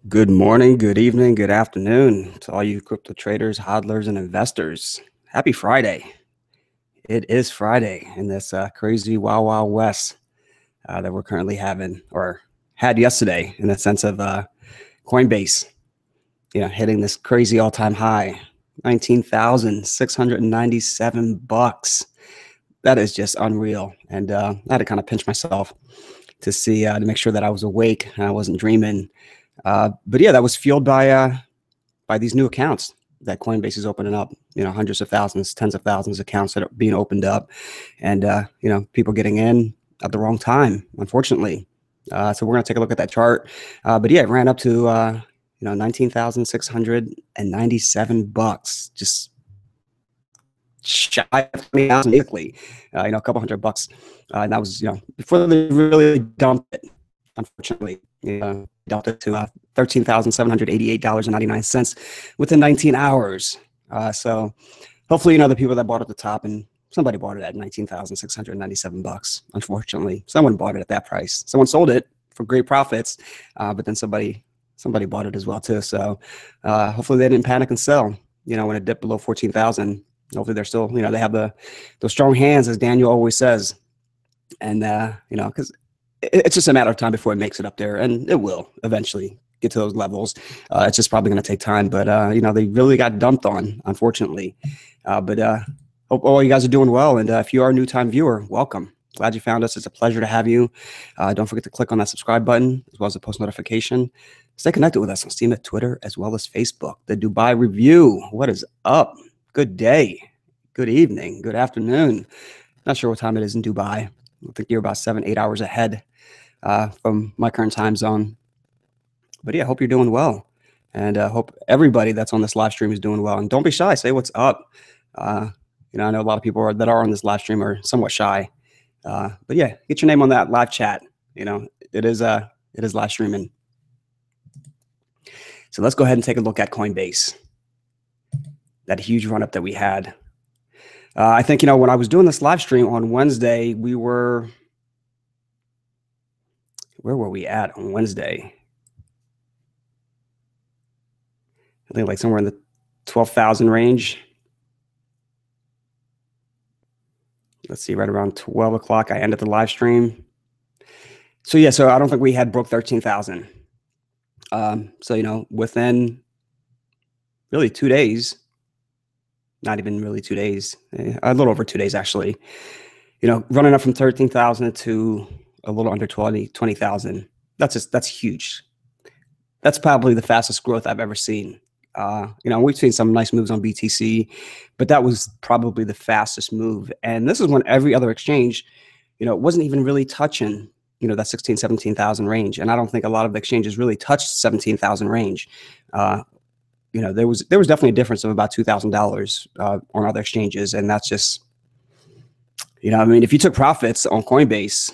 Good morning, good evening, good afternoon to all you crypto traders, hodlers, and investors. Happy Friday. It is Friday in this crazy wild, wild west that we're currently having, or had yesterday, in the sense of Coinbase, hitting this crazy all-time high, 19,697 bucks. That is just unreal. And I had to kind of pinch myself to see, to make sure that I was awake and I wasn't dreaming. But yeah, that was fueled by these new accounts that Coinbase is opening up, hundreds of thousands, tens of thousands of accounts that are being opened up, and people getting in at the wrong time, unfortunately. So we're going to take a look at that chart. But yeah, it ran up to 19,697 bucks, just shy of 20,000 weekly, a couple $100. And that was, before they really dumped it, unfortunately. Dumped it to $13,788.99 within 19 hours. So hopefully, the people that bought at the top, and somebody bought it at 19,697 bucks. Unfortunately, someone bought it at that price. Someone sold it for great profits, but then somebody bought it as well too. So hopefully they didn't panic and sell. When it dipped below 14,000, hopefully they're still, they have those strong hands, as Daniel always says, and because it's just a matter of time before it makes it up there, and it will eventually get to those levels. It's just probably going to take time, but they really got dumped on, unfortunately. But hope all you guys are doing well, and if you are a new time viewer, welcome. Glad you found us. It's a pleasure to have you. Don't forget to click on that subscribe button as well as the post notification. Stay connected with us on Steam, at Twitter, as well as Facebook. The Dubai Review. What is up? Good day, good evening, good afternoon. Not sure what time it is in Dubai. I think you're about 7-8 hours ahead from my current time zone. But yeah, I hope you're doing well, and hope everybody that's on this live stream is doing well. And don't be shy. Say what's up. I know a lot of people that are on this live stream are somewhat shy. But yeah, get your name on that live chat. It is live streaming. So let's go ahead and take a look at Coinbase. That huge run up that we had. I think, when I was doing this live stream on Wednesday, where were we at on Wednesday? I think like somewhere in the 12,000 range. Let's see, right around 12 o'clock, I ended the live stream. So yeah, so I don't think we had broke 13,000. So, within really 2 days, not even really 2 days, a little over 2 days, actually, running up from 13,000 to a little under 20,000. That's huge. That's probably the fastest growth I've ever seen. We've seen some nice moves on BTC, but that was probably the fastest move. And this is when every other exchange, wasn't even really touching, that 16, 17,000 range. And I don't think a lot of the exchanges really touched 17,000 range. There was definitely a difference of about $2,000 on other exchanges, and that's just, if you took profits on Coinbase,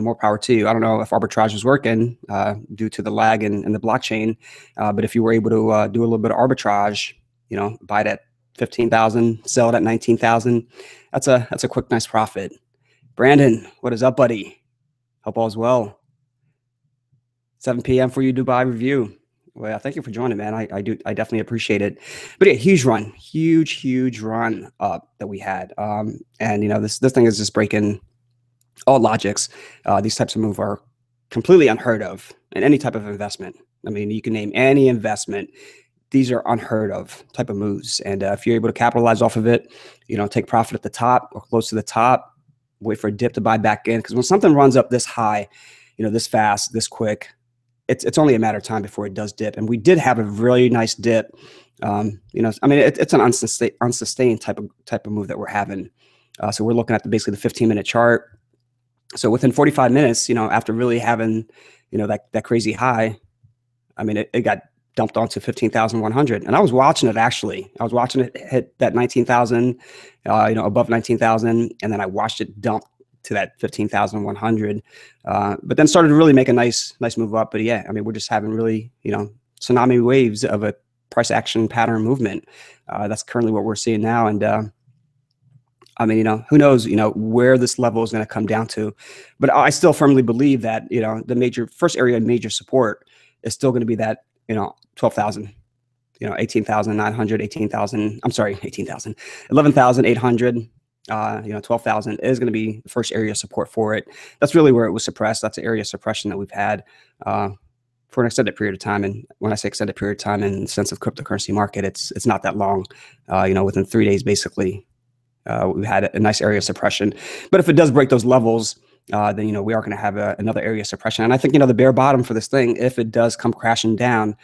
more power to you. I don't know if arbitrage was working due to the lag in the blockchain, but if you were able to do a little bit of arbitrage, buy it at 15,000, sell it at 19,000, that's a quick, nice profit. Brandon, what is up, buddy? Hope all's well. 7 p.m. for you, Dubai Review. Well, thank you for joining, man. I definitely appreciate it. But yeah, huge run up that we had. And this thing is just breaking all logics. These types of moves are completely unheard of in any type of investment. I mean, you can name any investment. These are unheard of type of moves. And if you're able to capitalize off of it, take profit at the top or close to the top, wait for a dip to buy back in. Because when something runs up this high, this fast, this quick, it's only a matter of time before it does dip. And we did have a really nice dip. It's an unsustained type of move that we're having. So we're looking at basically the 15-minute chart. So within 45 minutes, after really having, that crazy high, it got dumped onto 15,100. And I was watching it, actually. I was watching it hit that 19,000, above 19,000. And then I watched it dump to that 15,100, but then started to really make a nice move up. But yeah, we're just having really, tsunami waves of a price action pattern movement. That's currently what we're seeing now. And who knows, where this level is going to come down to. But I still firmly believe that, the first area of major support is still going to be that 12,000, 18,900, 18,000. I'm sorry, 18,000, 11,800. 12,000 is going to be the first area of support for it. That's really where it was suppressed. That's the area of suppression that we've had for an extended period of time. And when I say extended period of time in the sense of cryptocurrency market, it's not that long. Within 3 days, basically, we've had a nice area of suppression. But if it does break those levels, then we are going to have another area of suppression. And I think the bare bottom for this thing, if it does come crashing down,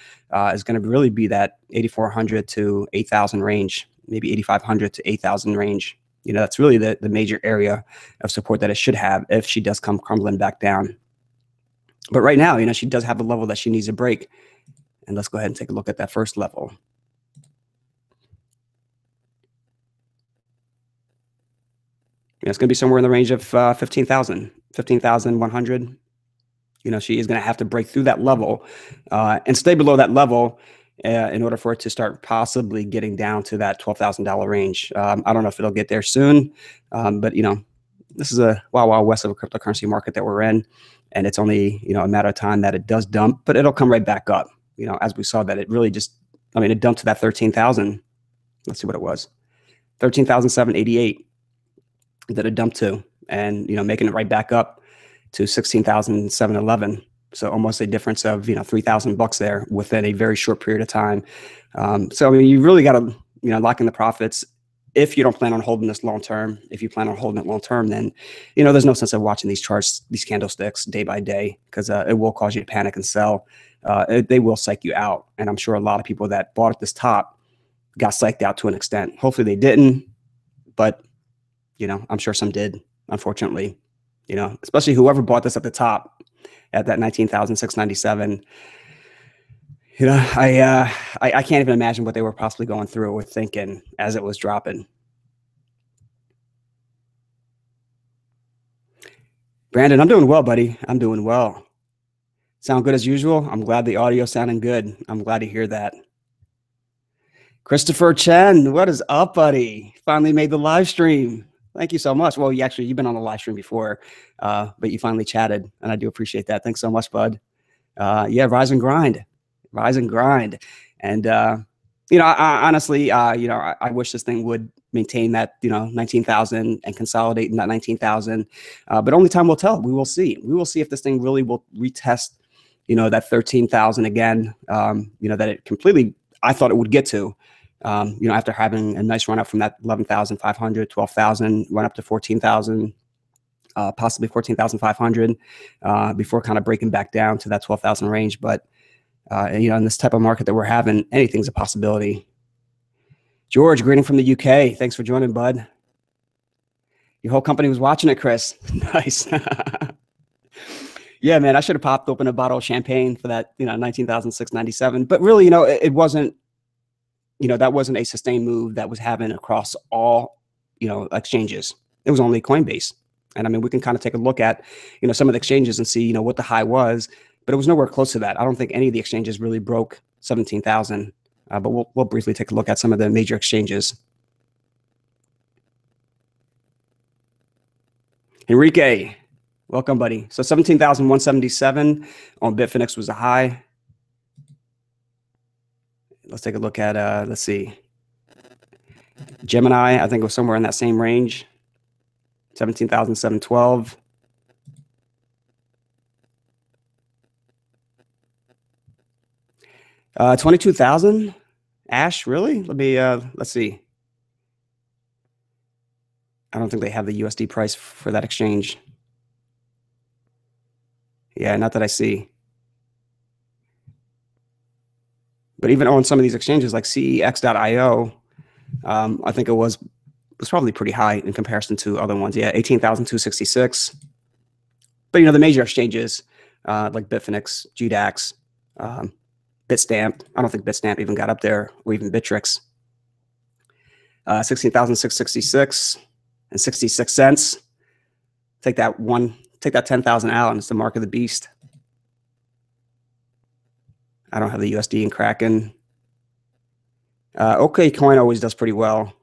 is going to really be that 8,400 to 8,000 range, maybe 8,500 to 8,000 range. That's really the major area of support that it should have if she does come crumbling back down. But right now, she does have a level that she needs to break. And let's go ahead and take a look at that first level. It's going to be somewhere in the range of 15,000, 15,100. She is going to have to break through that level and stay below that level in order for it to start possibly getting down to that $12,000 range. I don't know if it'll get there soon, but this is a wild west of a cryptocurrency market that we're in, and it's only a matter of time that it does dump, but it'll come right back up. As we saw that it really just, it dumped to that 13,000. Let's see what it was, 13,788 that it dumped to, and making it right back up to 16,711. So almost a difference of $3,000 there within a very short period of time. So you really got to lock in the profits if you don't plan on holding this long term. If you plan on holding it long term, then there's no sense of watching these charts, these candlesticks day by day, because it will cause you to panic and sell. They will psych you out, and I'm sure a lot of people that bought at this top got psyched out to an extent. Hopefully they didn't, but I'm sure some did, unfortunately. Especially whoever bought this at the top at that 19,697. I can't even imagine what they were possibly going through or thinking as it was dropping. Brandon, I'm doing well, buddy. I'm doing well. Sound good as usual? I'm glad the audio sounding good. I'm glad to hear that. Christopher Chen, what is up, buddy? Finally made the live stream. Thank you so much. Well, you've been on the live stream before, but you finally chatted, and I do appreciate that. Thanks so much, bud. Yeah, rise and grind. And, I honestly, I wish this thing would maintain that, 19,000 and consolidate in that 19,000. But only time will tell. We will see. We will see if this thing really will retest, that 13,000 again, that it completely, I thought it would get to. After having a nice run up from that 11,500, 12,000, run up to 14,000, possibly 14,500, before kind of breaking back down to that 12,000 range. But, in this type of market that we're having, anything's a possibility. George, greeting from the UK. Thanks for joining, bud. Your whole company was watching it, Chris. Nice. Yeah, man, I should have popped open a bottle of champagne for that, 19,697. But really, it wasn't, that wasn't a sustained move that was happening across all, exchanges. It was only Coinbase. And we can kind of take a look at, some of the exchanges and see, what the high was, but it was nowhere close to that. I don't think any of the exchanges really broke 17,000, but we'll briefly take a look at some of the major exchanges. Enrique, welcome, buddy. So 17,177 on Bitfinex was a high. Let's take a look at, let's see. Gemini, I think it was somewhere in that same range. 17,712. Uh, 22,000. Ash, really? Let's see. I don't think they have the USD price for that exchange. Yeah, not that I see. But even on some of these exchanges like CEX.io, I think it was probably pretty high in comparison to other ones. Yeah, 18,266. But the major exchanges like Bitfinex, GDAX, Bitstamp. I don't think Bitstamp even got up there, or even Bittrex. 16,666 and 66 cents. Take that 10,000 out, and it's the mark of the beast. I don't have the USD in Kraken. OK Coin always does pretty well.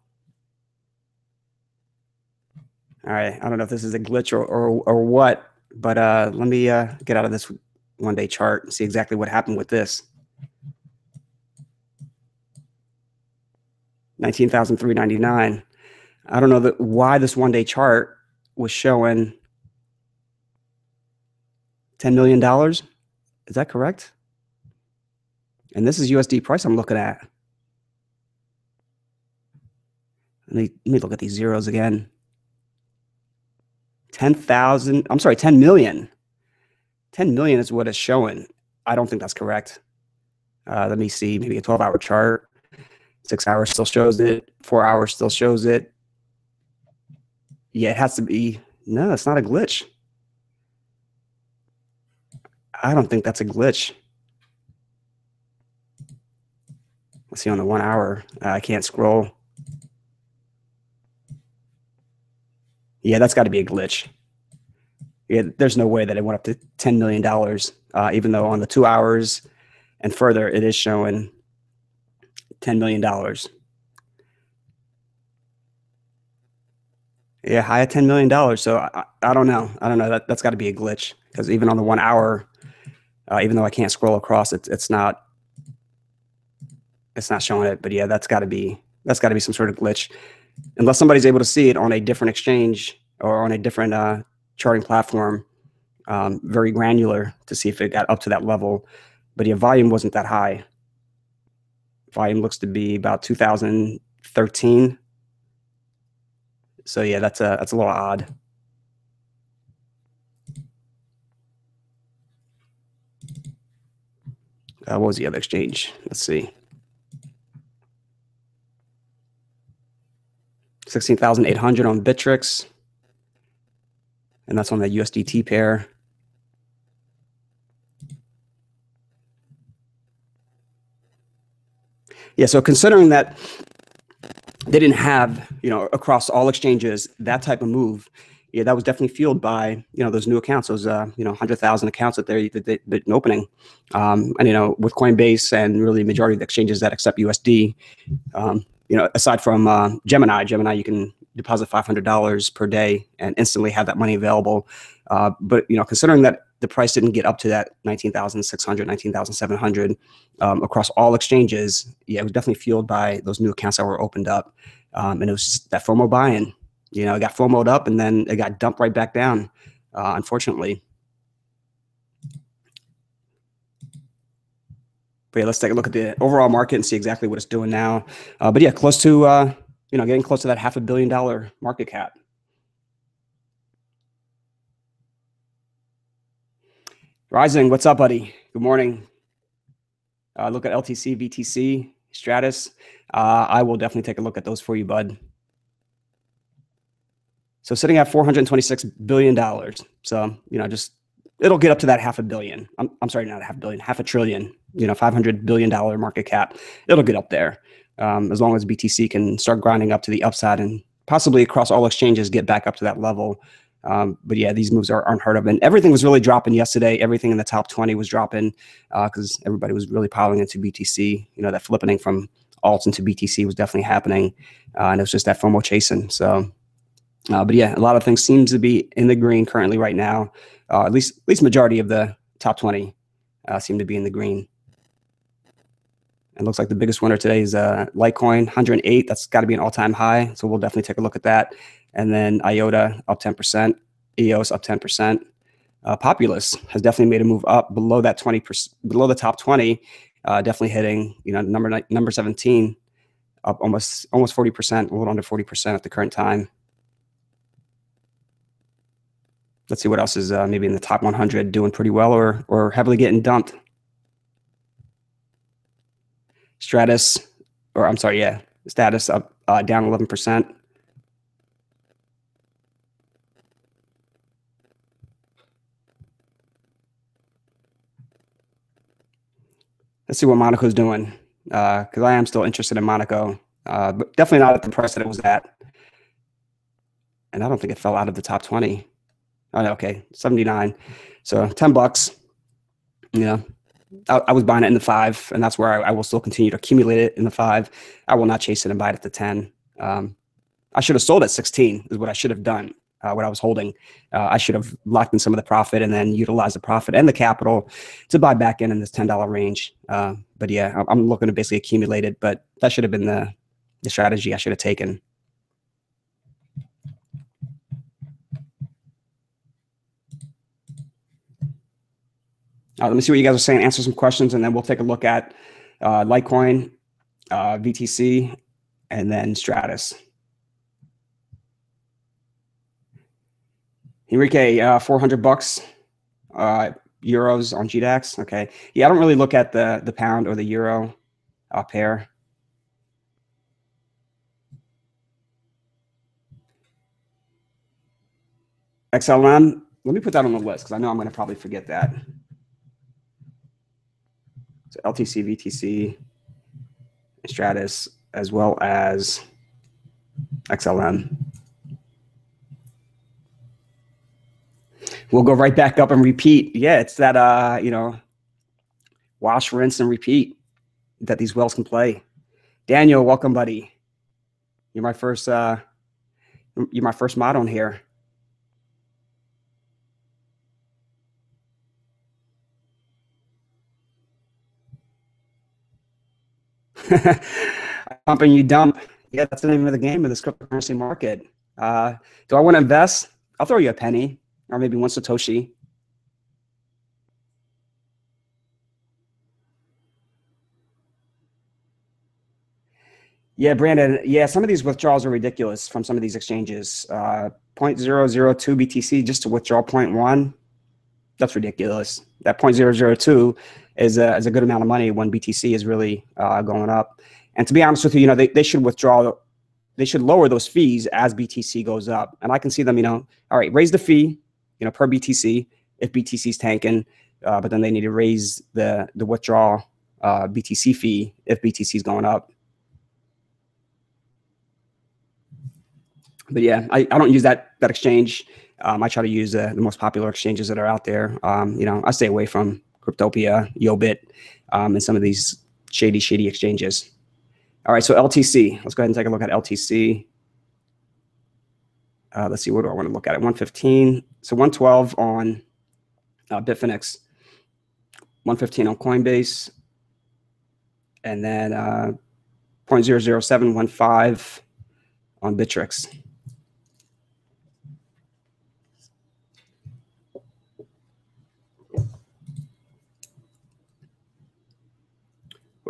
All right, I don't know if this is a glitch or what, but let me get out of this one-day chart and see exactly what happened with this. 19,399. I don't know why this one-day chart was showing $10 million. Is that correct? And this is USD price I'm looking at. Let me look at these zeros again. 10,000, I'm sorry, 10 million. 10 million is what it's showing. I don't think that's correct. Let me see, maybe a 12-hour chart. 6 hours still shows it. 4 hours still shows it. Yeah, it has to be. No, it's not a glitch. I don't think that's a glitch. Let's see on the 1 hour. I can't scroll. Yeah, that's got to be a glitch. Yeah, there's no way that it went up to $10 million, even though on the 2 hours and further, it is showing $10 million. Yeah, high at $10 million. So I don't know. I don't know. That's got to be a glitch, because even on the 1 hour, even though I can't scroll across, it's not showing it. But yeah, that's got to be some sort of glitch, unless somebody's able to see it on a different exchange or on a different charting platform, very granular, to see if it got up to that level. But yeah, volume wasn't that high. Volume looks to be about 2013. So yeah, that's a little odd. What was the other exchange? Let's see. 16,800 on Bittrex. And that's on the USDT pair. Yeah, so considering that they didn't have, across all exchanges, that type of move, yeah, that was definitely fueled by, those new accounts, those, 100,000 accounts that they've been opening. And, with Coinbase and really the majority of the exchanges that accept USD, aside from Gemini, you can deposit $500 per day and instantly have that money available. But, considering that the price didn't get up to that 19,600, 19,700 across all exchanges, yeah, it was definitely fueled by those new accounts that were opened up. And it was just that FOMO buy-in. It got FOMO'd up and then it got dumped right back down, unfortunately. But yeah, let's take a look at the overall market and see exactly what it's doing now. But yeah, close to, getting close to that $500 million market cap. Rising, what's up, buddy? Good morning. Look at LTC, BTC, Stratus. I will definitely take a look at those for you, bud. So sitting at $426 billion. So, just, it'll get up to that $500 million. I'm sorry, not $500 million, $500 billion, $500 billion market cap. It'll get up there as long as BTC can start grinding up to the upside and possibly across all exchanges get back up to that level. But yeah, these moves are unheard of. And everything was really dropping yesterday. Everything in the top 20 was dropping because everybody was really piling into BTC. That flipping from alts into BTC was definitely happening. And it was just that FOMO chasing. So, but yeah, a lot of things seem to be in the green currently right now. At least majority of the top 20 seem to be in the green. It looks like the biggest winner today is Litecoin, 108. That's got to be an all-time high. So we'll definitely take a look at that. And then IOTA up 10%, EOS up 10%. Populous has definitely made a move up below that 20%, below the top 20, definitely hitting, number 17, up almost 40%, a little under 40% at the current time. Let's see what else is maybe in the top 100 doing pretty well or heavily getting dumped. Status up down 11%. Let's see what Monaco's doing, because I am still interested in Monaco, but definitely not at the price that it was at. And I don't think it fell out of the top 20. Oh, no, okay, 79. So $10. I was buying it in the 5, and that's where I will still continue to accumulate it in the 5. I will not chase it and buy it at the 10. I should have sold at 16 is what I should have done. What I was holding, I should have locked in some of the profit and then utilized the profit and the capital to buy back in this $10 range. But yeah, I'm looking to basically accumulate it, but that should have been the strategy I should have taken. Let me see what you guys are saying. Answer some questions, and then we'll take a look at Litecoin, BTC, and then Stratus. Enrique, $400 euros on GDAX. Okay, yeah, I don't really look at the pound or the euro pair. XLM. Let me put that on the list because I know I'm going to probably forget that. So LTC, VTC, Stratus, as well as XLM. We'll go right back up and repeat. Yeah, it's that, you know, wash, rinse, and repeat that these whales can play. Daniel, welcome, buddy. You're my first mod on here. Pump and you dump. Yeah, that's the name of the game of this cryptocurrency market. Do I want to invest? I'll throw you a penny or maybe one Satoshi. Yeah, Brandon. Yeah, some of these withdrawals are ridiculous from some of these exchanges. 0.002 BTC just to withdraw 0.1. That's ridiculous. That 0.002 is a good amount of money when BTC is really going up. And to be honest with you, you know, they should withdraw. They should lower those fees as BTC goes up. And I can see them, you know, all right, raise the fee, you know, per BTC if BTC is tanking, but then they need to raise the withdrawal BTC fee if BTC is going up. But yeah, I don't use that exchange. I try to use the most popular exchanges that are out there. You know, I stay away from Cryptopia, Yobit, and some of these shady exchanges. All right, so LTC. Let's go ahead and take a look at LTC. Let's see, what do I want to look at? 115. So 112 on Bitfinex, 115 on Coinbase, and then 0.00715 on Bittrex.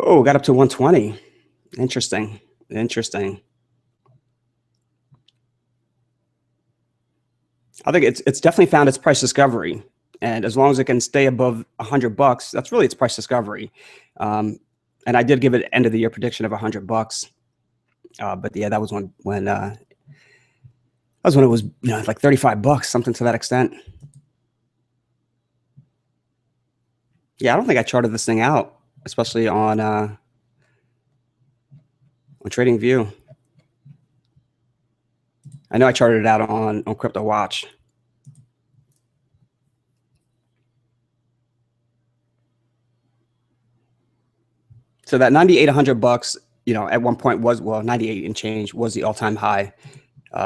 Oh, got up to 120. Interesting. I think it's definitely found its price discovery, and as long as it can stay above $100, that's really its price discovery. And I did give it end of the year prediction of $100, but yeah, that was when it was, you know, like $35, something to that extent. Yeah, I don't think I charted this thing out, especially on TradingView. I know I charted it out on Crypto Watch. So that 98, $100, you know, at one point was, well, 98 and change was the all-time high.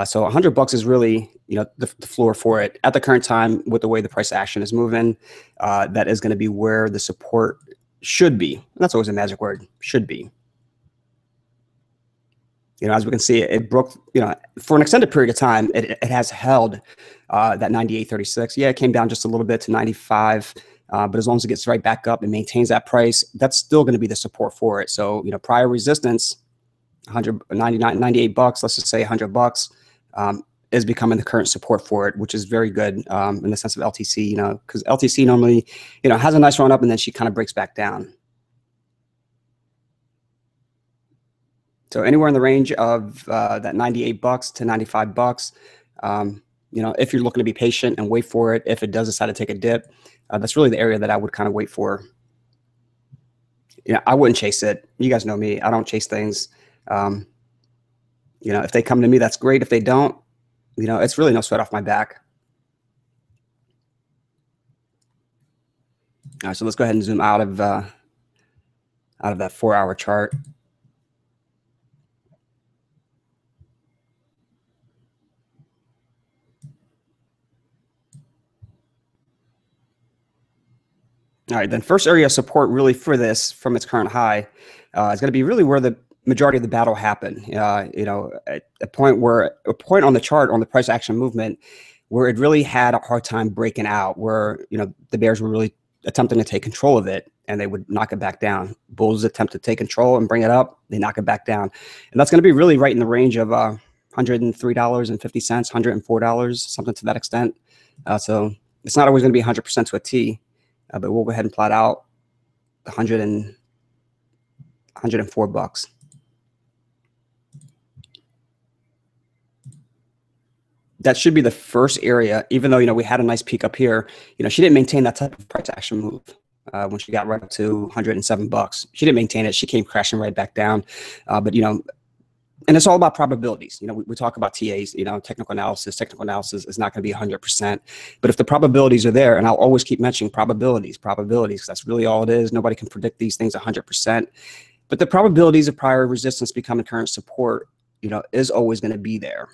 So $100 is really, you know, the floor for it at the current time with the way the price action is moving. That is going to be where the support should be. And that's always a magic word, should be. You know, as we can see, it broke, you know, for an extended period of time, it has held that 98.36. Yeah, it came down just a little bit to 95. But as long as it gets right back up and maintains that price, that's still going to be the support for it. So, you know, prior resistance, 98 bucks, let's just say $100, is becoming the current support for it, which is very good in the sense of LTC, you know, because LTC normally, you know, has a nice run up and then she kind of breaks back down. So anywhere in the range of that $98 to $95, you know, if you're looking to be patient and wait for it, if it does decide to take a dip, that's really the area that I would kind of wait for. You know, I wouldn't chase it. You guys know me. I don't chase things. You know, if they come to me, that's great. If they don't, you know, it's really no sweat off my back. All right, so let's go ahead and zoom out of that 4-hour chart. All right, then first area of support really for this from its current high is going to be really where the majority of the battle happen. You know, at a point on the chart on the price action movement where it really had a hard time breaking out, where, you know, the bears were really attempting to take control of it and they would knock it back down. Bulls attempt to take control and bring it up, they knock it back down. And that's going to be really right in the range of $103.50, $104, something to that extent. So it's not always going to be 100% to a T, but we'll go ahead and plot out $104. That should be the first area, even though, you know, we had a nice peak up here. You know, she didn't maintain that type of price action move when she got right up to $107. She didn't maintain it. She came crashing right back down. But, you know, and it's all about probabilities. You know, we talk about TAs, you know, technical analysis. Technical analysis is not going to be 100%. But if the probabilities are there, and I'll always keep mentioning probabilities, because that's really all it is. Nobody can predict these things 100%. But the probabilities of prior resistance becoming current support, you know, is always going to be there.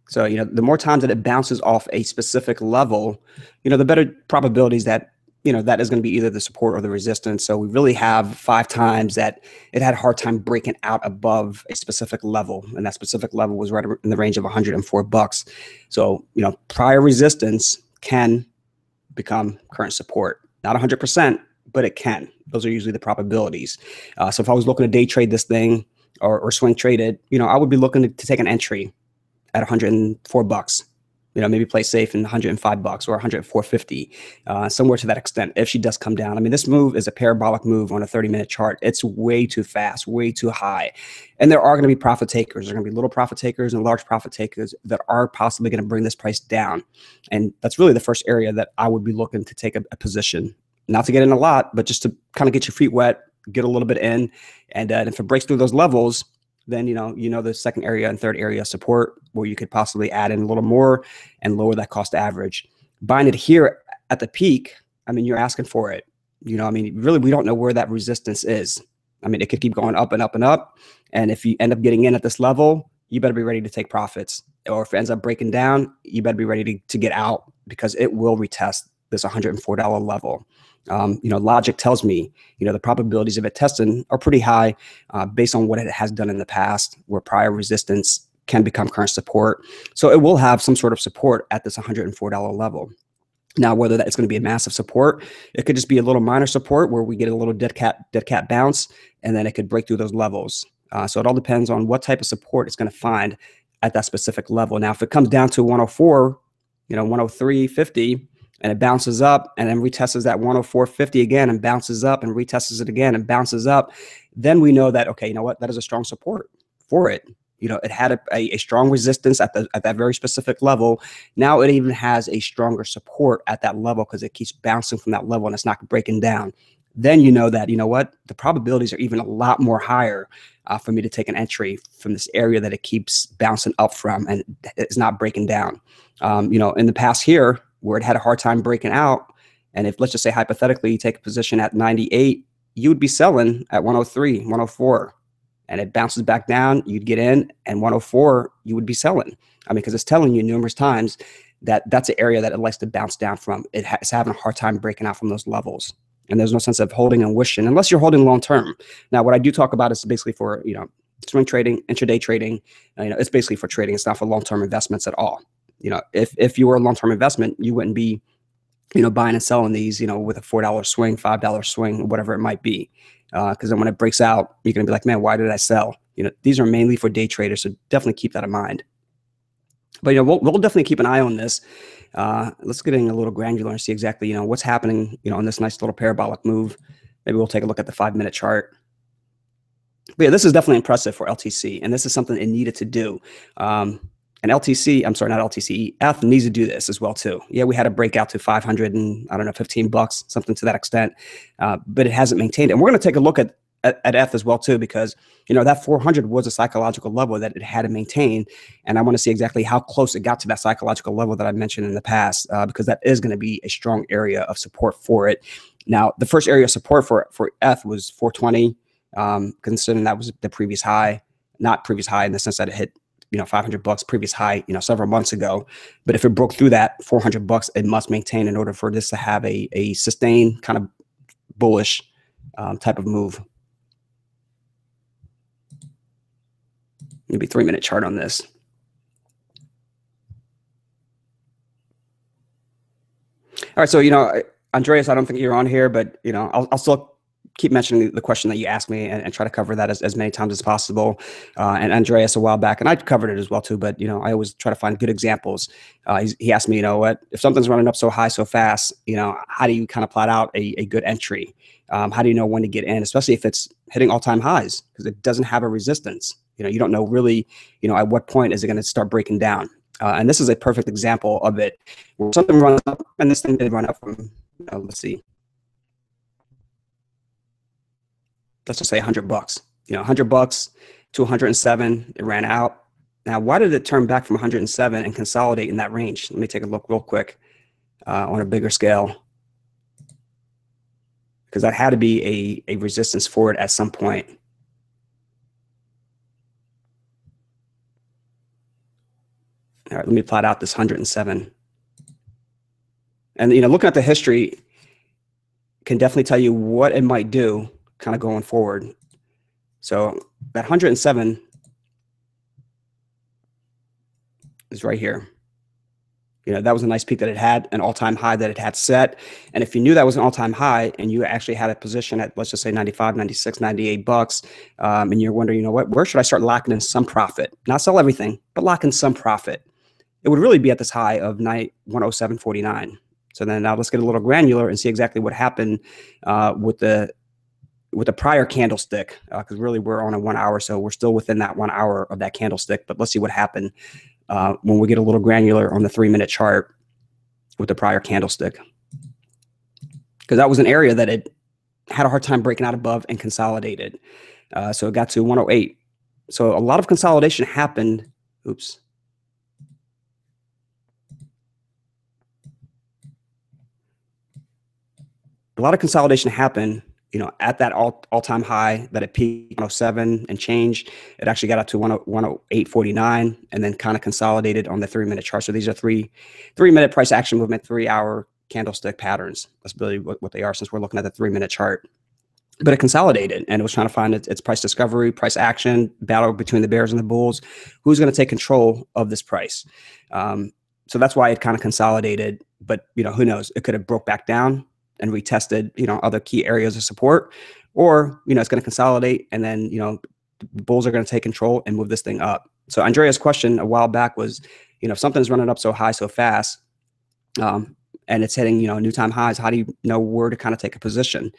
So, you know, the more times that it bounces off a specific level, you know, the better probabilities that, you know, that is going to be either the support or the resistance. So we really have 5 times that it had a hard time breaking out above a specific level. And that specific level was right in the range of $104. So, you know, prior resistance can become current support. Not 100%, but it can. Those are usually the probabilities. So if I was looking to day trade this thing or swing trade it, you know, I would be looking to take an entry at $104, you know, maybe play safe in $105 or $104.50, somewhere to that extent, if she does come down. I mean, this move is a parabolic move on a 30-minute chart. It's way too fast, way too high. And there are going to be profit takers. There are going to be little profit takers and large profit takers that are possibly going to bring this price down. And that's really the first area that I would be looking to take a position, not to get in a lot, but just to kind of get your feet wet, get a little bit in. And if it breaks through those levels, then, you know, the second area and third area support where you could possibly add in a little more and lower that cost average. Buying it here at the peak, I mean, you're asking for it. You know, I mean, really, we don't know where that resistance is. I mean, it could keep going up and up and up. And if you end up getting in at this level, you better be ready to take profits. Or if it ends up breaking down, you better be ready to get out, because it will retest this $104 level. You know, logic tells me, you know, the probabilities of it testing are pretty high based on what it has done in the past, where prior resistance can become current support. So it will have some sort of support at this $104 level. Now, whether that is going to be a massive support, it could just be a little minor support where we get a little dead cat bounce, and then it could break through those levels. So it all depends on what type of support it's going to find at that specific level. Now, if it comes down to 104, you know, 103.50, and it bounces up and then retests that 104.50 again and bounces up and retests it again and bounces up, then we know that, okay, you know what, that is a strong support for it. You know, it had a strong resistance at that very specific level. Now it even has a stronger support at that level because it keeps bouncing from that level and it's not breaking down. Then you know that, you know what, the probabilities are even a lot more higher for me to take an entry from this area that it keeps bouncing up from and it's not breaking down. You know, in the past here, where it had a hard time breaking out, and if, let's just say hypothetically, you take a position at 98, you would be selling at 103, 104, and it bounces back down, you'd get in, and 104, you would be selling. I mean, because it's telling you numerous times that that's an area that it likes to bounce down from. It's having a hard time breaking out from those levels. And there's no sense of holding and wishing unless you're holding long term. Now, what I do talk about is basically for, you know, swing trading, intraday trading. You know, it's basically for trading. It's not for long-term investments at all. You know, if you were a long-term investment, you wouldn't be, you know, buying and selling these, you know, with a $4 swing, $5 swing, whatever it might be. Because then when it breaks out, you're going to be like, man, why did I sell? You know, these are mainly for day traders. So definitely keep that in mind. But, you know, we'll definitely keep an eye on this. Let's get in a little granular and see exactly, you know, what's happening, you know, in this nice little parabolic move. Maybe we'll take a look at the 5-minute chart. But yeah, this is definitely impressive for LTC. And this is something it needed to do. And LTC, I'm sorry, not LTC, ETH needs to do this as well too. Yeah, we had a breakout to 500 and I don't know, $15, something to that extent, but it hasn't maintained it. And we're going to take a look at ETH as well too, because, you know, that 400 was a psychological level that it had to maintain. And I want to see exactly how close it got to that psychological level that I mentioned in the past, because that is going to be a strong area of support for it. Now, the first area of support for ETH was 420, considering that was the previous high, not previous high in the sense that it hit, you know, $500 previous high, you know, several months ago. But if it broke through that $400, it must maintain in order for this to have a sustained kind of bullish type of move. maybe 3-minute chart on this. All right, so Andreas, I don't think you're on here, but I'll still keep mentioning the question that you asked me and try to cover that as many times as possible. And Andreas a while back, and I covered it as well too, but I always try to find good examples. He asked me, what if something's running up so high so fast? How do you kind of plot out a good entry? How do you know when to get in, especially if it's hitting all-time highs, because it doesn't have a resistance? You don't know really, at what point is it going to start breaking down? And this is a perfect example of it, where something runs up, and this thing did run up from, let's see, let's just say $100. $100 to 107, it ran out. Now, why did it turn back from 107 and consolidate in that range? Let me take a look real quick on a bigger scale, because that had to be a resistance for it at some point. All right, let me plot out this 107. And looking at the history can definitely tell you what it might do kind of going forward. So that 107 is right here. That was a nice peak that it had, an all-time high that it had set. And if you knew that was an all-time high and you actually had a position at, let's just say 95, 96, 98 bucks, and you're wondering, where should I start locking in some profit? Not sell everything, but lock in some profit. It would really be at this high of 107.49. So then now let's get a little granular and see exactly what happened with the prior candlestick, because really we're on a 1 hour, so we're still within that 1 hour of that candlestick. But let's see what happened when we get a little granular on the 3-minute chart with the prior candlestick, because that was an area that it had a hard time breaking out above and consolidated. So it got to 108. So a lot of consolidation happened. Oops. A lot of consolidation happened, at that all-time high that it peaked 107 and change. It actually got up to 108.49 and then kind of consolidated on the 3-minute chart. So these are three-minute price action movement, 3-hour candlestick patterns. That's really what they are, since we're looking at the 3-minute chart. But it consolidated, and it was trying to find its price discovery, price action, battle between the bears and the bulls. Who's going to take control of this price? So that's why it kind of consolidated. But who knows? It could have broke back down and retested, other key areas of support, or, it's going to consolidate, and then, the bulls are going to take control and move this thing up. So Andrea's question a while back was, if something's running up so high, so fast, and it's hitting, new time highs, how do you know where to kind of take a position?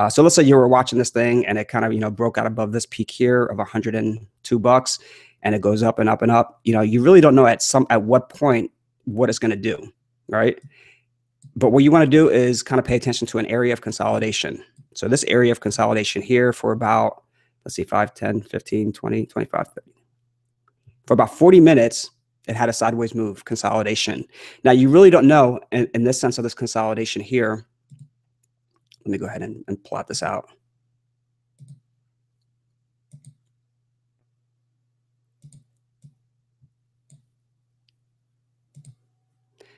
So let's say you were watching this thing and it kind of, broke out above this peak here of $102, and it goes up and up and up. You really don't know at what point what it's going to do, right? But what you want to do is kind of pay attention to an area of consolidation. So this area of consolidation here for about, let's see, 5, 10, 15, 20, 25, 30. For about 40 minutes, it had a sideways move, consolidation. Now, you really don't know in this sense of this consolidation here. Let me go ahead and plot this out.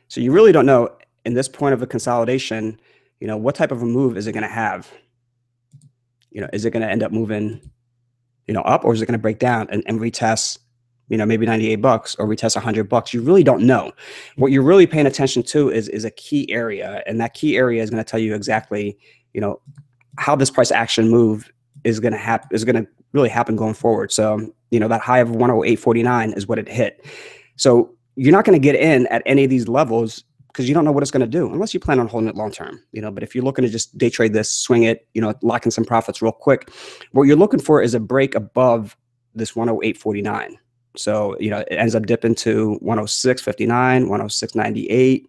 So you really don't know in this point of a consolidation, what type of a move is it going to have? Is it going to end up moving, up, or is it going to break down and retest, maybe 98 bucks or retest 100 bucks? You really don't know. What you're really paying attention to is a key area, and that key area is going to tell you exactly, how this price action move is going to really happen going forward. So, that high of 108.49 is what it hit. So you're not going to get in at any of these levels, because you don't know what it's going to do unless you plan on holding it long term. But if you're looking to just day trade this, swing it, lock in some profits real quick, what you're looking for is a break above this 108.49. So, it ends up dipping to 106.59, 106.98,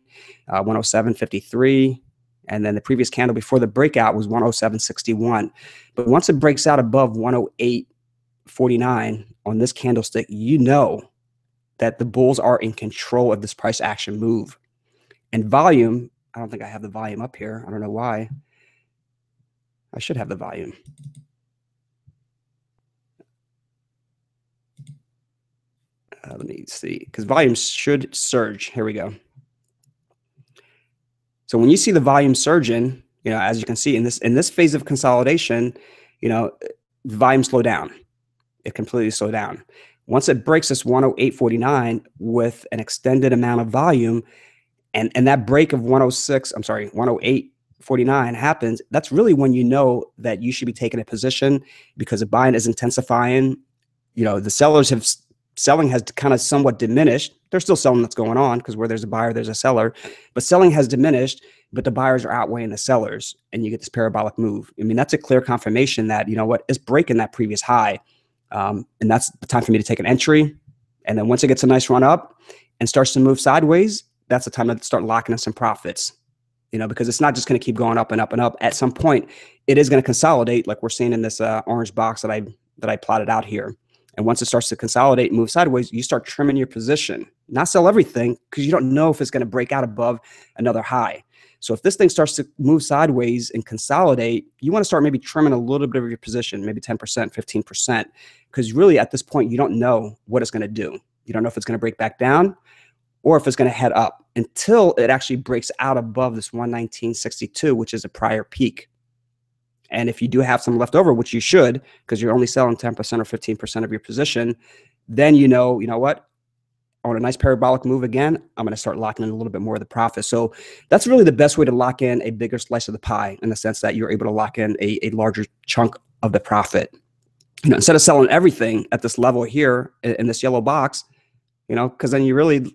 107.53. And then the previous candle before the breakout was 107.61. But once it breaks out above 108.49 on this candlestick, that the bulls are in control of this price action move. And volume, I don't think I have the volume up here. I don't know why. I should have the volume. Let me see, because volume should surge. Here we go. So when you see the volume surging, as you can see in this phase of consolidation, volume slow down. It completely slowed down. Once it breaks this 108.49 with an extended amount of volume, and that break of 108.49 happens, that's really when you know that you should be taking a position, because the buying is intensifying. The selling has kind of somewhat diminished. They're still selling, that's going on, because where there's a buyer, there's a seller, but selling has diminished, but the buyers are outweighing the sellers, and you get this parabolic move. I mean, that's a clear confirmation that, it's breaking that previous high. And that's the time for me to take an entry. And then once it gets a nice run up and starts to move sideways, that's the time to start locking in some profits, because it's not just going to keep going up and up and up. At some point, it is going to consolidate, like we're seeing in this orange box that I plotted out here. And once it starts to consolidate and move sideways, you start trimming your position, not sell everything, because you don't know if it's going to break out above another high. So if this thing starts to move sideways and consolidate, you want to start maybe trimming a little bit of your position, maybe 10%, 15%, because really at this point, you don't know what it's going to do. You don't know if it's going to break back down or if it's going to head up until it actually breaks out above this 119.62, which is a prior peak. And if you do have some left over, which you should, because you're only selling 10% or 15% of your position, then you know what? On a nice parabolic move again, I'm going to start locking in a little bit more of the profit. So that's really the best way to lock in a bigger slice of the pie, in the sense that you're able to lock in a larger chunk of the profit. Instead of selling everything at this level here in this yellow box, because then you really,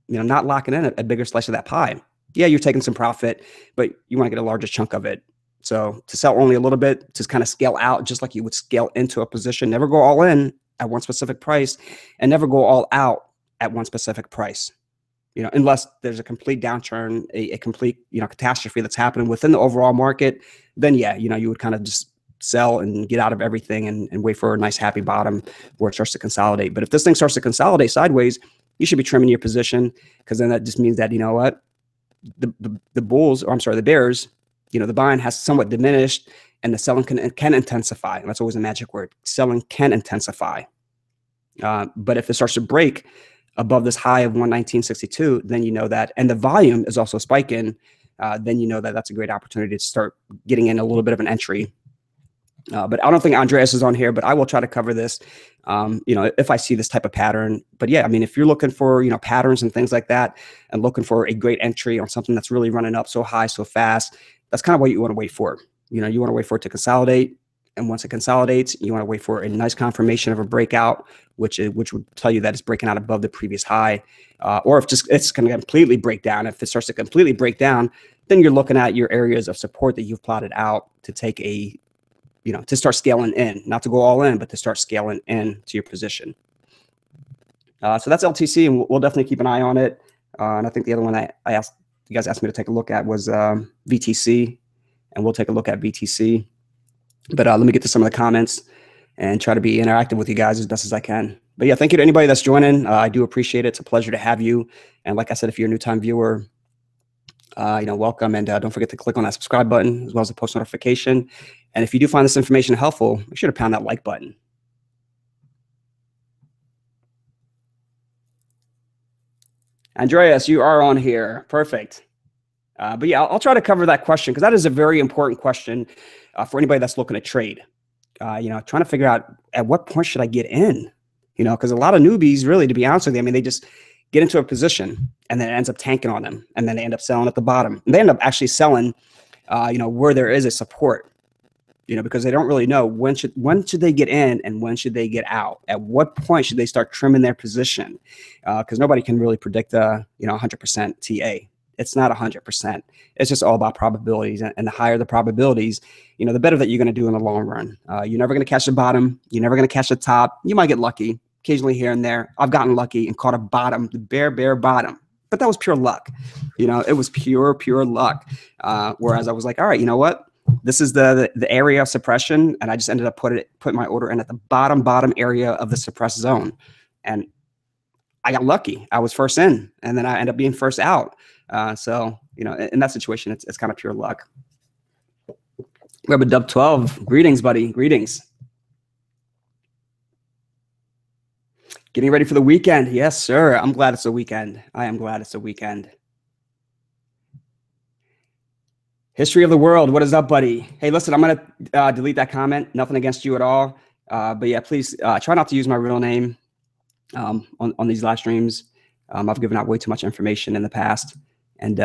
not locking in a bigger slice of that pie. Yeah, you're taking some profit, but you want to get a larger chunk of it. So to sell only a little bit, to kind of scale out, just like you would scale into a position, never go all in at one specific price, and never go all out at one specific price, unless there's a complete downturn, a complete, catastrophe that's happening within the overall market. Then yeah, you would kind of just sell and get out of everything and wait for a nice happy bottom where it starts to consolidate. But if this thing starts to consolidate sideways, you should be trimming your position, because then that just means that, the bulls, or I'm sorry, the bears, the buying has somewhat diminished and the selling can intensify. And that's always a magic word. Selling can intensify. But if it starts to break above this high of 119.62, then you know that, and the volume is also spiking, then you know that that's a great opportunity to start getting in a little bit of an entry. But I don't think Andreas is on here, but I will try to cover this, if I see this type of pattern. But yeah, I mean, if you're looking for, patterns and things like that, and looking for a great entry on something that's really running up so high, so fast, that's kind of what you want to wait for. You want to wait for it to consolidate. And once it consolidates, you want to wait for a nice confirmation of a breakout, which would tell you that it's breaking out above the previous high. Or if it's going to completely break down. If it starts to completely break down, then you're looking at your areas of support that you've plotted out to take to start scaling in, not to go all in, but to start scaling in to your position. So that's LTC, and we'll definitely keep an eye on it. And I think the other one you guys asked me to take a look at was BTC, and we'll take a look at BTC. But let me get to some of the comments and try to be interactive with you guys as best as I can. But yeah, thank you to anybody that's joining. I do appreciate it. It's a pleasure to have you. And like I said, if you're a new time viewer, welcome. And don't forget to click on that subscribe button, as well as the post notification. And if you do find this information helpful, make sure to pound that like button. Andreas, you are on here. Perfect. But yeah, I'll try to cover that question, because that is a very important question for anybody that's looking to trade. Trying to figure out at what point should I get in, because a lot of newbies, really, to be honest with you, I mean, they just get into a position and then it ends up tanking on them, and then they end up selling at the bottom. And they end up actually selling, where there is a support, because they don't really know when should they get in and when should they get out. At what point should they start trimming their position? Because nobody can really predict 100% TA. It's not 100%. It's just all about probabilities, and the higher the probabilities, the better that you're going to do in the long run. You're never going to catch the bottom. You're never going to catch the top. You might get lucky occasionally here and there. I've gotten lucky and caught a bottom, the bare bottom, but that was pure luck. It was pure luck. Whereas I was like, all right, you know what? This is the area of suppression, and I just ended up putting my order in at the bottom area of the suppressed zone, and I got lucky. I was first in, and then I ended up being first out. So in that situation, it's kind of pure luck. We have a Dub 12. Greetings, buddy. Greetings. Getting ready for the weekend. Yes, sir. I'm glad it's a weekend. I am glad it's a weekend. History of the world. What is up, buddy? Hey, listen, I'm going to delete that comment. Nothing against you at all. But yeah, please try not to use my real name. on these live streams. I've given out way too much information in the past, and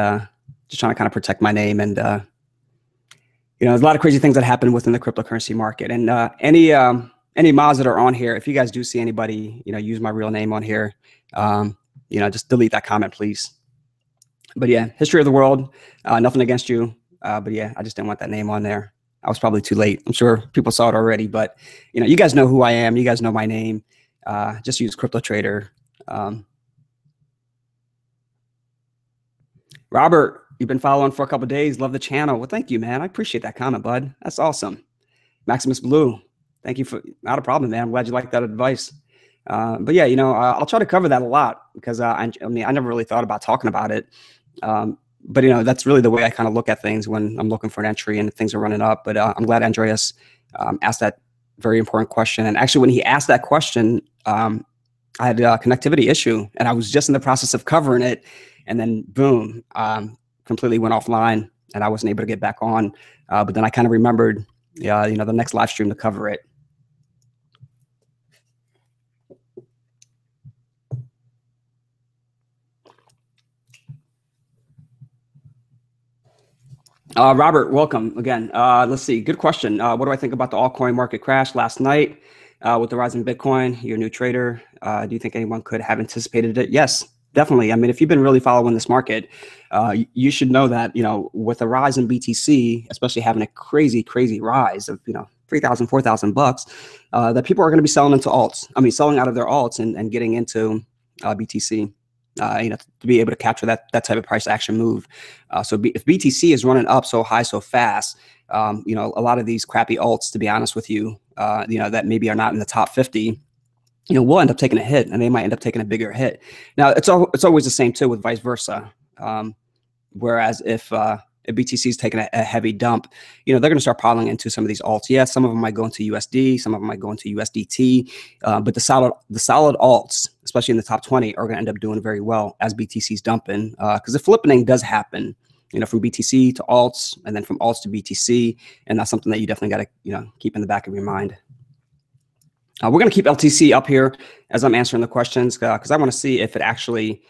just trying to kind of protect my name. And there's a lot of crazy things that happen within the cryptocurrency market. And any mods that are on here, if you guys do see anybody, use my real name on here, just delete that comment, please. But yeah, history of the world, nothing against you. But yeah, I just didn't want that name on there. I was probably too late. I'm sure people saw it already, but you guys know who I am. You guys know my name. Just use Crypto Trader. Robert, you've been following for a couple of days. Love the channel. Well, thank you, man. I appreciate that comment, bud. That's awesome. Maximus Blue, thank you for, not a problem, man. I'm glad you like that advice. But yeah, I'll try to cover that a lot because I never really thought about talking about it. But that's really the way I kind of look at things when I'm looking for an entry and things are running up. But I'm glad Andreas asked that very important question. And actually, when he asked that question, I had a connectivity issue, and I was just in the process of covering it, and then boom, completely went offline, and I wasn't able to get back on. But then I kind of remembered, the next live stream to cover it. Robert, welcome again. Let's see. Good question. What do I think about the altcoin market crash last night with the rise in Bitcoin? You're a new trader. Do you think anyone could have anticipated it? Yes, definitely. I mean, if you've been really following this market, you should know that, with the rise in BTC, especially having a crazy, crazy rise of, $3,000, $4,000, that people are going to be selling into alts. I mean, selling out of their alts and getting into BTC. To be able to capture that type of price action move. So if BTC is running up so high, so fast, a lot of these crappy alts, to be honest with you, that maybe are not in the top 50, will end up taking a hit, and they might end up taking a bigger hit. Now, it's always the same too with vice versa. Whereas if BTC is taking a heavy dump, they're going to start piling into some of these alts. Yeah, some of them might go into USD, some of them might go into USDT, but the solid alts, especially in the top 20, are going to end up doing very well as BTC is dumping, because the flipping does happen, from BTC to alts, and then from alts to BTC, and that's something that you definitely got to keep in the back of your mind. We're going to keep LTC up here as I'm answering the questions, because I want to see if it actually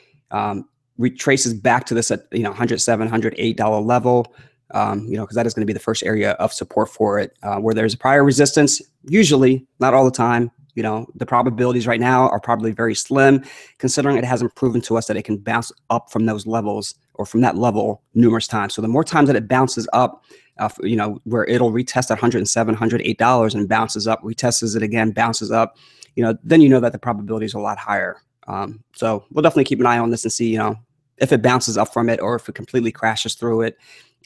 retraces back to this at $107, $108 level, because that is going to be the first area of support for it, where there's a prior resistance. Usually, not all the time. The probabilities right now are probably very slim, considering it hasn't proven to us that it can bounce up from those levels or from that level numerous times. So the more times that it bounces up, where it'll retest at $107, $108 and bounces up, retests it again, bounces up, then that the probability is a lot higher. So we'll definitely keep an eye on this and see, if it bounces up from it or if it completely crashes through it.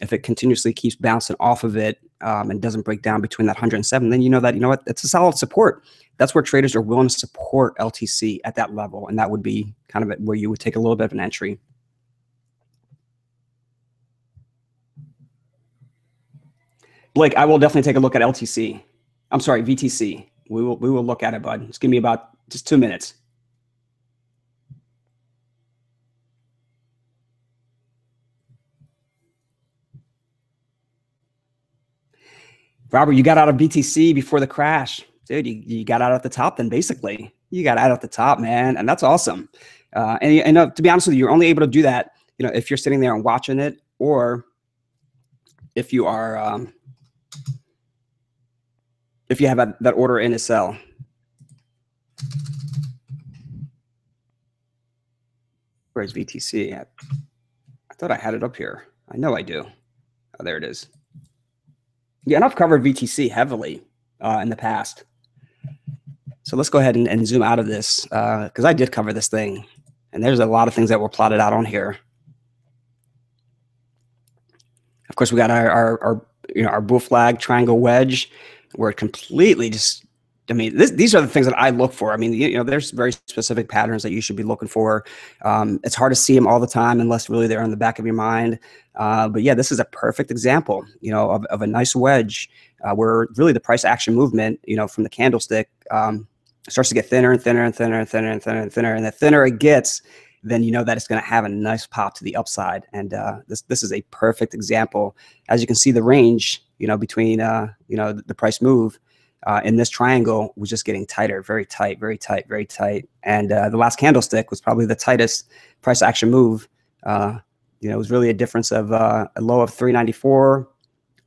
If it continuously keeps bouncing off of it and doesn't break down between that 107, then it's a solid support. That's where traders are willing to support LTC at that level, and that would be kind of where you would take a little bit of an entry. Blake, I will definitely take a look at LTC. I'm sorry, VTC. We will look at it, bud. Just give me about just 2 minutes. Robert, you got out of BTC before the crash. Dude, you got out at the top then, basically. You got out at the top, man, and that's awesome. And to be honest with you, you're only able to do that, if you're sitting there and watching it, or if you are, if you have that order in a sell. Where's VTC at? I thought I had it up here. I know I do. Oh, there it is. Yeah, and I've covered VTC heavily in the past. So let's go ahead and zoom out of this, because I did cover this thing, and there's a lot of things that were plotted out on here. Of course, we got our bull flag triangle wedge, where it completely just, these are the things that I look for. There's very specific patterns that you should be looking for. It's hard to see them all the time unless really they're in the back of your mind. But yeah, this is a perfect example, of a nice wedge, where really the price action movement, from the candlestick, starts to get thinner and thinner and thinner and thinner and thinner and thinner. And the thinner it gets, then that it's going to have a nice pop to the upside. And this is a perfect example. As you can see, the range, between the price move, in this triangle was just getting tighter, very tight, very tight, very tight. And the last candlestick was probably the tightest price action move. It was really a difference of a low of 394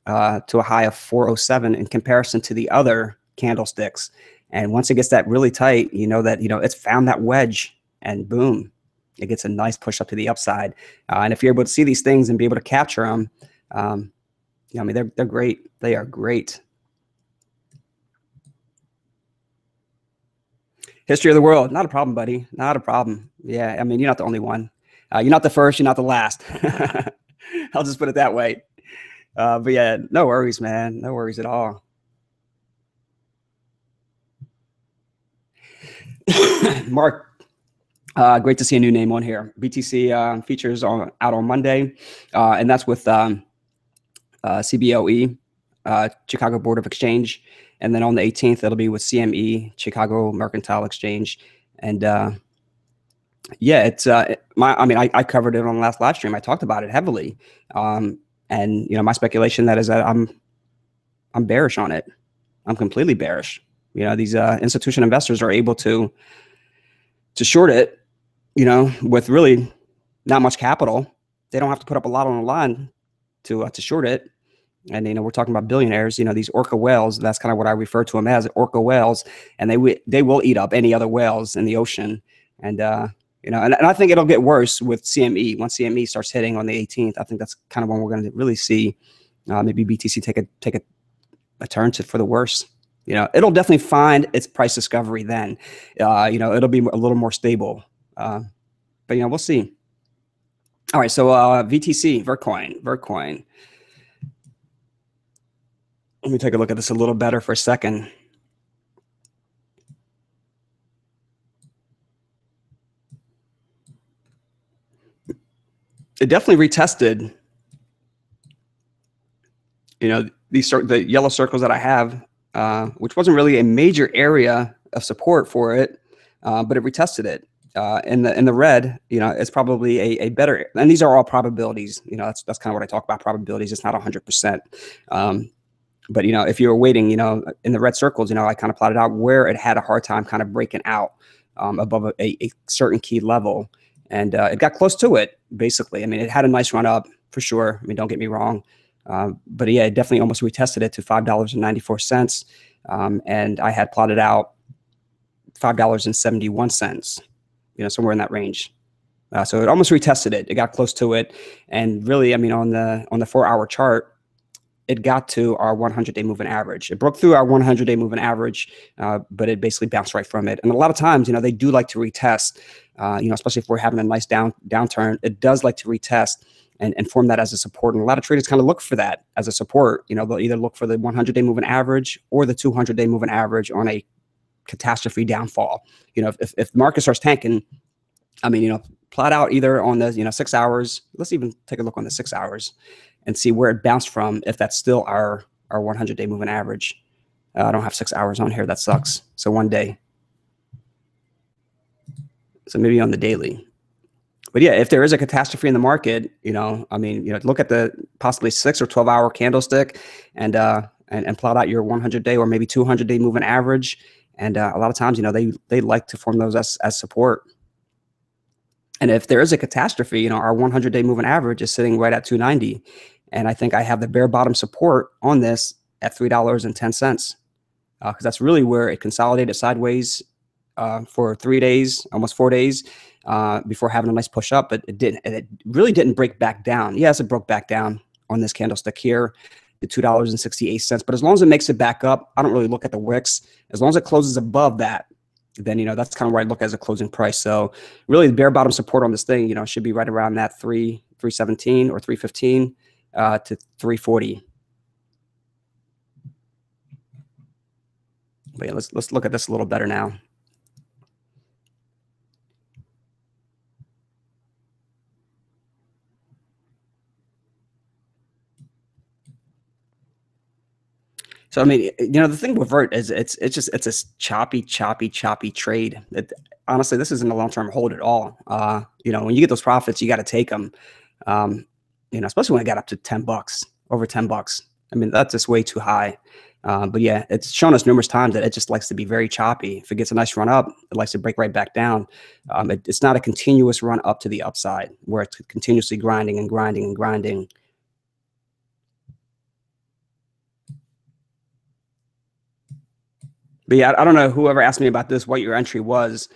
to a high of 407 in comparison to the other candlesticks. And once it gets that really tight, that it's found that wedge, and boom, it gets a nice push up to the upside. And if you're able to see these things and be able to capture them, they're great. They are great. History of the world, not a problem, buddy. Not a problem. Yeah, you're not the only one. You're not the first. You're not the last. I'll just put it that way. But yeah, no worries, man. No worries at all. Mark, great to see a new name on here. BTC features out on Monday, and that's with CBOE, Chicago Board of Exchange. And then on the 18th, it'll be with CME, Chicago Mercantile Exchange. And yeah, it's I covered it on the last live stream. I talked about it heavily. And my speculation that is that I'm bearish on it. I'm completely bearish. These institutional investors are able to short it, with really not much capital. They don't have to put up a lot on the line to short it. And, we're talking about billionaires, these orca whales. That's kind of what I refer to them as, orca whales. And they will eat up any other whales in the ocean. And, and I think it'll get worse with CME. Once CME starts hitting on the 18th, I think that's kind of when we're going to really see maybe BTC take a turn for the worse. It'll definitely find its price discovery then. It'll be a little more stable. But, we'll see. All right, so VTC, Vertcoin. Let me take a look at this a little better for a second. It definitely retested, the yellow circles that I have, which wasn't really a major area of support for it, but it retested it. In the red, it's probably a better, and these are all probabilities. That's kind of what I talk about, probabilities. It's not 100%. But, if you're waiting, in the red circles, I kind of plotted out where it had a hard time kind of breaking out above a certain key level. And it got close to it, basically. It had a nice run up for sure. Don't get me wrong. But yeah, it definitely almost retested it to $5.94. And I had plotted out $5.71, somewhere in that range. So it almost retested it. It got close to it. And really, on the 4-hour chart, it got to our 100-day moving average. It broke through our 100-day moving average, but it basically bounced right from it. And a lot of times, they do like to retest, especially if we're having a nice downturn. It does like to retest and form that as a support. And a lot of traders kind of look for that as a support. They'll either look for the 100-day moving average or the 200-day moving average on a catastrophe downfall. If the market starts tanking, plot out either on the 6 hours. Let's even take a look on the 6 hours and see where it bounced from, if that's still our 100-day moving average. I don't have 6 hours on here. That sucks. So 1 day. So maybe on the daily. But yeah, if there is a catastrophe in the market, look at the possibly 6 or 12-hour candlestick and plot out your 100-day or maybe 200-day moving average. And a lot of times, they like to form those as support. And if there is a catastrophe, our 100-day moving average is sitting right at 290. And I think I have the bare bottom support on this at $3.10, because that's really where it consolidated sideways for 3 days, almost 4 days, before having a nice push up. But it really didn't break back down. Yes, it broke back down on this candlestick here, the $2.68. But as long as it makes it back up, I don't really look at the wicks. As long as it closes above that, then that's kind of where I look as a closing price. So really, the bare bottom support on this thing, should be right around that 317 or 315 to 340. But yeah, let's look at this a little better now. So the thing with Vert is it's a choppy trade. Honestly, this isn't a long-term hold at all. When you get those profits, you got to take them. Especially when it got up to $10, over $10. That's just way too high. But yeah, it's shown us numerous times that it just likes to be very choppy. If it gets a nice run up, it likes to break right back down. It's not a continuous run up to the upside where it's continuously grinding and grinding and grinding. But yeah, I don't know whoever asked me about this, what your entry was.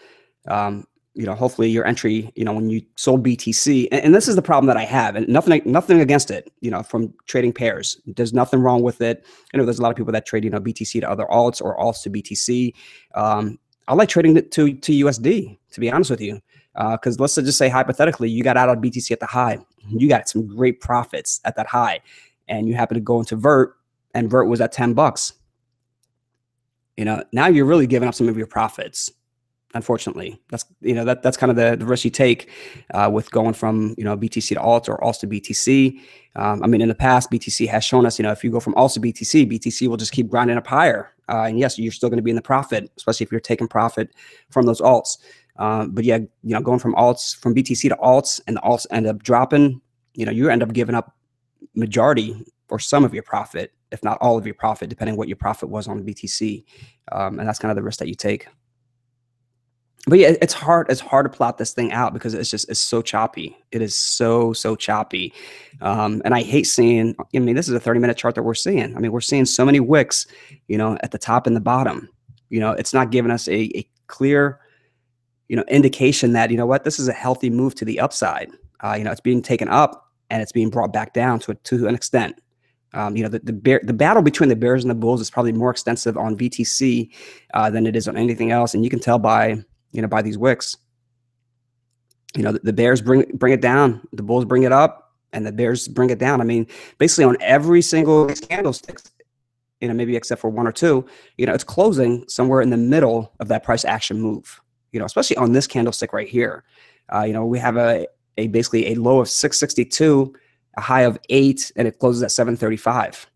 Hopefully your entry, when you sold BTC, and this is the problem that I have, and nothing against it, from trading pairs. There's nothing wrong with it. There's a lot of people that trade, BTC to other alts or alts to BTC. I like trading it to USD, to be honest with you, because let's just say hypothetically, you got out of BTC at the high, you got some great profits at that high, and you happen to go into Vert, and Vert was at $10. Now you're really giving up some of your profits. Unfortunately, that's kind of the risk you take with going from BTC to alts or alts to BTC. In the past, BTC has shown us if you go from alts to BTC will just keep grinding up higher. And yes, you're still going to be in the profit, especially if you're taking profit from those alts. But yeah, going from BTC to alts, and the alts end up dropping, you end up giving up majority or some of your profit, if not all of your profit, depending what your profit was on BTC. And that's kind of the risk that you take. But yeah, it's hard to plot this thing out because it's so choppy. It is so choppy. And I hate seeing, this is a 30-minute chart that we're seeing. We're seeing so many wicks, at the top and the bottom. It's not giving us a clear, indication that, this is a healthy move to the upside. It's being taken up and it's being brought back down to an extent. The battle between the bears and the bulls is probably more extensive on BTC than it is on anything else. And you can tell by these wicks. The bears bring it down, the bulls bring it up, and the bears bring it down. Basically on every single candlestick, maybe except for one or two, it's closing somewhere in the middle of that price action move. Especially on this candlestick right here. We have basically a low of 662, a high of 8, and it closes at 735.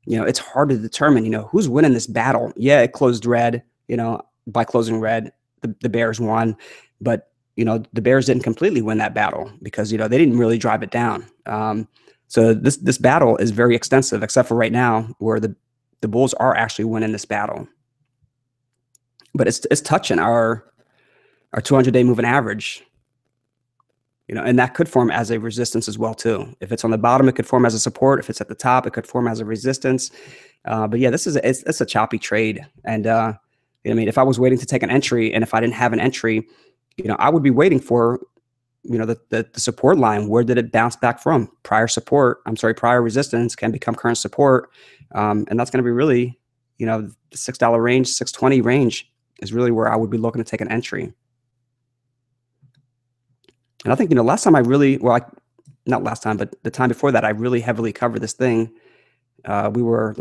It's hard to determine, who's winning this battle. Yeah, it closed red, by closing red, the bears won, but the bears didn't completely win that battle because they didn't really drive it down. So this battle is very extensive, except for right now where the bulls are actually winning this battle. But it's touching our 200-day moving average. And that could form as a resistance as well too. If it's on the bottom, it could form as a support. If it's at the top, it could form as a resistance. But yeah, it's a choppy trade. And if I was waiting to take an entry, and if I didn't have an entry, I would be waiting for the support line. Where did it bounce back from? Prior resistance can become current support, and that's going to be really the $6 range, $6.20 range is really where I would be looking to take an entry. And I think, last time not last time, but the time before that, I really heavily covered this thing. We were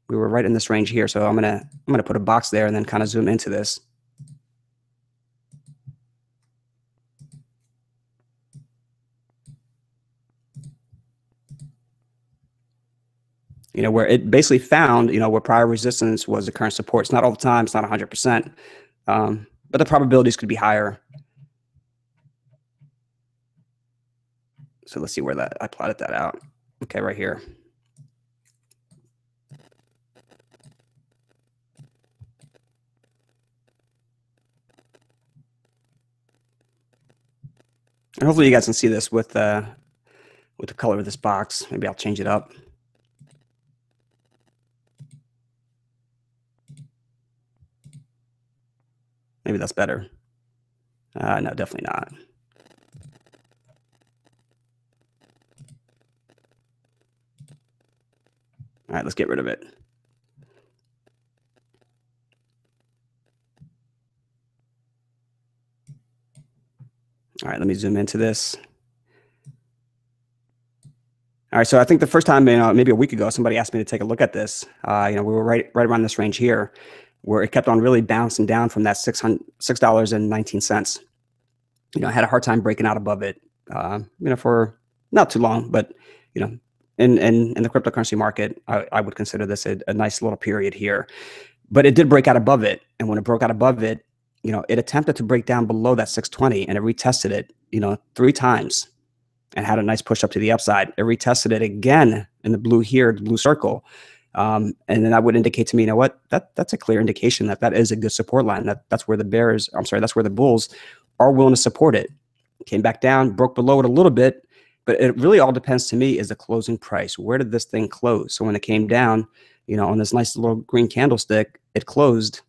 right in this range here. So I'm going to put a box there and then kind of zoom into this. Where it basically found, where prior resistance was the current support. It's not all the time. It's not 100%. But the probabilities could be higher. So let's see where I plotted that out. Okay, right here. And hopefully you guys can see this with the color of this box. Maybe I'll change it up. Maybe that's better. No, definitely not. All right, let's get rid of it. All right, let me zoom into this. All right, so I think the first time, maybe a week ago, somebody asked me to take a look at this. We were right around this range here, where it kept on really bouncing down from that $6.19. I had a hard time breaking out above it, for not too long, but in the cryptocurrency market, I would consider this a nice little period here. But it did break out above it, and when it broke out above it, it attempted to break down below that 620, and it retested it, 3 times. and had a nice push up to the upside. It retested it again in the blue here, the blue circle. And then that would indicate to me, you know what, that's a clear indication that that is a good support line. That's where the bears, that's where the bulls are willing to support it. Came back down, broke below it a little bit, but it really all depends to me is the closing price. Where did this thing close? So when it came down, on this nice little green candlestick, it closed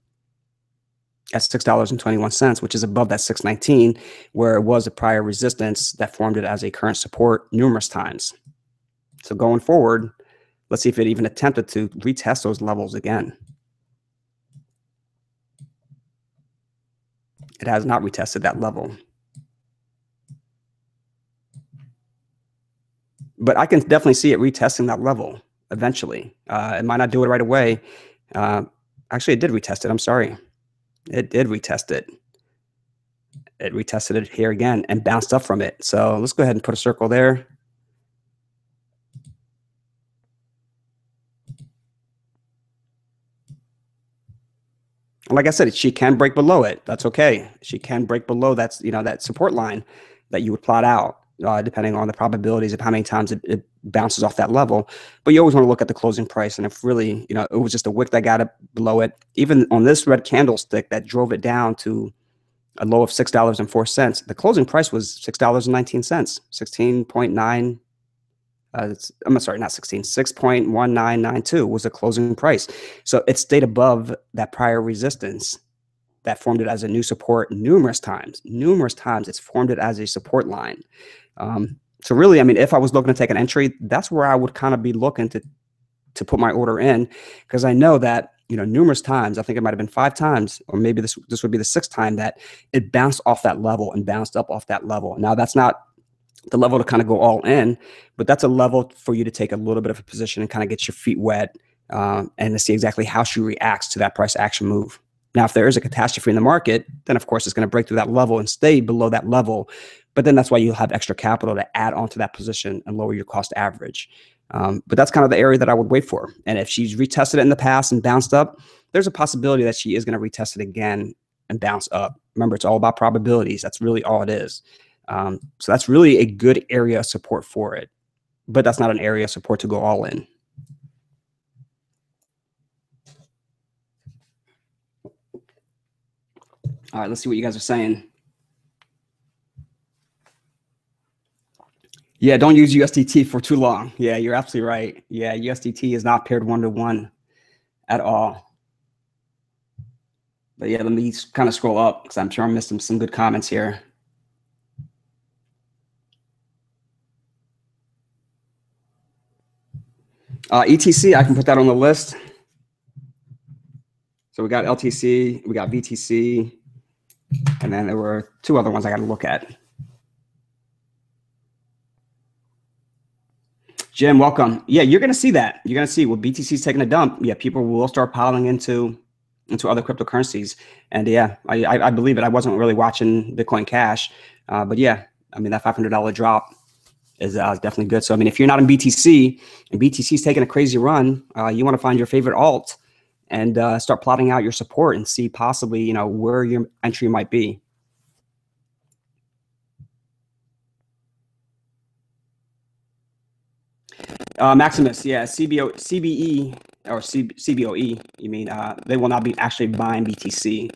at $6.21, which is above that 619, where it was a prior resistance that formed it as a current support numerous times. So going forward, let's see if it even attempted to retest those levels again. It has not retested that level. But I can definitely see it retesting that level eventually. It might not do it right away. Actually, it did retest it. I'm sorry. It did retest it. It retested it here again and bounced up from it. So let's go ahead and put a circle there. Like I said, she can break below it. That's okay. She can break below that, that support line that you would plot out, depending on the probabilities of how many times it bounces off that level. But you always want to look at the closing price. And if really, it was just a wick that got it below it, even on this red candlestick that drove it down to a low of $6.04, the closing price was $6.19, 16.9. I'm sorry, not 16, 6.1992 was the closing price. So it stayed above that prior resistance that formed it as a new support numerous times. Numerous times it's formed it as a support line. So really, if I was looking to take an entry, that's where I would kind of be looking to put my order in, because I know that, numerous times, I think it might have been 5 times, or maybe this would be the 6th time that it bounced off that level and bounced up off that level. Now that's not the level to kind of go all in, but that's a level for you to take a little bit of a position and kind of get your feet wet, and to see exactly how she reacts to that price action move. Now, if there is a catastrophe in the market, then of course it's going to break through that level and stay below that level. But then that's why you'll have extra capital to add onto that position and lower your cost average. But that's kind of the area that I would wait for. And if she's retested it in the past and bounced up, there's a possibility that she is going to retest it again and bounce up. Remember, it's all about probabilities. That's really all it is. So that's really a good area of support for it, but that's not an area of support to go all in. All right, let's see what you guys are saying. Yeah, don't use USDT for too long. Yeah, you're absolutely right. Yeah, USDT is not paired 1-to-1 at all. But yeah, let me kind of scroll up because I'm sure I'm missing some good comments here. ETC, I can put that on the list. So we got LTC, we got BTC, and then there were 2 other ones I got to look at. Jim, welcome. Yeah, you're going to see that. You're going to see, well, BTC's taking a dump. Yeah, people will start piling into other cryptocurrencies. And yeah, I believe it. I wasn't really watching Bitcoin Cash, but yeah, that $500 drop is definitely good. So, if you're not in BTC and BTC's taking a crazy run, you want to find your favorite alt and start plotting out your support and see possibly, where your entry might be. Maximus, yeah, CBE or CBOE, you mean, they will not be actually buying BTC.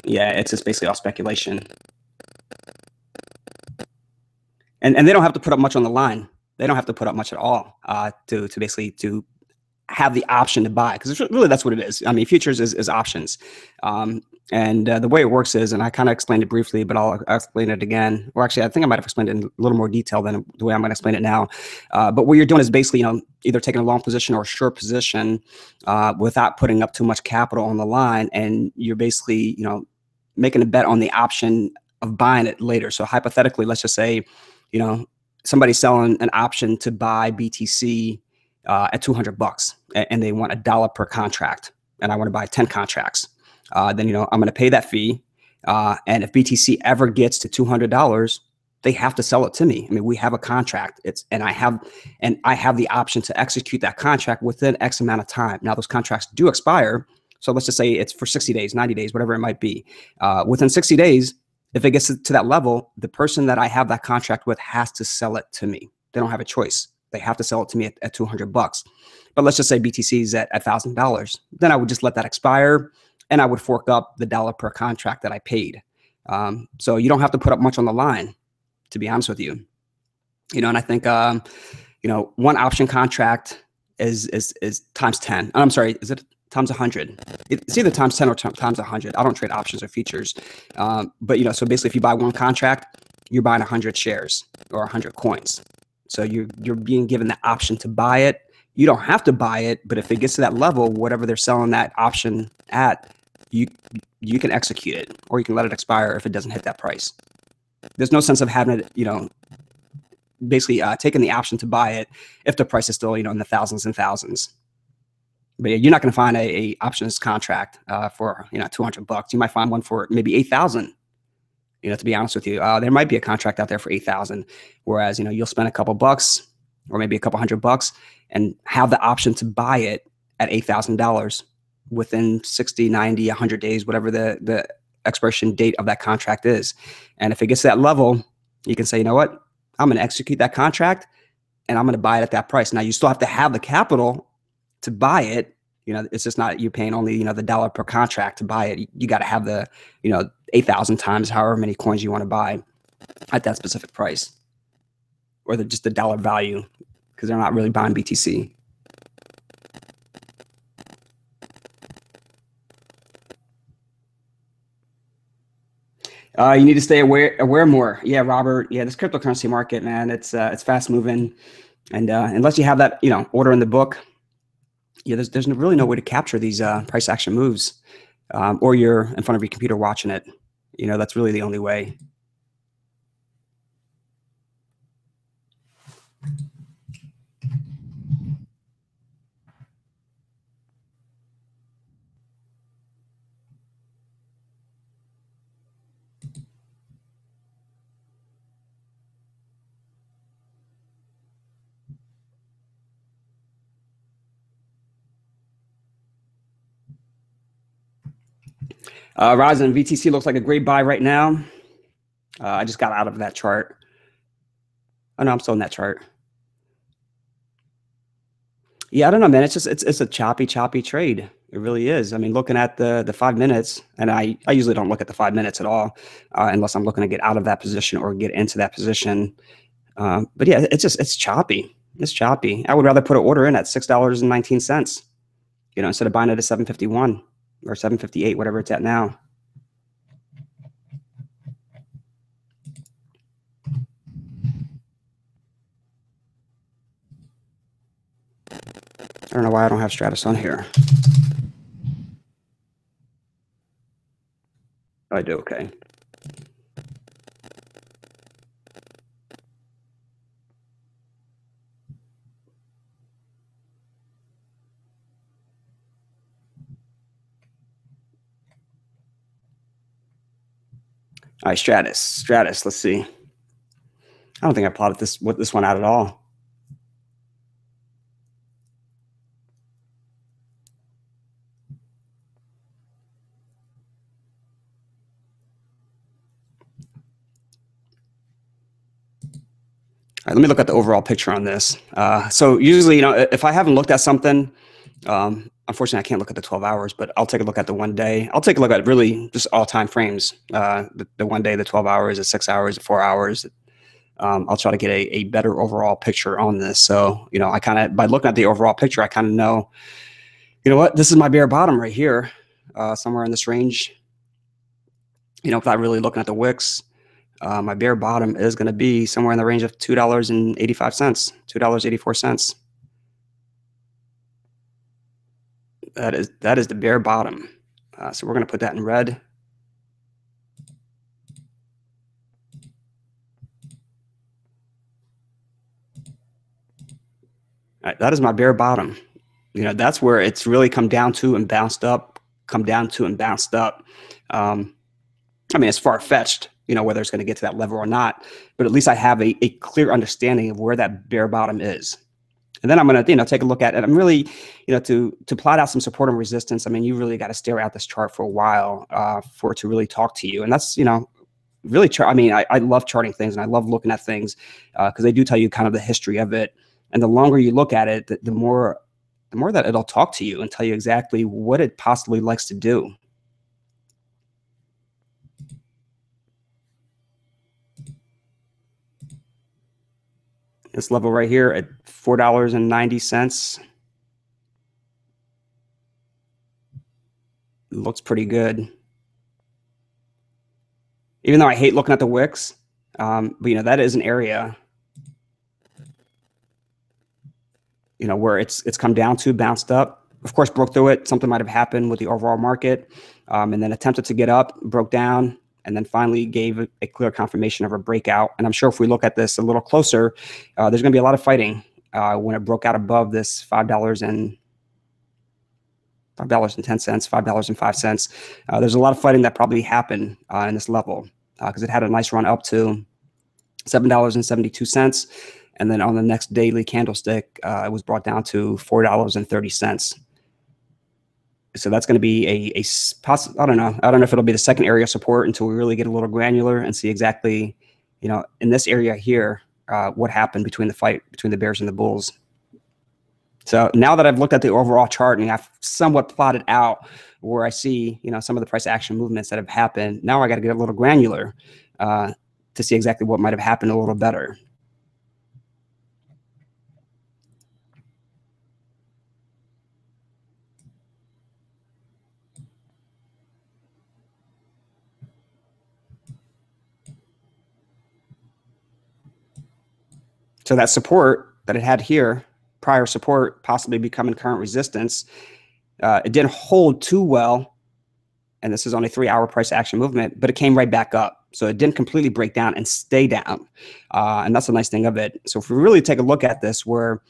Yeah, it's just basically all speculation. And they don't have to put up much on the line. They don't have to put up much at all to basically to have the option to buy, because really that's what it is. Futures is options. And the way it works is, and I kind of explained it briefly, but I'll explain it again. Or actually, I think I might have explained it in a little more detail than the way I'm going to explain it now. But what you're doing is basically, either taking a long position or a short position without putting up too much capital on the line. And you're basically, making a bet on the option of buying it later. So hypothetically, let's just say, somebody's selling an option to buy BTC at $200 and they want $1 per contract, and I want to buy 10 contracts. Then, I'm going to pay that fee. And if BTC ever gets to $200, they have to sell it to me. We have a contract. And I have the option to execute that contract within X amount of time. Now those contracts do expire. So let's just say it's for 60 days, 90 days, whatever it might be. Within 60 days, If it gets to that level, the person that I have that contract with has to sell it to me. They don't have a choice. They have to sell it to me at 200 bucks. But let's just say BTC is at $1,000. Then I would just let that expire and I would fork up the dollar per contract that I paid. So you don't have to put up much on the line, to be honest with you. And I think, one option contract is times 10. I'm sorry, is it times 100? It's either times 10 or times 100. I don't trade options or futures. But, so basically if you buy one contract, you're buying 100 shares or 100 coins. So you're being given the option to buy it. You don't have to buy it, but if it gets to that level, whatever they're selling that option at, you can execute it, or you can let it expire if it doesn't hit that price. There's no sense of having it, basically taking the option to buy it if the price is still, in the thousands and thousands. But yeah, you're not going to find a options contract for 200 bucks. You might find one for maybe 8,000. To be honest with you, there might be a contract out there for 8,000, whereas you'll spend a couple bucks or maybe a couple $100 and have the option to buy it at $8,000 within 60, 90, 100 days, whatever the expiration date of that contract is. And if it gets to that level, you can say, you know what, I'm going to execute that contract and I'm going to buy it at that price. Now you still have to have the capital to buy it. It's just not you paying only, the dollar per contract to buy it. You got to have the, 8,000 times however many coins you want to buy at that specific price, or just the dollar value, because they're not really buying BTC. You need to stay aware more. Yeah, Robert. Yeah, this cryptocurrency market, man, it's fast moving, and unless you have that, order in the book, yeah, there's really no way to capture these price action moves, or you're in front of your computer watching it. That's really the only way. Ryzen VTC looks like a great buy right now. I just got out of that chart. Oh no, I'm still in that chart. Yeah, I don't know, man. It's a choppy trade. It really is. I mean, looking at the 5 minutes, and I usually don't look at the 5 minutes at all, unless I'm looking to get out of that position or get into that position. But yeah, it's choppy. It's choppy. I would rather put an order in at $6.19, instead of buying it at 751 or 758, whatever it's at now. I don't know why I don't have Stratus on here. Oh, I do, okay. All right, Stratus, let's see. I don't think I plotted this one out at all. All right, let me look at the overall picture on this. So usually, if I haven't looked at something, unfortunately, I can't look at the 12 hours, but I'll take a look at the 1 day. I'll take a look at really just all time frames. The 1 day, the 12 hours, the 6 hours, the 4 hours. I'll try to get a better overall picture on this. So, I kind of, by looking at the overall picture, I kind of know, what, this is my bare bottom right here, somewhere in this range. Without really looking at the wicks, my bare bottom is going to be somewhere in the range of $2.85, $2.84. That is the bare bottom. So we're going to put that in red. All right, that is my bare bottom. That's where it's really come down to and bounced up, I mean, it's far-fetched, whether it's going to get to that level or not, but at least I have a clear understanding of where that bare bottom is. And then I'm going to, take a look at it. I'm really, to plot out some support and resistance. I mean, you really got to stare at this chart for a while for it to really talk to you. And that's, really, I mean, I love charting things and I love looking at things because they do tell you kind of the history of it. And the longer you look at it, the more that it'll talk to you and tell you exactly what it possibly likes to do. This level right here at $4.90 looks pretty good. Even though I hate looking at the wicks, but that is an area where it's come down to, bounced up, of course, broke through it. Something might have happened with the overall market, and then attempted to get up, broke down, and then finally gave a clear confirmation of a breakout. And I'm sure if we look at this a little closer, there's going to be a lot of fighting when it broke out above this $5.10, $5.05. There's a lot of fighting that probably happened in this level because it had a nice run up to $7.72. And then on the next daily candlestick, it was brought down to $4.30. So that's going to be I don't know. I don't know if it'll be the second area of support until we really get a little granular and see exactly, in this area here, what happened between the fight between the bears and the bulls. So now that I've looked at the overall chart and I've somewhat plotted out where I see, some of the price action movements that have happened, now I got to get a little granular to see exactly what might have happened a little better. So that support that it had here, prior support, possibly becoming current resistance, it didn't hold too well. And this is on a 3-hour price action movement, but it came right back up. So it didn't completely break down and stay down. And that's the nice thing of it. So if we really take a look at this where,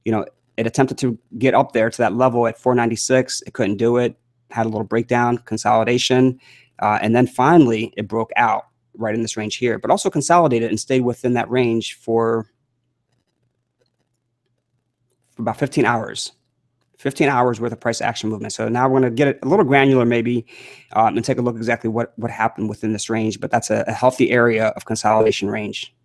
it attempted to get up there to that level at 496, it couldn't do it, had a little breakdown, consolidation, and then finally it broke out right in this range here, but also consolidated and stayed within that range for about 15 hours. 15 hours worth of price action movement. So now we're going to get it a little granular maybe and take a look exactly what happened within this range, but that's a healthy area of consolidation range.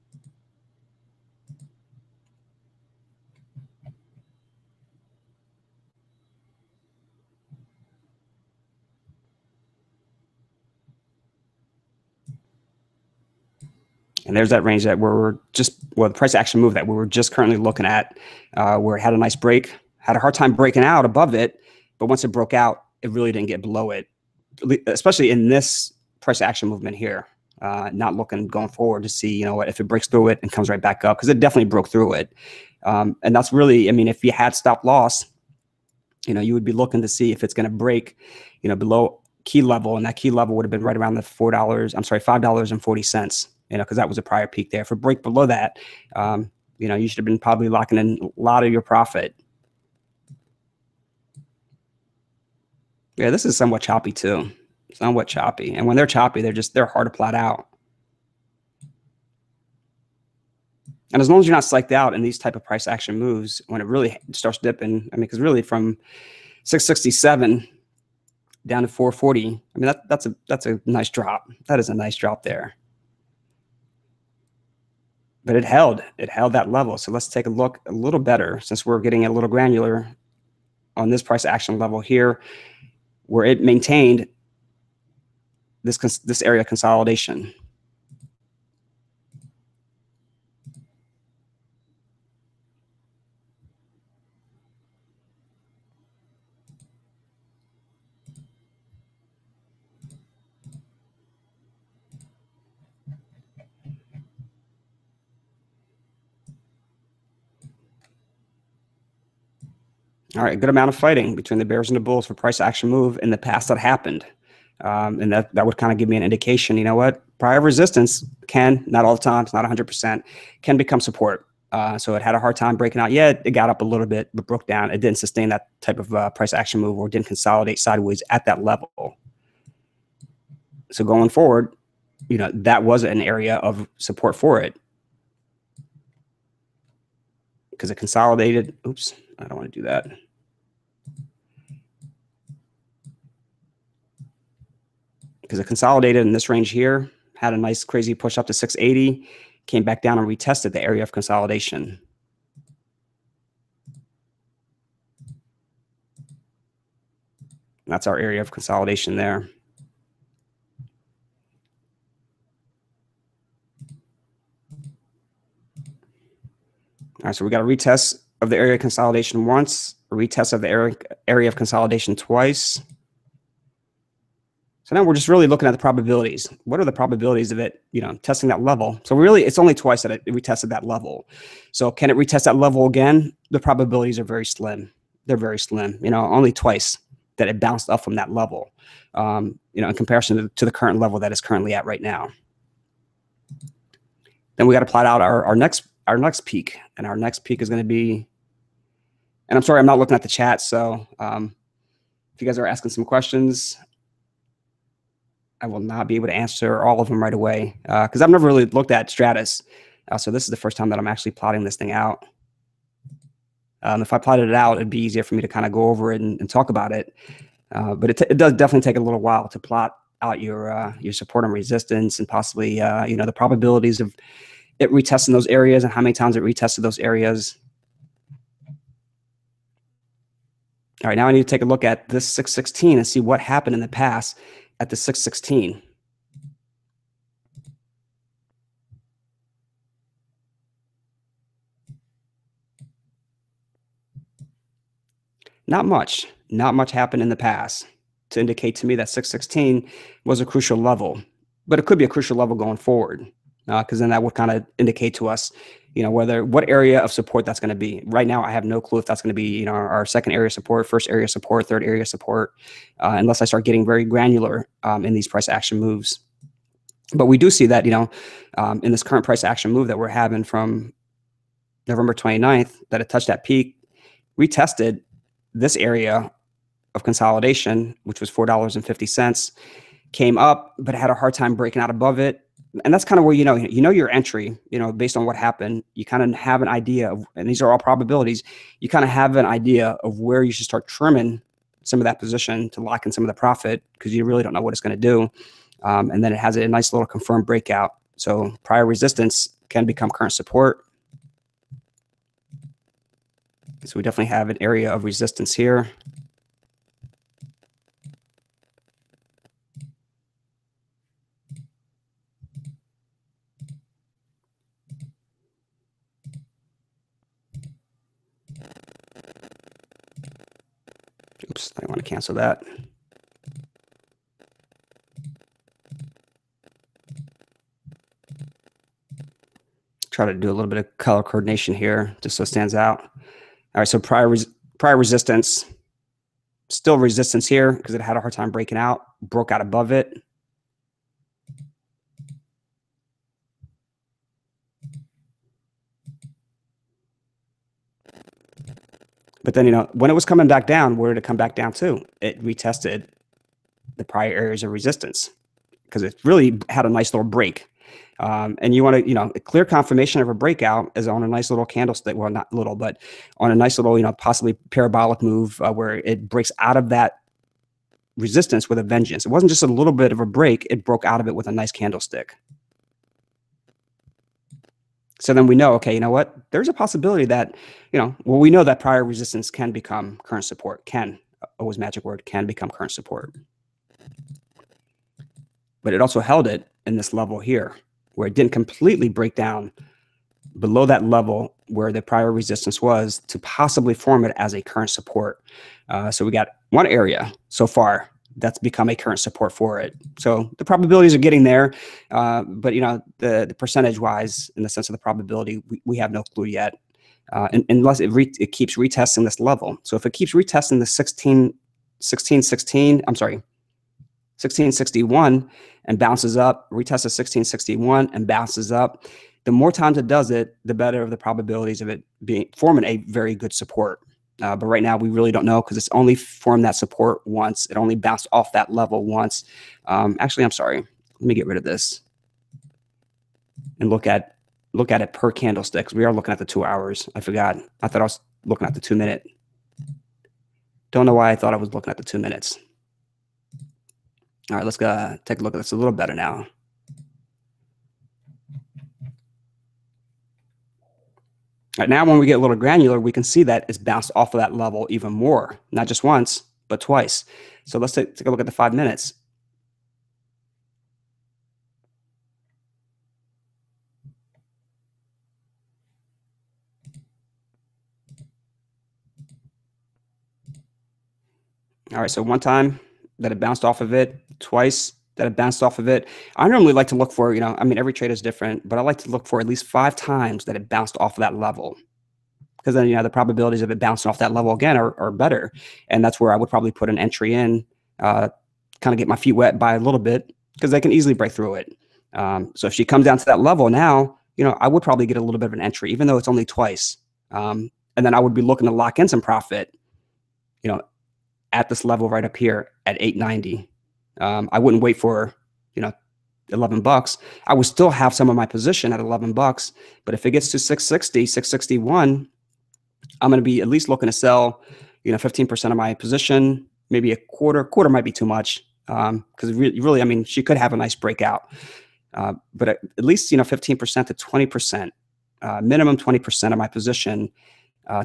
And there's that range that the price action move that we were just currently looking at, where it had a nice break, had a hard time breaking out above it, but once it broke out, it really didn't get below it, especially in this price action movement here. Not looking going forward to see, if it breaks through it and comes right back up, because it definitely broke through it. And that's really, if you had stop loss, you would be looking to see if it's going to break, below key level, and that key level would have been right around the $5.40, because that was a prior peak there. If it break below that, you should have been probably locking in a lot of your profit. Yeah, this is somewhat choppy too. Somewhat choppy. And when they're choppy, they're hard to plot out. And as long as you're not psyched out in these type of price action moves, when it really starts dipping, because really from 667 down to 440, that's a nice drop. That is a nice drop there. But it held that level. So let's take a look a little better, since we're getting a little granular on this price action level here, where it maintained this area consolidation. All right, good amount of fighting between the bears and the bulls for price action move in the past that happened. And that would kind of give me an indication, prior resistance can, not all the time, it's not 100%, can become support. So it had a hard time breaking out. Yeah, it got up a little bit, but broke down. It didn't sustain that type of price action move, or didn't consolidate sideways at that level. So going forward, that was an area of support for it, because it consolidated. Oops, I don't want to do that. Because it consolidated in this range here, had a nice crazy push up to 680, came back down and retested the area of consolidation. That's our area of consolidation there. All right, so we got a retest of the area of consolidation once, a retest of the area of consolidation twice. So now we're just really looking at the probabilities. What are the probabilities of it, testing that level? So really, it's only twice that it retested that level. So can it retest that level again? The probabilities are very slim. They're very slim. Only twice that it bounced up from that level, in comparison to the current level that it's currently at right now. Then we got to plot out our next peak, and our next peak is going to be. And I'm sorry, I'm not looking at the chat. So if you guys are asking some questions, I will not be able to answer all of them right away because I've never really looked at Stratus. So this is the first time that I'm actually plotting this thing out. If I plotted it out, it'd be easier for me to kind of go over it and talk about it. But it does definitely take a little while to plot out your support and resistance, and possibly the probabilities of it retesting those areas and how many times it retested those areas. All right, now I need to take a look at this 616 and see what happened in the past at the 616. Not much happened in the past to indicate to me that 616 was a crucial level, but it could be a crucial level going forward, because then that would kind of indicate to us, what area of support that's going to be. Right now, I have no clue if that's going to be, our second area of support, first area of support, third area of support, unless I start getting very granular in these price action moves. But we do see that, in this current price action move that we're having from November 29th, that it touched that peak, retested this area of consolidation, which was $4.50, came up, but had a hard time breaking out above it. And that's kind of where, your entry, based on what happened, you kind of have an idea of, and these are all probabilities, you kind of have an idea of where you should start trimming some of that position to lock in some of the profit, because you really don't know what it's going to do. And then it has a nice little confirmed breakout. So prior resistance can become current support. So we definitely have an area of resistance here. Oops, I want to cancel that. Try to do a little bit of color coordination here, just so it stands out. All right, so prior resistance, still resistance here because it had a hard time breaking out, broke out above it. But then, when it was coming back down, where did it come back down to? It retested the prior areas of resistance because it really had a nice little break. And you want to, a clear confirmation of a breakout is on a nice little candlestick. Well, not little, but on a nice little, possibly parabolic move where it breaks out of that resistance with a vengeance. It wasn't just a little bit of a break. It broke out of it with a nice candlestick. So then we know, okay, you know what? There's a possibility that, we know that prior resistance can become current support. Can, always magic word, can become current support. But it also held it in this level here, where it didn't completely break down below that level where the prior resistance was to possibly form it as a current support. So we got one area so far that's become a current support for it. So the probabilities are getting there, but the percentage wise, in the sense of the probability, we have no clue yet, unless it keeps retesting this level. So if it keeps retesting the 1661 and bounces up, retests a 1661 and bounces up, the more times it does it, the better of the probabilities of it forming a very good support. But right now we really don't know because it's only formed that support once. It only bounced off that level once. Actually, I'm sorry. Let me get rid of this and look at it per candlestick. We are looking at the 2 hours. I forgot. I thought I was looking at the 2 minute. Don't know why I thought I was looking at the 2 minutes. All right, let's go take a look at this a little better now. Right now, when we get a little granular, we can see that it's bounced off of that level even more, not just once, but twice. So let's take a look at the 5 minutes. All right, so one time that it bounced off of it, twice that it bounced off of it. I normally like to look for, I mean, every trade is different, but I like to look for at least 5 times that it bounced off of that level. Because then, the probabilities of it bouncing off that level again are better. And that's where I would probably put an entry in, kind of get my feet wet by a little bit, because they can easily break through it. So if she comes down to that level now, I would probably get a little bit of an entry, even though it's only twice. And then I would be looking to lock in some profit, at this level right up here at 890. I wouldn't wait for, $11. I would still have some of my position at $11, but if it gets to 660, 661, I'm going to be at least looking to sell, 15% of my position, maybe a quarter might be too much. Because really, I mean, she could have a nice breakout, but at least, 15% to 20%, minimum 20% of my position,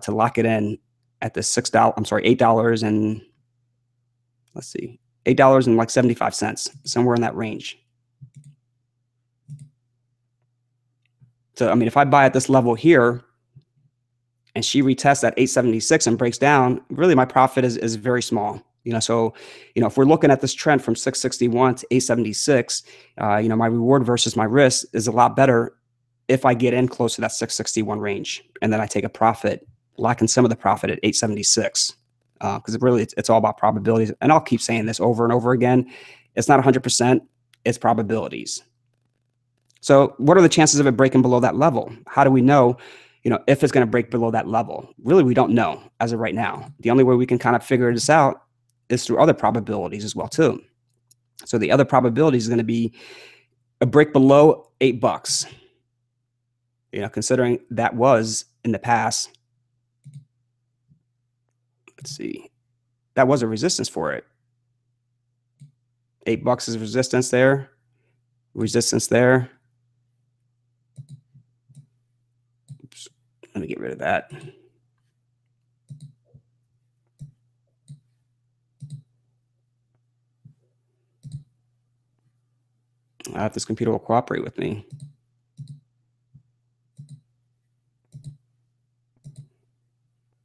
to lock it in at the $8 and let's see, $8 and like 75 cents, somewhere in that range. So, I mean, if I buy at this level here and she retests at 876 and breaks down, really my profit is very small. So, if we're looking at this trend from 661 to 876, my reward versus my risk is a lot better if I get in close to that 661 range and then I take a profit, lock in some of the profit at 876. Because really, it's all about probabilities. And I'll keep saying this over and over again. It's not 100%. It's probabilities. So what are the chances of it breaking below that level? How do we know, if it's going to break below that level? Really, we don't know as of right now. The only way we can kind of figure this out is through other probabilities as well, too. So the other probability is going to be a break below $8. Considering that was in the past. Let's see. That was a resistance for it. $8 is resistance there. Resistance there. Oops. Let me get rid of that. If this computer will cooperate with me.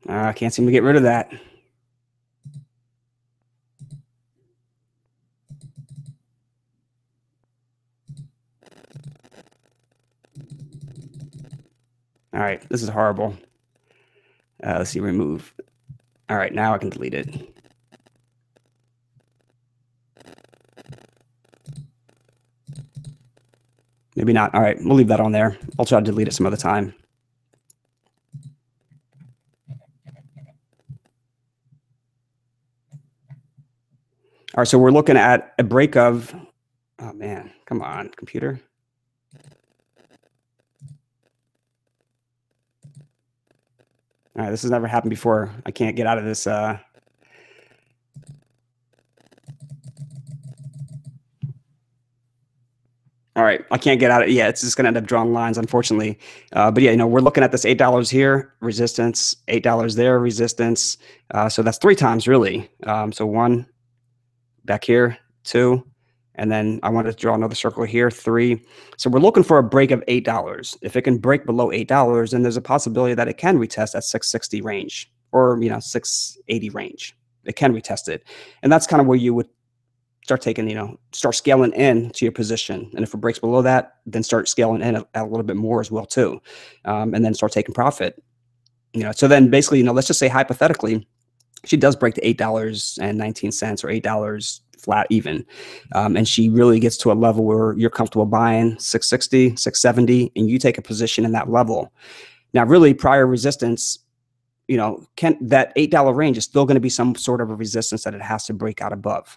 I can't seem to get rid of that. All right, this is horrible. Let's see, remove. All right, now I can delete it. Maybe not. All right, we'll leave that on there. I'll try to delete it some other time. All right, so we're looking at a break of, oh man, come on, computer. All right, this has never happened before. I can't get out of this. All right, I can't get out of it. Yeah, it's just going to end up drawing lines, unfortunately. But yeah, we're looking at this $8 here, resistance, $8 there, resistance. So that's 3 times, really. So 1 back here, 2, and then I want to draw another circle here, 3. So we're looking for a break of $8. If it can break below $8, then there's a possibility that it can retest that 660 range or 680 range. It can retest it, and that's kind of where you would start taking, start scaling in to your position. And if it breaks below that, then start scaling in a little bit more as well too, and then start taking profit. So then basically, let's just say hypothetically, she does break the $8.19 or $8 flat even, and she really gets to a level where you're comfortable buying 660, 670, and you take a position in that level. Now, really, prior resistance, can that $8 range is still going to be some sort of a resistance that it has to break out above.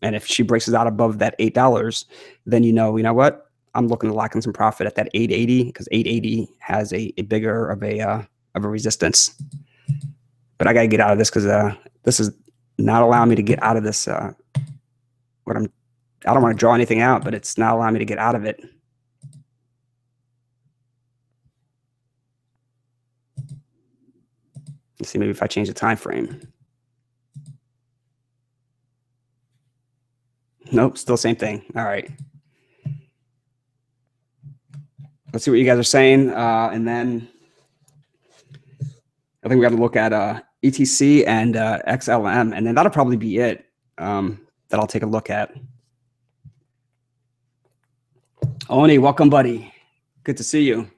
And if she breaks it out above that $8, then you know what? I'm looking to lock in some profit at that 880 because 880 has a bigger of a resistance. But I got to get out of this because this is not allowing me to get out of this. I don't want to draw anything out, but it's not allowing me to get out of it. Let's see, maybe if I change the time frame. Nope, still same thing. All right. Let's see what you guys are saying. And then I think we got to look at ETC and XLM, and then that'll probably be it that I'll take a look at. Oni, welcome, buddy. Good to see you.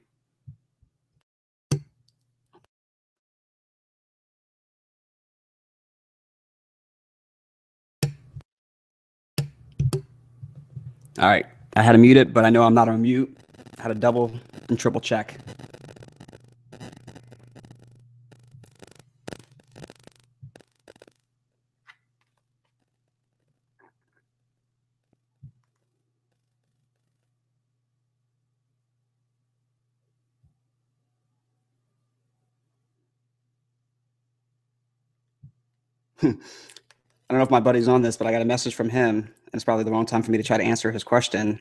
All right. I had to mute it, but I know I'm not on mute. I had to double and triple check. I don't know if my buddy's on this, but I got a message from him, and it's probably the wrong time for me to try to answer his question.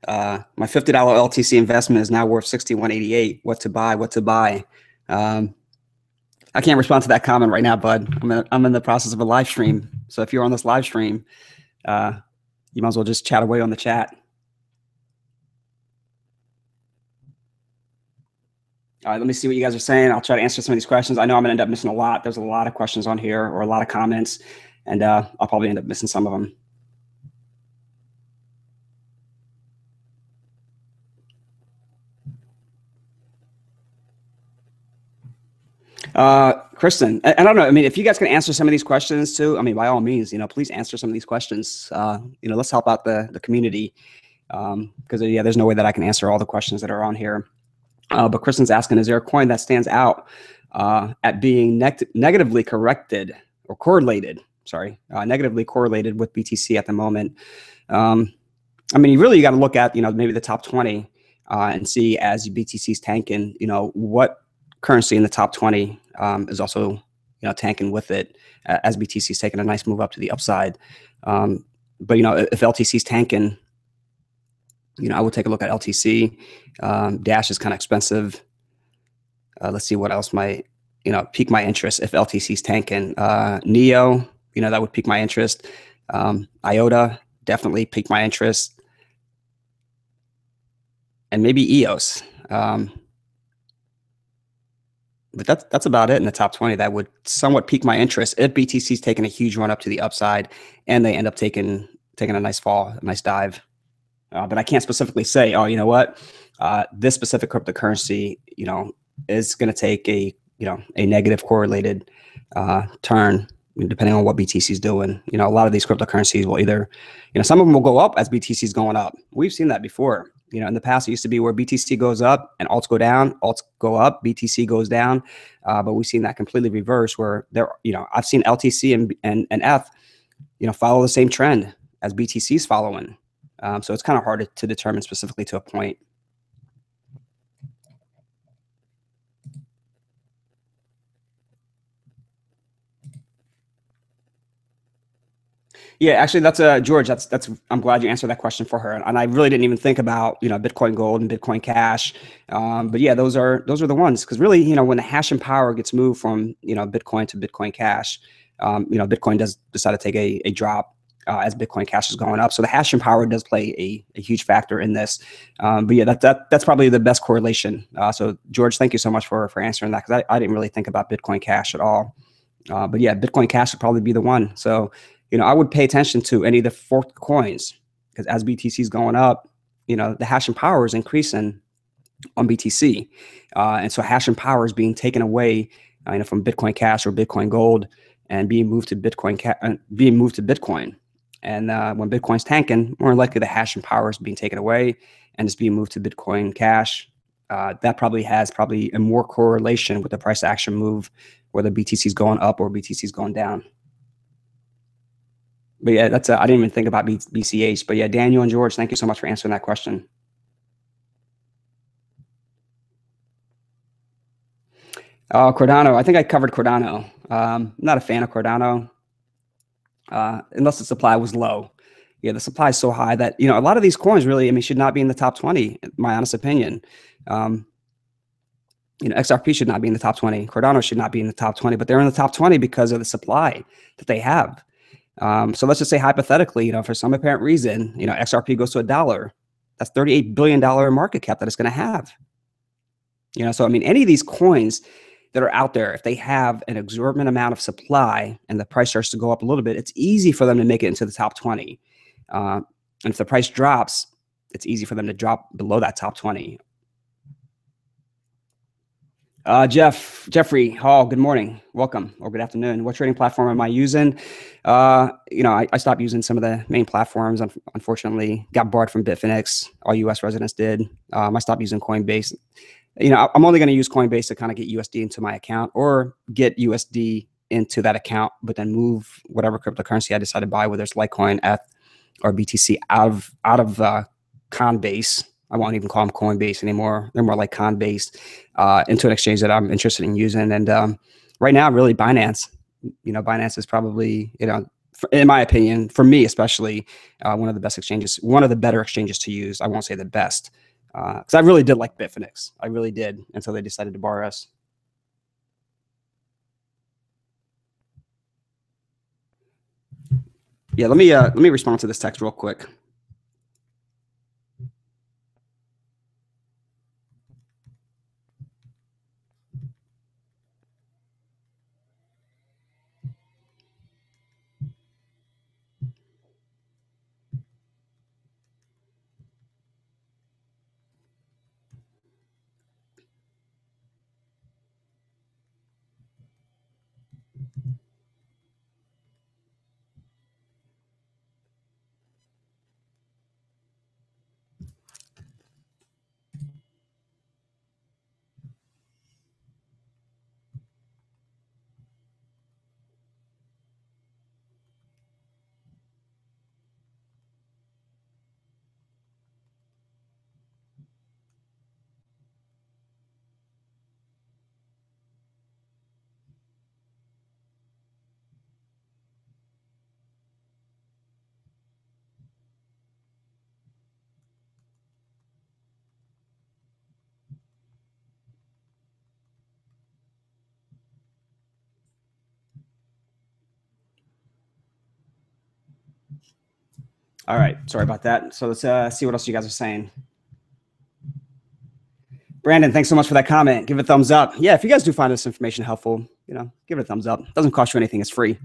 My $50 LTC investment is now worth $61.88. What to buy? What to buy? I can't respond to that comment right now, bud. I'm in the process of a live stream. So if you're on this live stream, you might as well just chat away on the chat. All right, let me see what you guys are saying. I'll try to answer some of these questions. I know I'm going to end up missing a lot. There's a lot of questions on here or a lot of comments, and I'll probably end up missing some of them. Kristen, I don't know. I mean, if you guys can answer some of these questions too, I mean, by all means, please answer some of these questions. Let's help out the community. Because yeah, there's no way that I can answer all the questions that are on here. But Kristen's asking, is there a coin that stands out at being negatively corrected or correlated? Sorry, negatively correlated with BTC at the moment. I mean, you got to look at, maybe the top 20 and see as BTC's tanking, what currency in the top 20 is also, tanking with it as BTC's taking a nice move up to the upside. But, if LTC's tanking, I would take a look at LTC. Dash is kind of expensive. Let's see what else might, pique my interest if LTC's tanking. Neo, that would pique my interest. IOTA definitely pique my interest. And maybe EOS. But that's about it in the top 20 that would somewhat pique my interest if BTC's taking a huge run up to the upside and they end up taking a nice fall, a nice dive. But I can't specifically say, oh, you know what, this specific cryptocurrency, is going to take a negative correlated turn, depending on what BTC is doing. A lot of these cryptocurrencies will either, some of them will go up as BTC is going up. We've seen that before. In the past, it used to be where BTC goes up and alts go down, alts go up, BTC goes down. But we've seen that completely reverse where I've seen LTC and F, follow the same trend as BTC's following. So it's kind of hard to determine specifically to a point. Yeah, actually, that's George. I'm glad you answered that question for her, and I really didn't even think about Bitcoin Gold and Bitcoin Cash, but yeah, those are the ones because really when the hash and power gets moved from Bitcoin to Bitcoin Cash, Bitcoin does decide to take a drop as Bitcoin Cash is going up. So the hash and power does play a huge factor in this. But yeah, that's probably the best correlation. So George, thank you so much for answering that because I didn't really think about Bitcoin Cash at all. But yeah, Bitcoin Cash would probably be the one. So I would pay attention to any of the forked coins because as BTC is going up, the hash and power is increasing on BTC, and so hash and power is being taken away, from Bitcoin Cash or Bitcoin Gold and being moved to Bitcoin. And when Bitcoin's tanking, more likely the hash and power is being taken away and it's being moved to Bitcoin Cash. That probably has a more correlation with the price action move, whether BTC is going up or BTC is going down. But yeah, I didn't even think about BCH. But yeah, Daniel and George, thank you so much for answering that question. Cardano, I think I covered Cardano. Not a fan of Cardano, unless the supply was low. Yeah, the supply is so high that a lot of these coins really, should not be in the top 20. In my honest opinion. XRP should not be in the top 20. Cardano should not be in the top 20, but they're in the top 20 because of the supply that they have. So let's just say hypothetically, for some apparent reason, XRP goes to $1. That's $38 billion market cap that it's going to have. So I mean, any of these coins that are out there, if they have an exorbitant amount of supply and the price starts to go up a little bit, it's easy for them to make it into the top 20. And if the price drops, it's easy for them to drop below that top 20. Jeffrey Hall, good morning. Welcome, or good afternoon. What trading platform am I using? I stopped using some of the main platforms. Unfortunately, got barred from Bitfinex. All US residents did. I stopped using Coinbase. I'm only going to use Coinbase to kind of get USD into my account or get USD into that account, but then move whatever cryptocurrency I decide to buy, whether it's Litecoin, ETH, or BTC out of Coinbase. I won't even call them Coinbase anymore. They're more like Coinbase, into an exchange that I'm interested in using. And right now, really Binance. Binance is probably, in my opinion, for me especially, one of the best exchanges, one of the better exchanges to use. I won't say the best, because I really did like Bitfinex. I really did, until they decided to bar us. Yeah, let me respond to this text real quick. All right, sorry about that. So let's see what else you guys are saying. Brandon, thanks so much for that comment. Give it a thumbs up. Yeah, if you guys do find this information helpful, give it a thumbs up. It doesn't cost you anything. It's free.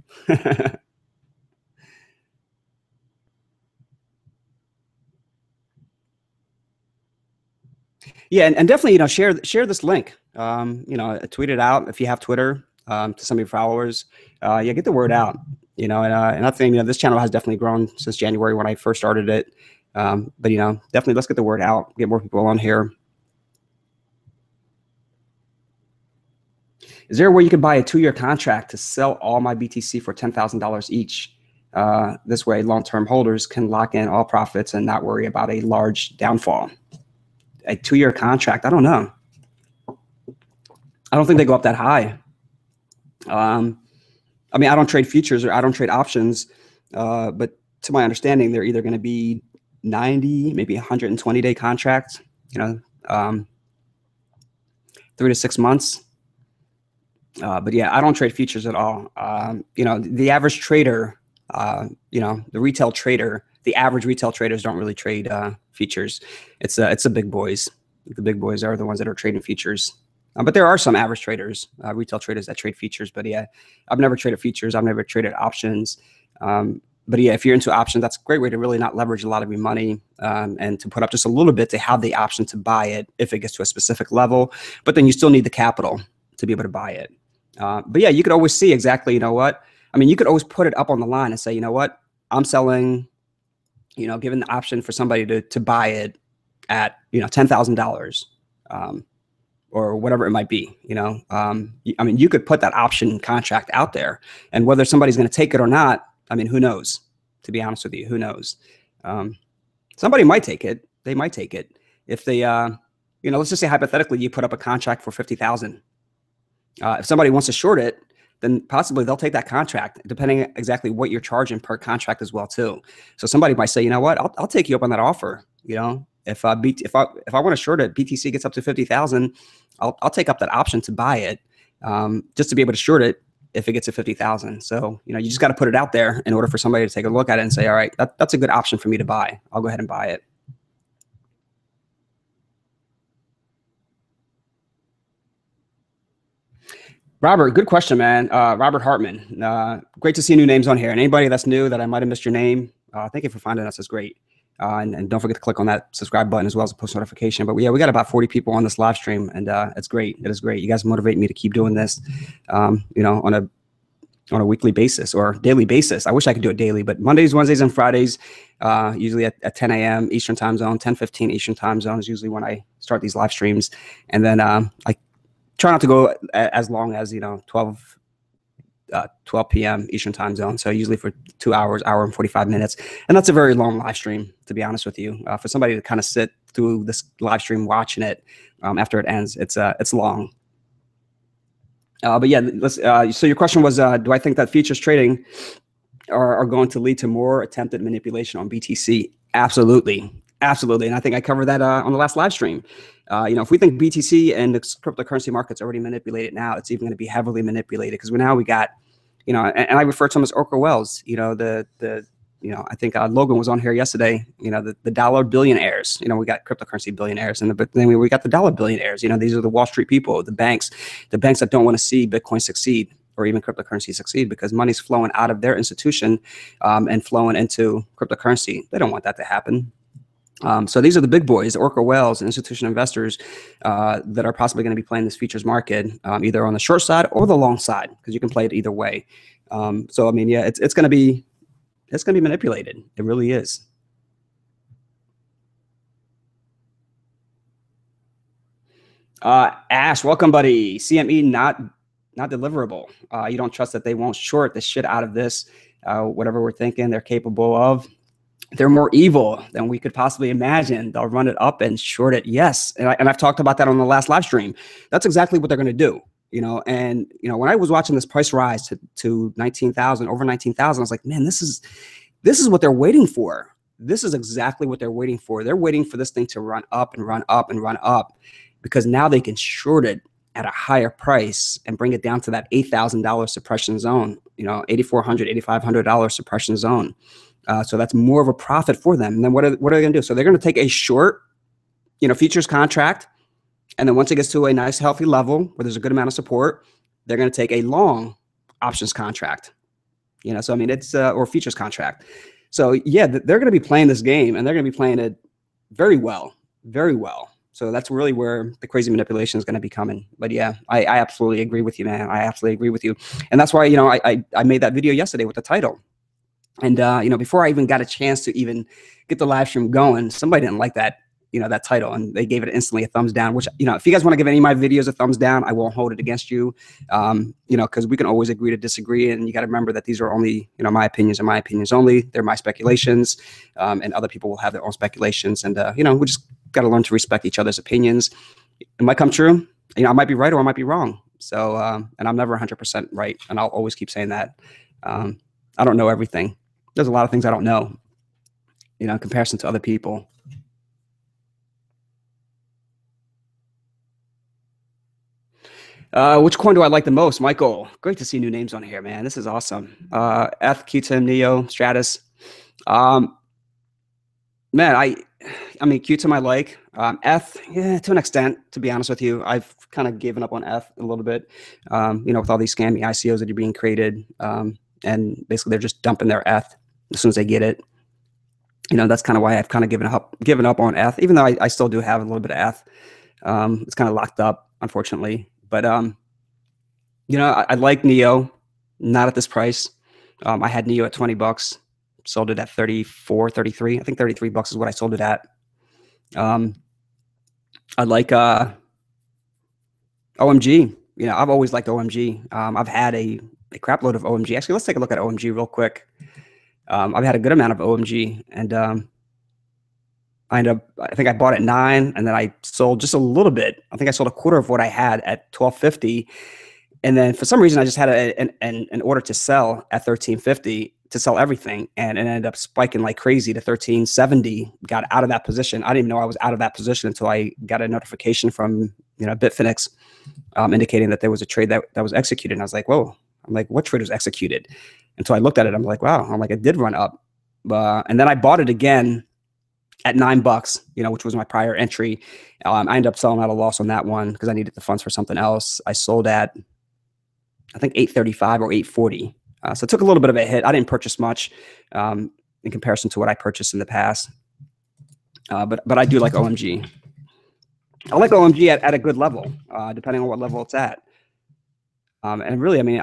Yeah, and definitely, share this link. Tweet it out if you have Twitter, to some of your followers. Yeah, get the word out. And I think this channel has definitely grown since January when I first started it. But definitely let's get the word out. Get more people on here. Is there a way you could buy a 2-year contract to sell all my BTC for $10,000 each? This way, long-term holders can lock in all profits and not worry about a large downfall. A 2-year contract, I don't know. I don't think they go up that high. I mean, I don't trade futures or I don't trade options, but to my understanding, they're either going to be 90, maybe 120-day contracts, 3 to 6 months. But yeah, I don't trade futures at all. The average trader, the retail trader, the average retail traders don't really trade futures. It's the big boys. The big boys are the ones that are trading futures. But there are some average traders, retail traders that trade futures. But yeah, I've never traded futures. I've never traded options. But yeah, if you're into options, that's a great way to really not leverage a lot of your money, and to put up just a little bit to have the option to buy it if it gets to a specific level. But then you still need the capital to be able to buy it. But yeah, you could always see exactly, I mean, you could always put it up on the line and say, I'm selling, given the option for somebody to buy it at, $10,000. Or whatever it might be, I mean, you could put that option contract out there, and whether somebody's going to take it or not, I mean, who knows? To be honest with you, who knows? Somebody might take it. They might take it if they, let's just say hypothetically, you put up a contract for 50,000. If somebody wants to short it, then possibly they'll take that contract, depending exactly what you're charging per contract as well too. So somebody might say, you know what, I'll take you up on that offer. If if I want to short it, BTC gets up to 50,000, I'll take up that option to buy it, just to be able to short it if it gets to 50,000. So, you know, you just got to put it out there in order for somebody to take a look at it and say, all right, that's a good option for me to buy. I'll go ahead and buy it. Robert, good question, man. Robert Hartman. Great to see new names on here. And anybody that's new that I might have missed your name, thank you for finding us. It's great. And don't forget to click on that subscribe button as well as a post notification. But yeah, we got about 40 people on this live stream, and it's great. It is great. You guys motivate me to keep doing this, you know, on a weekly basis or daily basis. I wish I could do it daily, but Mondays, Wednesdays, and Fridays, usually at 10 a.m. Eastern time zone, 10:15 Eastern time zone is usually when I start these live streams. And then I try not to go as long as, you know, 12 p.m. Eastern time zone. So usually for 2 hours, hour and 45 minutes. And that's a very long live stream, to be honest with you. For somebody to kind of sit through this live stream watching it after it ends, it's long. But yeah, so your question was, do I think that futures trading are going to lead to more attempted manipulation on BTC? Absolutely. Absolutely. And I think I covered that on the last live stream. You know, if we think BTC and the cryptocurrency market's already manipulated now, it's even going to be heavily manipulated because now we got, you know, and I refer to them as Orca Wells, you know, you know, I think Logan was on here yesterday, you know, the dollar billionaires, you know, we got cryptocurrency billionaires, but then we got the dollar billionaires, you know, these are the Wall Street people, the banks that don't want to see Bitcoin succeed or even cryptocurrency succeed because money's flowing out of their institution and flowing into cryptocurrency. They don't want that to happen. So these are the big boys, Orca Wells, institutional investors that are possibly going to be playing this futures market, either on the short side or the long side, because you can play it either way. So I mean, yeah, it's going to be manipulated. It really is. Ash, welcome, buddy. CME not deliverable. You don't trust that they won't short the shit out of this. Whatever we're thinking they're capable of. They're more evil than we could possibly imagine. They'll run it up and short it. Yes. And I've talked about that on the last live stream. That's exactly what they're going to do. You know, and, you know, when I was watching this price rise to 19,000, over 19,000, I was like, man, this is what they're waiting for. This is exactly what they're waiting for. They're waiting for this thing to run up and run up and run up because now they can short it at a higher price and bring it down to that $8,000 suppression zone, you know, $8,400, $8,500 suppression zone. So that's more of a profit for them. And then what are they going to do? So they're going to take a short, you know, futures contract. And then once it gets to a nice, healthy level where there's a good amount of support, they're going to take a long options contract, you know, so I mean, it's or futures contract. So yeah, they're going to be playing this game and they're going to be playing it very well, very well. So that's really where the crazy manipulation is going to be coming. But yeah, I absolutely agree with you, man. I absolutely agree with you. And that's why, you know, I made that video yesterday with the title. And, you know, before I even got a chance to even get the live stream going, somebody didn't like that, you know, that title, and they gave it instantly a thumbs down, which, you know, if you guys want to give any of my videos a thumbs down, I won't hold it against you, you know, because we can always agree to disagree. And you got to remember that these are only, you know, my opinions and my opinions only. They're my speculations, and other people will have their own speculations. And, you know, we just got to learn to respect each other's opinions. It might come true. You know, I might be right or I might be wrong. So, and I'm never 100% right. And I'll always keep saying that. I don't know everything. There's a lot of things I don't know, you know, in comparison to other people. Which coin do I like the most? Michael, great to see new names on here, man. This is awesome. Eth, QTIM, Neo, Stratus. Man, I mean, QTIM I like. Eth, yeah, to an extent, to be honest with you. I've kind of given up on Eth a little bit, you know, with all these scammy ICOs that are being created. And basically they're just dumping their ETH as soon as they get it. You know, that's kind of why I've kind of given up on ETH, even though I still do have a little bit of ETH. It's kind of locked up, unfortunately. But, you know, I like Neo, not at this price. I had Neo at 20 bucks, sold it at 34, 33. I think 33 bucks is what I sold it at. I like OMG. You know, I've always liked OMG. I've had a crap load of OMG. Actually, let's take a look at OMG real quick. I've had a good amount of OMG, and I think I bought at 9, and then I sold just a little bit. I think I sold a quarter of what I had at 12.50, and then for some reason I just had an order to sell at 13.50. to sell everything, and it ended up spiking like crazy to 1370. Got out of that position. I didn't even know I was out of that position until I got a notification from Bitfinex indicating that there was a trade that was executed. And I was like, whoa. I'm like, what trade was executed? And so I looked at it. I'm like, wow. I'm like, it did run up. And then I bought it again at $9, which was my prior entry. I ended up selling at a loss on that one because I needed the funds for something else. I sold at, I think, 835 or 840. So it took a little bit of a hit. I didn't purchase much in comparison to what I purchased in the past. But I do like OMG. I like OMG at a good level, depending on what level it's at. And really, I mean,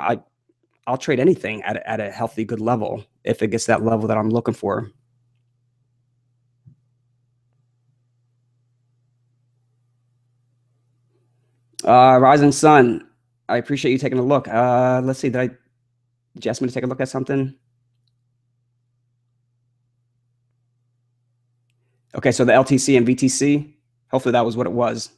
I'll trade anything at a healthy, good level if it gets that level that I'm looking for. Rising Sun, I appreciate you taking a look. Let's see, did you ask me to take a look at something? Okay, so the LTC and VTC, hopefully that was what it was.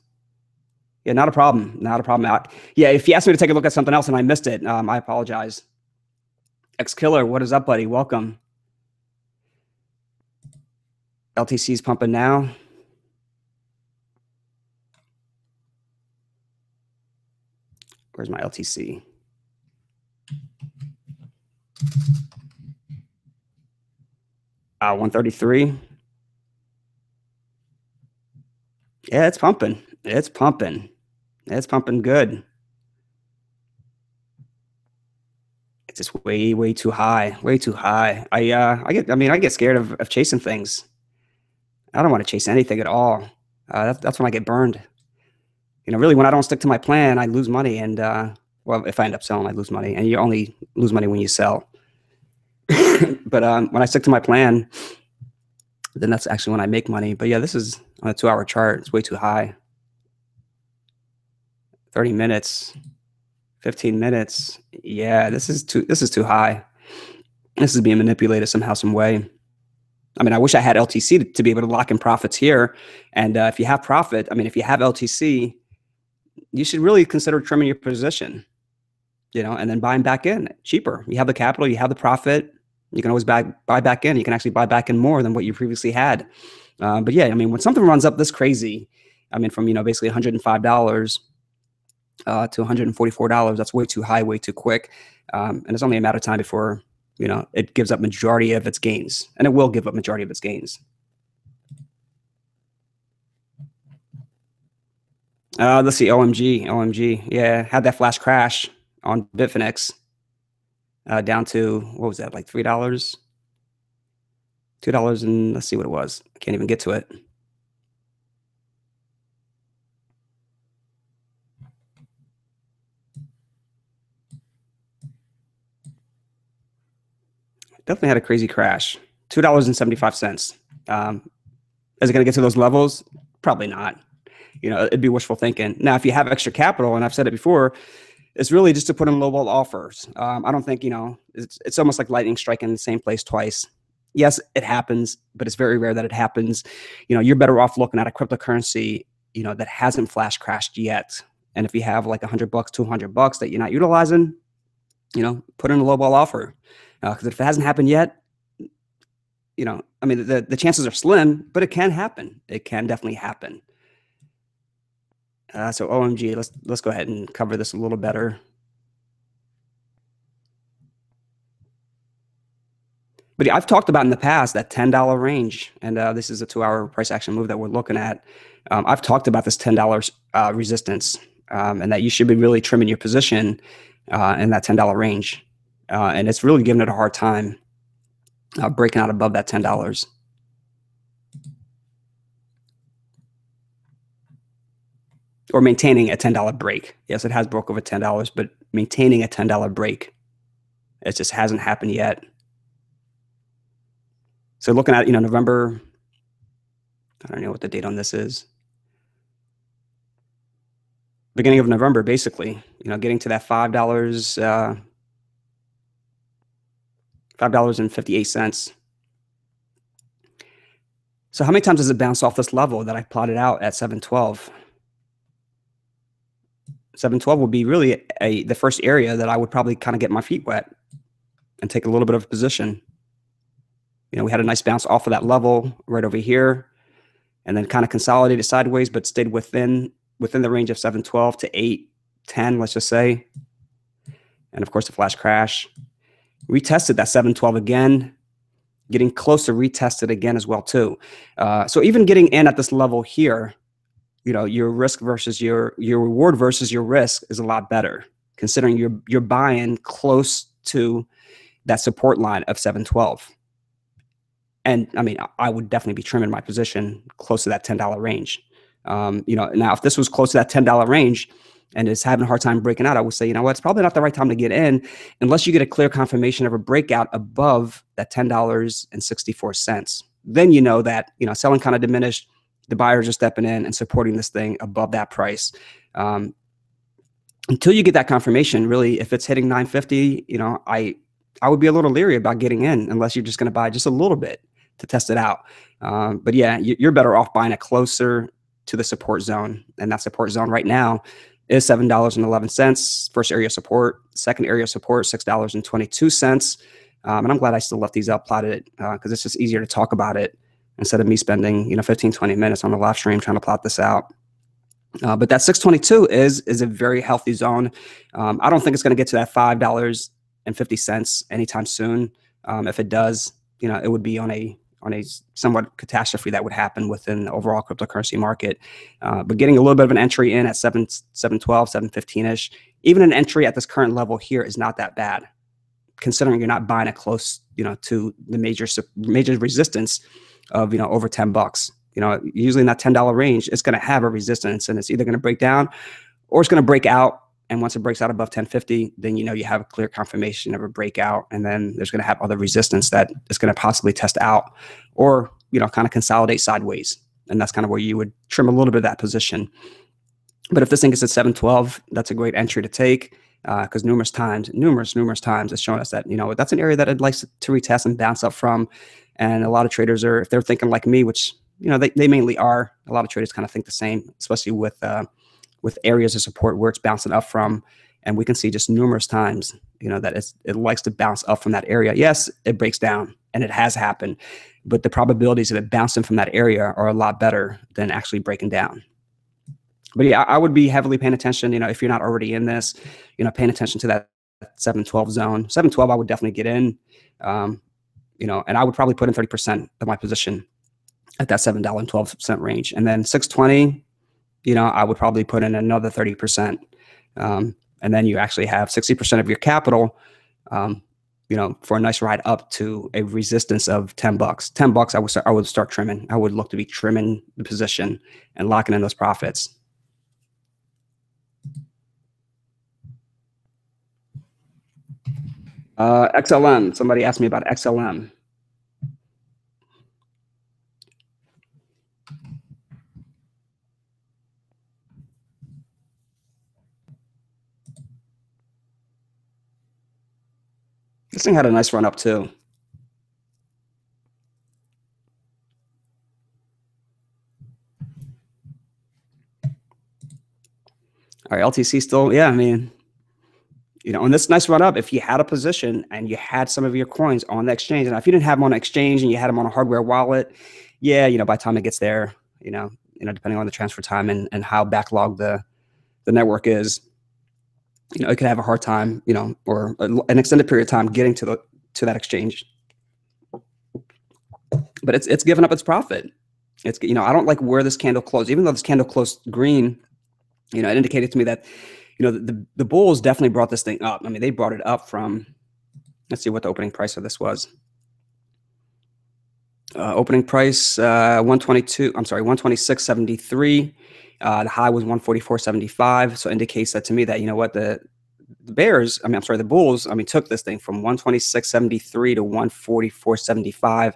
Yeah, not a problem. Not a problem. Yeah, if you asked me to take a look at something else and I missed it, I apologize. X-Killer, what is up, buddy? Welcome. LTC's pumping now. Where's my LTC? Uh, 133. Yeah, it's pumping. It's pumping. It's pumping good. It's just way, way too high. Way too high. I get scared of chasing things. I don't want to chase anything at all. That's when I get burned. Really, when I don't stick to my plan, I lose money. And well, if I end up selling, I lose money. And you only lose money when you sell. But when I stick to my plan, then that's actually when I make money. But yeah, this is on a 2-hour chart. It's way too high. 30 minutes, 15 minutes. Yeah, this is too high. This is being manipulated somehow, some way. I mean, I wish I had LTC to be able to lock in profits here. And if you have profit, I mean, if you have LTC, you should really consider trimming your position, and then buying back in cheaper. You have the capital, you have the profit. You can always buy back in. You can actually buy back in more than what you previously had. But yeah, I mean, when something runs up this crazy, I mean, from, basically $105 to $144, that's way too high, way too quick. And it's only a matter of time before, it gives up majority of its gains, and it will give up majority of its gains. Let's see, OMG. Yeah, had that flash crash on Bitfinex down to, what was that, like $3? $2, and let's see what it was. I can't even get to it. Definitely had a crazy crash. $2.75. Is it going to get to those levels? Probably not. It'd be wishful thinking. Now, if you have extra capital, and I've said it before, it's really just to put in lowball offers. I don't think, it's almost like lightning striking in the same place twice. Yes, it happens, but it's very rare that it happens. You're better off looking at a cryptocurrency, that hasn't flash crashed yet. And if you have like $100, $200 that you're not utilizing, put in a lowball offer. Because if it hasn't happened yet, I mean, the chances are slim, but it can happen. It can definitely happen. So OMG, let's go ahead and cover this a little better. But yeah, I've talked about in the past that $10 range, and this is a 2-hour price action move that we're looking at. I've talked about this $10 resistance, and that you should be really trimming your position in that $10 range. And it's really giving it a hard time breaking out above that $10. Or maintaining a $10 break. Yes, it has broke over $10, but maintaining a $10 break, it just hasn't happened yet. So looking at, November, I don't know what the date on this is. Beginning of November, basically, getting to that $5, $5.58. So how many times does it bounce off this level that I plotted out at 712? 712 would be really the first area that I would probably kind of get my feet wet. and take a little bit of a position. We had a nice bounce off of that level right over here, and then kind of consolidated sideways, but stayed within the range of 712 to 810, let's just say. And of course, the flash crash. Retested that 712 again, getting close to retested again as well too. So even getting in at this level here, your risk versus your reward versus your risk is a lot better, considering you're buying close to that support line of 712. And I mean, I would definitely be trimming my position close to that $10 range. Now if this was close to that $10 range and is having a hard time breaking out, I would say, it's probably not the right time to get in unless you get a clear confirmation of a breakout above that $10.64. Then that, selling kind of diminished, the buyers are stepping in and supporting this thing above that price. Until you get that confirmation, really, if it's hitting 950, I would be a little leery about getting in unless you're just going to buy just a little bit to test it out. But yeah, you're better off buying it closer to the support zone. And that support zone right now is $7.11. First area support, second area support, $6.22. And I'm glad I still left these up, plotted it, because it's just easier to talk about it instead of me spending 15, 20 minutes on the live stream trying to plot this out. But that 622 is a very healthy zone. I don't think it's going to get to that $5.50 anytime soon. If it does, it would be on a somewhat catastrophe that would happen within the overall cryptocurrency market. But getting a little bit of an entry in at 712, 715-ish, even an entry at this current level here is not that bad, considering you're not buying it close, to the major resistance of, over $10. Usually in that $10 range, it's going to have a resistance, and it's either going to break down or it's going to break out. And once it breaks out above 1050, then you have a clear confirmation of a breakout, and then there's going to have other resistance that is going to possibly test out or kind of consolidate sideways, and that's kind of where you would trim a little bit of that position. But if this thing is at 712, that's a great entry to take, because numerous times it's shown us that that's an area that it likes to retest and bounce up from. And a lot of traders are, if they're thinking like me, which they mainly are, a lot of traders kind of think the same, especially with areas of support where it's bouncing up from. And we can see just numerous times, that it likes to bounce up from that area. Yes, it breaks down, and it has happened, but the probabilities of it bouncing from that area are a lot better than actually breaking down. But yeah, I would be heavily paying attention, if you're not already in this, paying attention to that 712 zone. 712, I would definitely get in, and I would probably put in 30% of my position at that $7.12 range. And then 620, I would probably put in another 30%. And then you actually have 60% of your capital, for a nice ride up to a resistance of $10. $10, I would start trimming. I would look to be trimming the position and locking in those profits. XLM. Somebody asked me about XLM. This thing had a nice run up too. All right, LTC still, yeah, I mean, on this nice run up, if you had a position and you had some of your coins on the exchange, and if you didn't have them on an exchange and you had them on a hardware wallet, yeah, by the time it gets there, depending on the transfer time and how backlogged the network is, it could have a hard time, or an extended period of time getting to that exchange. But it's given up its profit. It's, I don't like where this candle closed, even though this candle closed green. It indicated to me that, the bulls definitely brought this thing up. I mean, they brought it up from, let's see what the opening price of this was. Opening price 126.73. The high was 144.75. So it indicates that to me that, the bears, the bulls, took this thing from 126.73 to 144.75.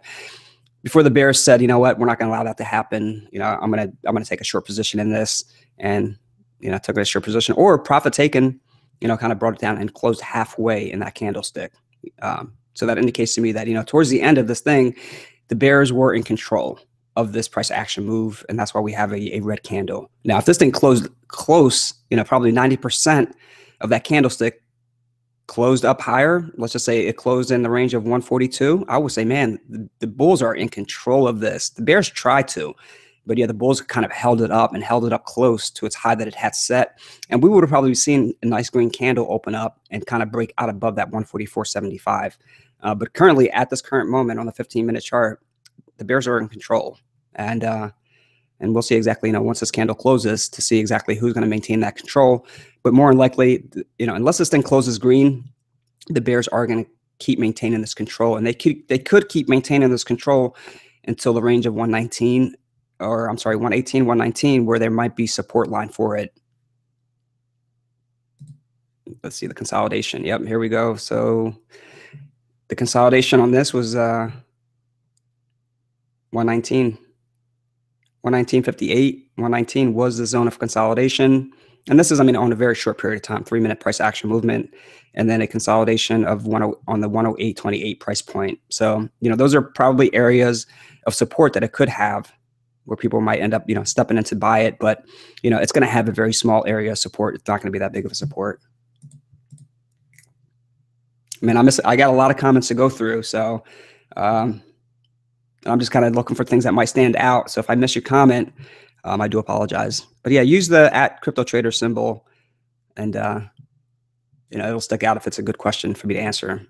Before the bears said, we're not going to allow that to happen. I'm going to take a short position in this, and took a short position, or profit taken, kind of brought it down and closed halfway in that candlestick. So that indicates to me that, towards the end of this thing, the bears were in control of this price action move, and that's why we have a red candle. Now, if this thing closed close, probably 90% of that candlestick closed up higher, let's just say it closed in the range of 142, I would say, man, the bulls are in control of this. The bears tried to, but yeah, the bulls kind of held it up and held it up close to its high that it had set. And we would have probably seen a nice green candle open up and kind of break out above that 144.75. But currently, at this current moment on the 15-minute chart, the bears are in control. And we'll see exactly, once this candle closes to see exactly who's going to maintain that control. But more than likely, unless this thing closes green, the bears are going to keep maintaining this control. And they could keep maintaining this control until the range of 119, or I'm sorry, 118, 119, where there might be support line for it. Let's see the consolidation. Yep, here we go. So the consolidation on this was 119. 119.58, 119 was the zone of consolidation. And this is, on a very short period of time, 3-minute price action movement, and then a consolidation of on the 108.28 price point. So, those are probably areas of support that it could have where people might end up, stepping in to buy it. But, it's going to have a very small area of support. It's not going to be that big of a support. I got a lot of comments to go through. So, I'm just kind of looking for things that might stand out. So if I miss your comment, I do apologize. But yeah, use the @CryptoTrader symbol, and it'll stick out if it's a good question for me to answer.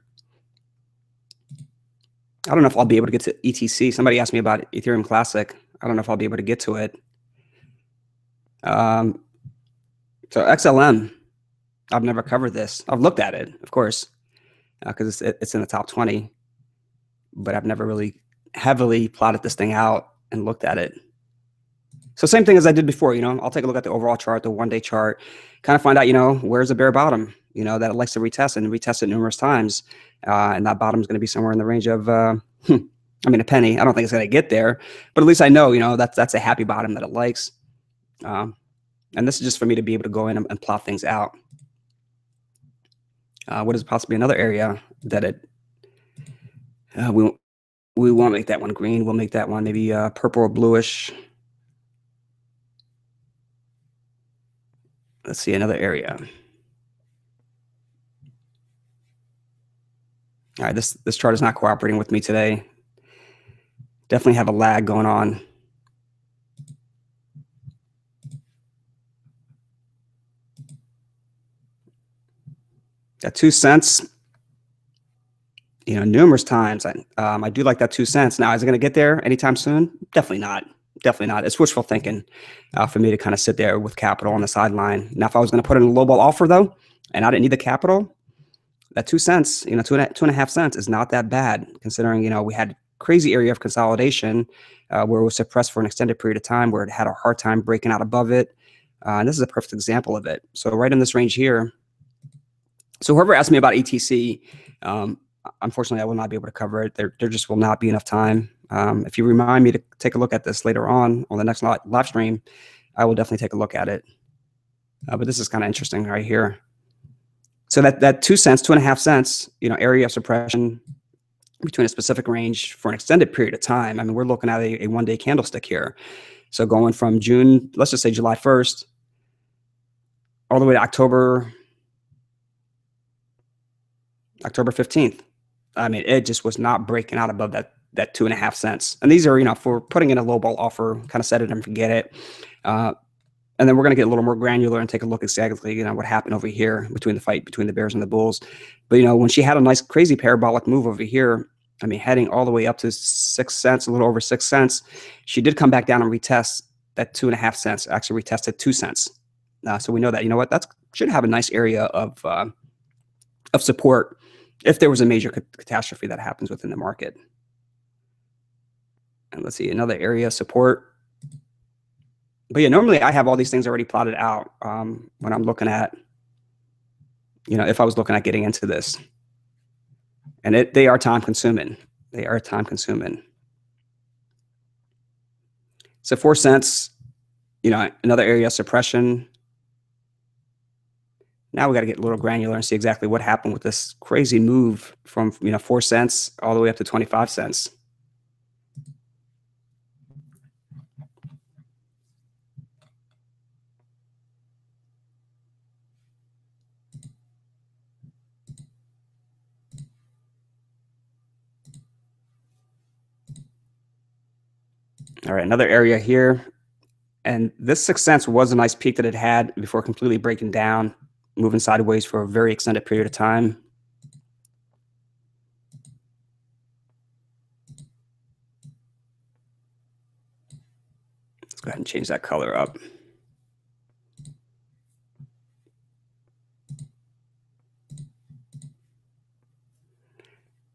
I don't know if I'll be able to get to ETC. Somebody asked me about Ethereum Classic. I don't know if I'll be able to get to it. So XLM, I've never covered this. I've looked at it, of course, because it's in the top 20, but I've never really heavily plotted this thing out and looked at it. So same thing as I did before, I'll take a look at the overall chart, the 1-day chart, kind of find out, where's the bear bottom, that it likes to retest and retest it numerous times. And that bottom is going to be somewhere in the range of, a penny. I don't think it's going to get there, but at least I know, that's a happy bottom that it likes. And this is just for me to be able to go in and plot things out. What is possibly another area that we won't make that one green. We'll make that one maybe purple or bluish. Let's see another area. All right, this chart is not cooperating with me today. Definitely have a lag going on. At 2 cents, numerous times. I do like that 2 cents. Now, is it going to get there anytime soon? Definitely not. Definitely not. It's wishful thinking for me to kind of sit there with capital on the sideline. Now, if I was going to put in a lowball offer, though, and I didn't need the capital, that 2 cents, 2.5 cents is not that bad, considering, we had crazy area of consolidation where it was suppressed for an extended period of time, where it had a hard time breaking out above it. And this is a perfect example of it. So right in this range here. So whoever asked me about ETC, unfortunately, I will not be able to cover it. There just will not be enough time. If you remind me to take a look at this later on the next live stream, I will definitely take a look at it. But this is kind of interesting right here. So that 2 cents, 2.5 cents, area of suppression between a specific range for an extended period of time. We're looking at a 1-day candlestick here. So going from June, let's just say July 1st, all the way to October 15th. It just was not breaking out above that 2.5 cents. And these are, if we're putting in a low ball offer, kind of set it and forget it. And then we're going to get a little more granular and take a look exactly, what happened over here between the fight between the bears and the bulls. But, when she had a nice crazy parabolic move over here, heading all the way up to 6 cents, a little over 6 cents, she did come back down and retest that 2.5 cents, actually retested 2 cents. So we know that, that should have a nice area of support if there was a major catastrophe that happens within the market. And let's see, another area of support. But yeah, normally I have all these things already plotted out when I'm looking at, if I was looking at getting into this. And they are time consuming. They are time consuming. So 4 cents, another area of suppression. Now we got to get a little granular and see exactly what happened with this crazy move from 4 cents all the way up to 25 cents. All right, another area here. And this 6 cents was a nice peak that it had before completely breaking down, moving sideways for a very extended period of time. Let's go ahead and change that color up.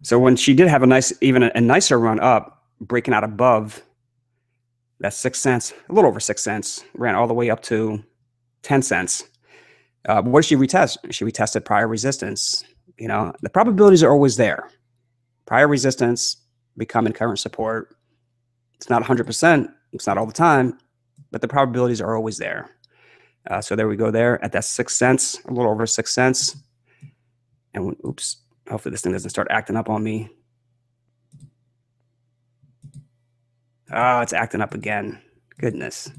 So when she did have a nice, even a nicer run up, breaking out above that 6 cents, a little over 6 cents, ran all the way up to 10 cents. What did she retest? She retested prior resistance. You know, the probabilities are always there. Prior resistance becoming current support. It's not 100%. It's not all the time, but the probabilities are always there. So there we go there at that 6 cents, a little over 6 cents. And oops, hopefully this thing doesn't start acting up on me. Oh, it's acting up again. Goodness.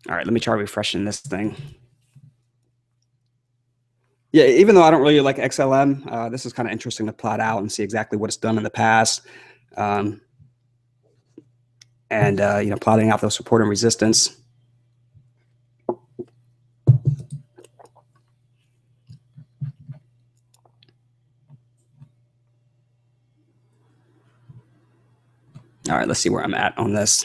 All right, let me try refreshing this thing. Yeah, even though I don't really like XLM, this is kind of interesting to plot out and see exactly what it's done in the past. And you know, plotting out those support and resistance. All right, let's see where I'm at on this.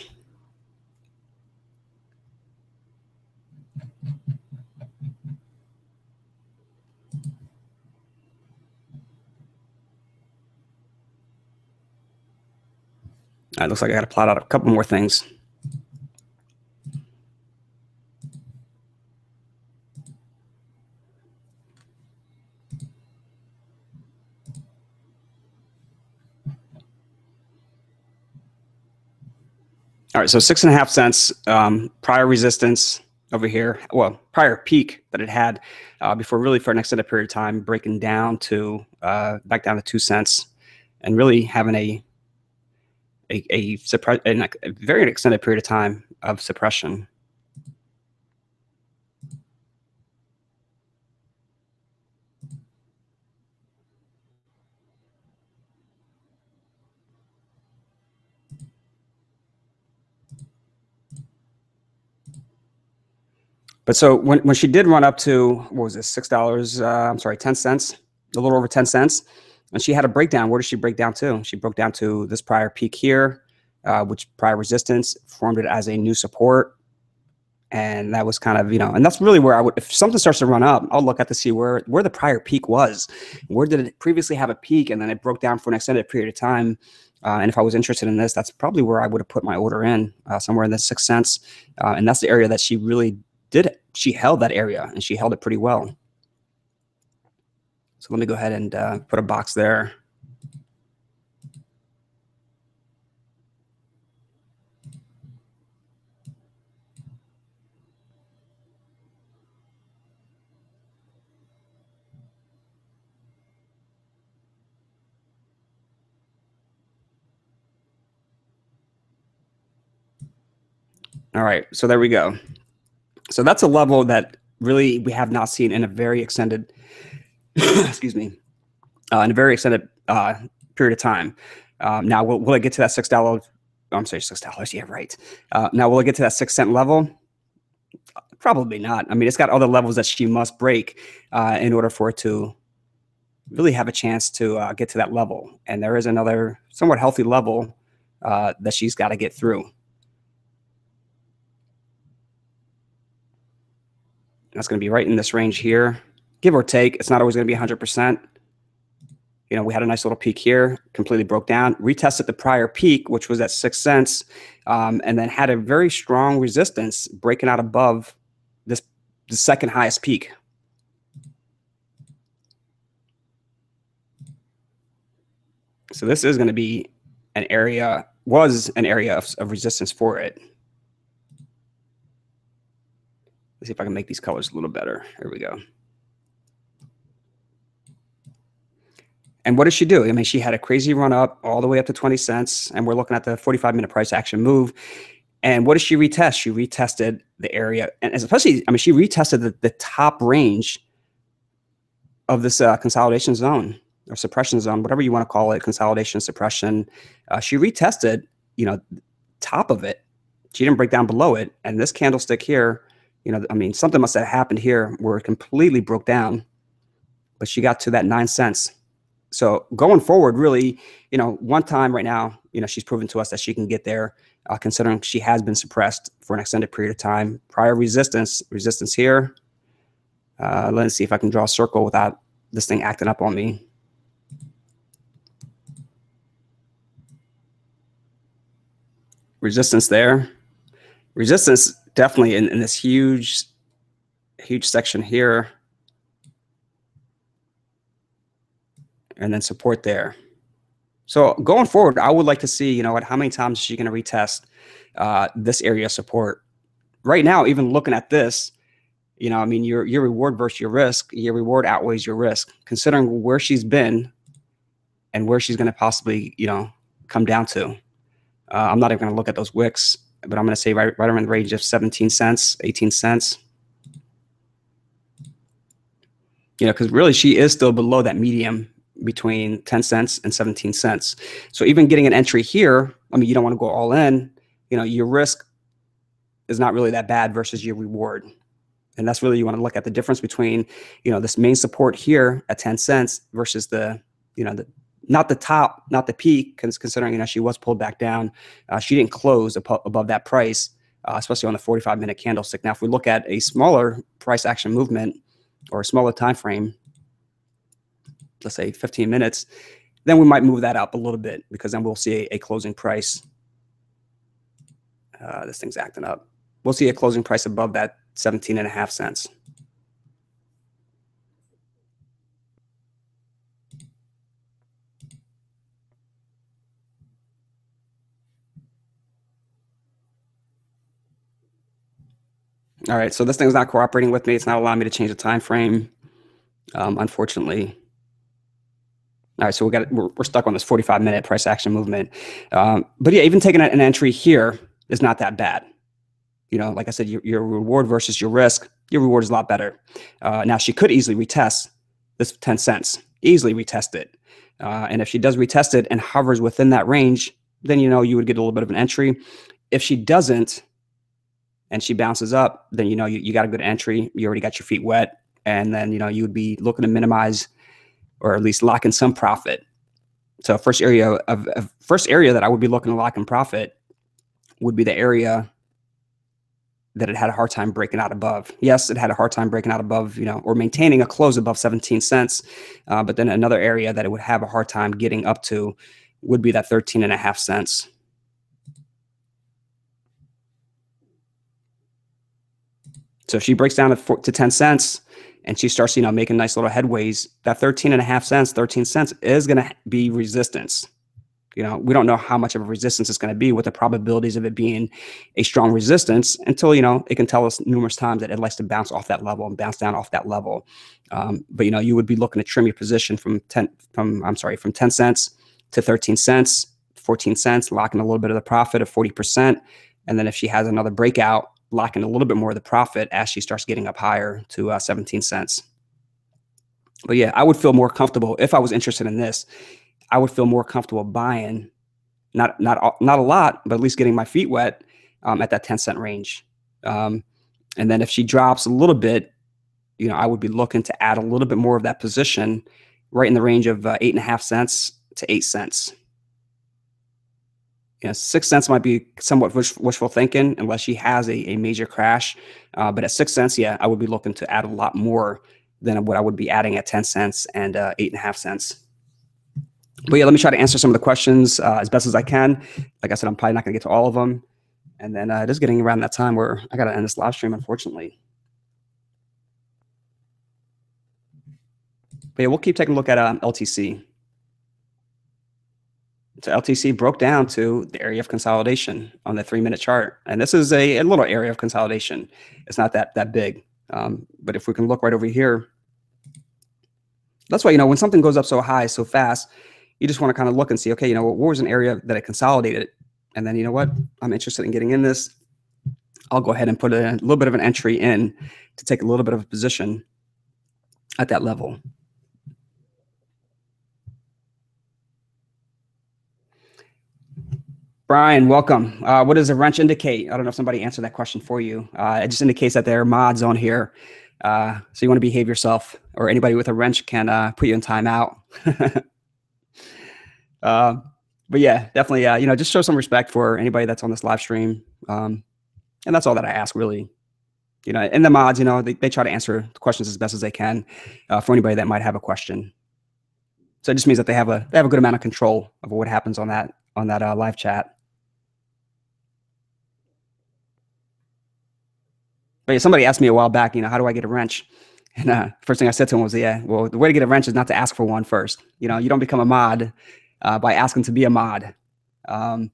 All right, looks like I got to plot out a couple more things. All right, so 6.5 cents prior resistance over here. Well, prior peak that it had before really for an extended period of time, breaking down to back down to 2 cents, and really having a very extended period of time of suppression. But so when she did run up to, what was this, $6, I'm sorry, 10 cents, a little over 10 cents, and she had a breakdown. Where did she break down to? She broke down to this prior peak here, which prior resistance formed it as a new support. And that was kind of, you know, and that's really where I would, if something starts to run up, I'll look at to see where the prior peak was. Where did it previously have a peak, and then it broke down for an extended period of time. And if I was interested in this, that's probably where I would have put my order in, somewhere in the 6 cents. And that's the area that she really did. She held that area, and she held it pretty well. So let me go ahead and put a box there. All right, so there we go. So that's a level that really we have not seen in a very extended, excuse me, in a very extended period of time. Now, will it get to that $6? I'm sorry, $6. Yeah, right. Now, will it get to that 6 cent level? Probably not. I mean, it's got other levels that she must break in order for it to really have a chance to get to that level. And there is another somewhat healthy level that she's got to get through. That's going to be right in this range here, give or take. It's not always going to be 100%. You know, we had a nice little peak here, completely broke down, retested the prior peak, which was at 6 cents, and then had a very strong resistance breaking out above the second highest peak. So this is going to be an area, was an area of resistance for it. Let's see if I can make these colors a little better. Here we go. And what did she do? I mean, she had a crazy run up all the way up to 20 cents, and we're looking at the 45-minute price action move. And what did she retest? She retested the area, and especially, I mean, she retested the top range of this consolidation zone or suppression zone, whatever you want to call it, consolidation, suppression. She retested, top of it. She didn't break down below it. And this candlestick here, I mean, something must have happened here where it completely broke down, but she got to that 9 cents. So going forward, really, one time right now, she's proven to us that she can get there, considering she has been suppressed for an extended period of time. Prior resistance here. Let's see if I can draw a circle without this thing acting up on me. Resistance there. Resistance definitely in this huge section here. And then support there. So going forward, I would like to see, how many times is she going to retest this area of support. Right now, even looking at this, I mean, your reward versus your risk, your reward outweighs your risk, considering where she's been and where she's going to possibly, come down to. I'm not even going to look at those wicks, but I'm going to say right around the range of 17 cents, 18 cents. Because really she is still below that medium between 10 cents and 17 cents. So even getting an entry here, I mean, you don't want to go all in. Your risk is not really that bad versus your reward. And that's really, you want to look at the difference between, this main support here at 10 cents versus the, not the top, not the peak, considering, she was pulled back down. She didn't close above that price, especially on the 45-minute candlestick. Now, if we look at a smaller price action movement or a smaller time frame, let's say 15 minutes, then we might move that up a little bit, because then we'll see a closing price. This thing's acting up. We'll see a closing price above that 17.5 cents. All right, so this thing's not cooperating with me. It's not allowing me to change the time frame, unfortunately. All right, so we're stuck on this 45-minute price action movement. But yeah, even taking an entry here is not that bad. Like I said, your reward versus your risk, your reward is a lot better. Now, she could easily retest this 10 cents, easily retest it. And if she does retest it and hovers within that range, then, you would get a little bit of an entry. If she doesn't and she bounces up, then, you got a good entry. You already got your feet wet. And then, you would be looking to minimize or at least lock in some profit. So first area that I would be looking to lock in profit would be the area that it had a hard time breaking out above. Yes, it had a hard time breaking out above, or maintaining a close above 17 cents. But then another area that it would have a hard time getting up to would be that 13.5 cents. So if she breaks down to 10 cents and she starts, making nice little headways, that 13.5 cents, 13 cents is going to be resistance. We don't know how much of a resistance it's going to be, what the probabilities of it being a strong resistance, until, it can tell us numerous times that it likes to bounce off that level and bounce down off that level. But, you would be looking to trim your position from 10 cents to 13 cents, 14 cents, locking a little bit of the profit of 40%. And then if she has another breakout, locking a little bit more of the profit as she starts getting up higher to 17 cents. But yeah, I would feel more comfortable if I was interested in this. I would feel more comfortable buying, not a lot, but at least getting my feet wet at that 10-cent range. And then if she drops a little bit, I would be looking to add a little bit more of that position right in the range of 8.5 cents to 8 cents. 6 cents might be somewhat wishful thinking unless she has a major crash. But at 6 cents, yeah, I would be looking to add a lot more than what I would be adding at 10 cents and 8.5 cents. But yeah, let me try to answer some of the questions as best as I can. Like I said, I'm probably not going to get to all of them. And then it is getting around that time where I got to end this live stream, unfortunately. But yeah, we'll keep taking a look at LTC. So LTC broke down to the area of consolidation on the 3-minute chart. And this is a little area of consolidation. It's not that big. But if we can look right over here, That's why, when something goes up so high, so fast, you just want to kind of look and see, okay, what was an area that it consolidated? And then, you know what, I'm interested in getting in this. I'll go ahead and put a little bit of an entry in to take a little bit of a position at that level. Brian, welcome. What does a wrench indicate? I don't know if somebody answered that question for you. It just indicates that there are mods on here. So you want to behave yourself, or anybody with a wrench can put you in timeout. But yeah, definitely, just show some respect for anybody that's on this live stream. And that's all that I ask, really. And the mods, they try to answer the questions as best as they can for anybody that might have a question. So it just means that they have a good amount of control of what happens on that live chat. But somebody asked me a while back, how do I get a wrench? And first thing I said to him was, well, the way to get a wrench is not to ask for one first. You don't become a mod by asking to be a mod. But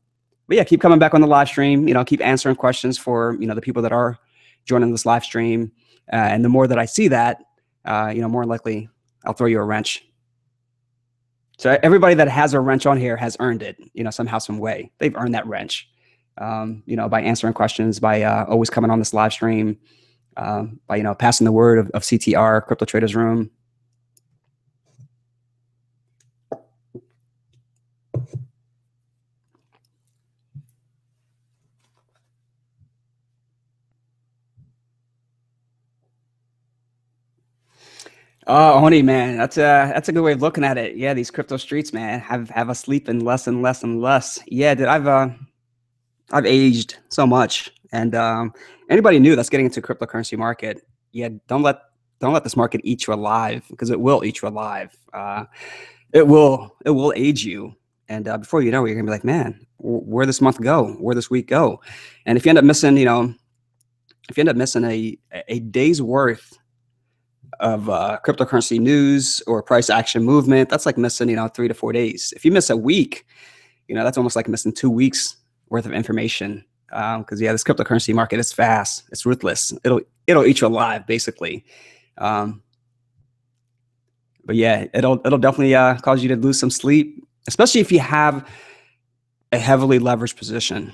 yeah, keep coming back on the live stream. Keep answering questions for the people that are joining this live stream. And the more that I see that, more likely I'll throw you a wrench. So everybody that has a wrench on here has earned it, somehow, some way. They've earned that wrench, by answering questions, by always coming on this live stream, by, passing the word of CTR, Crypto Traders Room. Oh, honey, man, that's a good way of looking at it. Yeah, these crypto streets, man, have us sleeping less and less and less. Yeah, dude, I've aged so much, and anybody new that's getting into cryptocurrency market, yeah, don't let this market eat you alive, because it will eat you alive. It will age you, and before you know it, you're gonna be like, man, where this month go? Where this week go? And if you end up missing, a day's worth of cryptocurrency news or price action movement, that's like missing 3 to 4 days. If you miss a week, that's almost like missing 2 weeks worth of information. Because yeah, this cryptocurrency market is fast, it's ruthless, it'll eat you alive, basically. But yeah, it'll definitely cause you to lose some sleep, especially if you have a heavily leveraged position.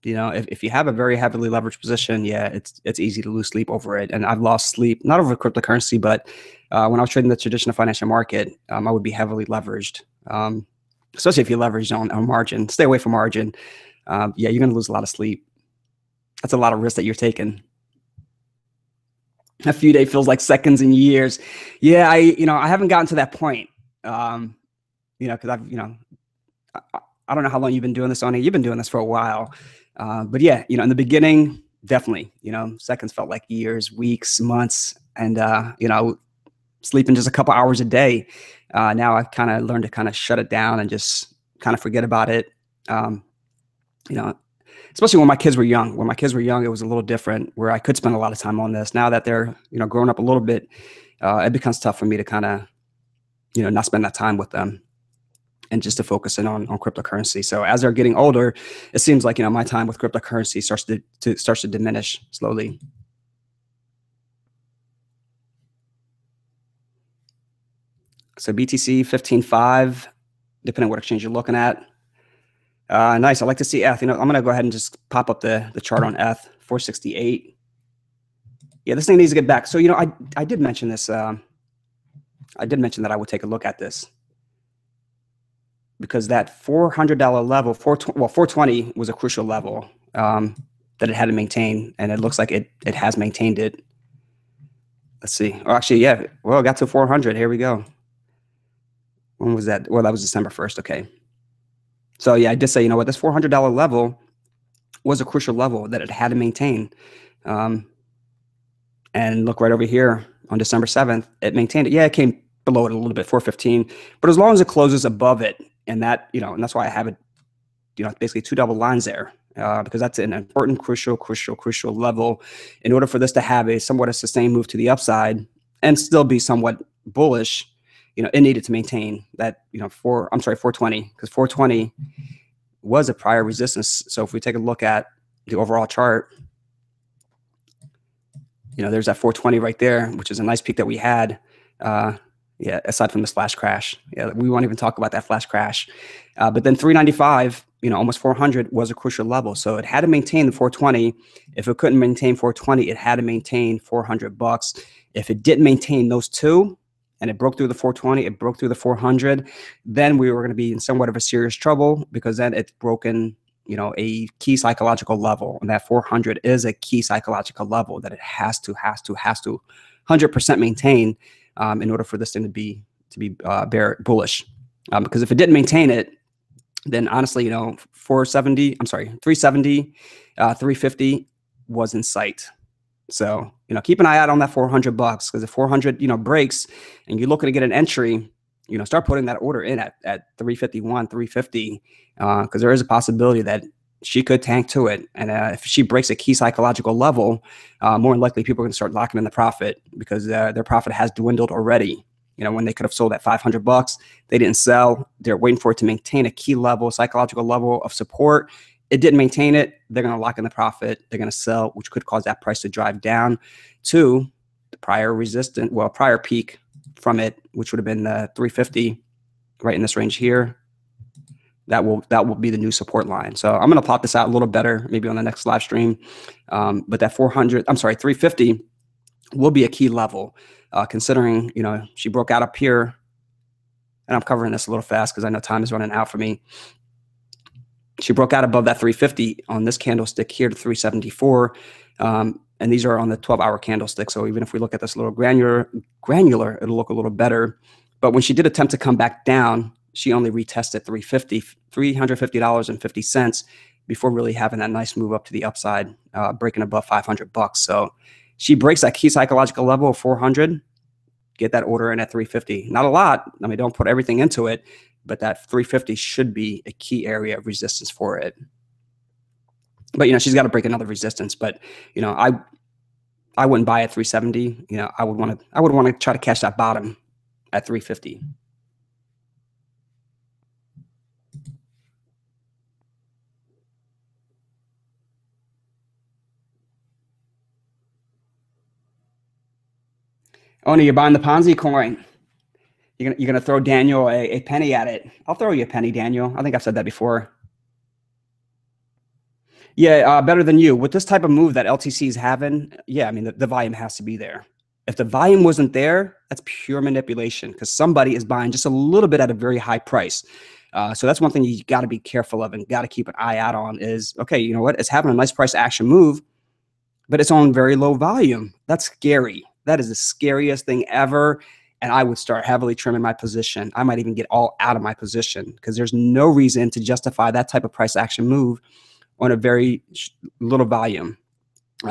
If you have a very heavily leveraged position, yeah, it's easy to lose sleep over it. And I've lost sleep, not over cryptocurrency, but when I was trading the traditional financial market, I would be heavily leveraged, especially if you leverage on margin. Stay away from margin. Yeah, you're going to lose a lot of sleep. That's a lot of risk that you're taking. A few days feels like seconds and years. Yeah, I haven't gotten to that point, because I don't know how long you've been doing this, Oni. You've been doing this for a while. But yeah, in the beginning, definitely, seconds felt like years, weeks, months, and, sleeping just a couple hours a day. Now I've kind of learned to kind of shut it down and just kind of forget about it. Especially when my kids were young. When my kids were young, it was a little different, where I could spend a lot of time on this. Now that they're, growing up a little bit, it becomes tough for me to kind of, not spend that time with them, and just to focus in on cryptocurrency. So as they're getting older, it seems like, my time with cryptocurrency starts to diminish slowly. So BTC 15.5, depending on what exchange you're looking at. Nice. I like to see ETH. I'm going to go ahead and just pop up the chart on ETH, 468. Yeah, this thing needs to get back. So, I did mention this. I did mention that I would take a look at this, because that $400 level, 420 was a crucial level that it had to maintain, and it looks like it has maintained it. Let's see. Oh, actually, yeah. Well, it got to 400. Here we go. When was that? Well, that was December 1st. Okay. So yeah, I did say, this $400 level was a crucial level that it had to maintain. And look right over here on December 7th, it maintained it. Yeah, it came below it a little bit, 415. But as long as it closes above it, and that, and that's why I have it, basically 2 double lines there, because that's an important, crucial level. In order for this to have a somewhat sustained move to the upside and still be somewhat bullish, it needed to maintain that, 420, because 420 was a prior resistance. So if we take a look at the overall chart, there's that 420 right there, which is a nice peak that we had, Yeah, aside from this flash crash. Yeah, we won't even talk about that flash crash. But then 395, almost 400 was a crucial level. So it had to maintain the 420. If it couldn't maintain 420, it had to maintain 400 bucks. If it didn't maintain those two and it broke through the 420, it broke through the 400, then we were going to be in somewhat of a serious trouble, because then it's broken, a key psychological level. And that 400 is a key psychological level that it has to 100% maintain in order for this thing to be bullish. Because if it didn't maintain it, then honestly, 370, 350 was in sight. So, keep an eye out on that 400 bucks, because if 400, breaks and you're looking to get an entry, start putting that order in at 351, 350, because there is a possibility that she could tank to it. And if she breaks a key psychological level, more than likely people are going to start locking in the profit, because their profit has dwindled already. When they could have sold at 500 bucks, they didn't sell. They're waiting for it to maintain a key level, psychological level of support. It didn't maintain it. They're going to lock in the profit. They're going to sell, which could cause that price to drive down to the prior peak from it, which would have been 350, right in this range here. That will be the new support line. So I'm going to plot this out a little better, maybe on the next live stream. But that 350 will be a key level, considering, she broke out up here, and I'm covering this a little fast because I know time is running out for me. She broke out above that 350 on this candlestick here to 374. And these are on the 12-hour candlestick. So even if we look at this a little granular, it'll look a little better. But when she did attempt to come back down, she only retested $350.50 before really having that nice move up to the upside, breaking above 500 bucks. So she breaks that key psychological level of 400, get that order in at 350. Not a lot. I mean, don't put everything into it, but that 350 should be a key area of resistance for it. But, she's got to break another resistance. But, I wouldn't buy at 370. I would want to try to catch that bottom at 350. Oh, no, you're buying the Ponzi coin. You're gonna throw Daniel a penny at it. I'll throw you a penny, Daniel. I think I've said that before. Yeah, better than you. With this type of move that LTC is having, yeah, I mean, the volume has to be there. If the volume wasn't there, that's pure manipulation, because somebody is buying just a little bit at a very high price. So that's one thing you got to be careful of and got to keep an eye out on is, okay, you know what? It's having a nice price action move, but it's on very low volume. That's scary. That is the scariest thing ever. And I would start heavily trimming my position. I might even get all out of my position, because there's no reason to justify that type of price action move on a very little volume.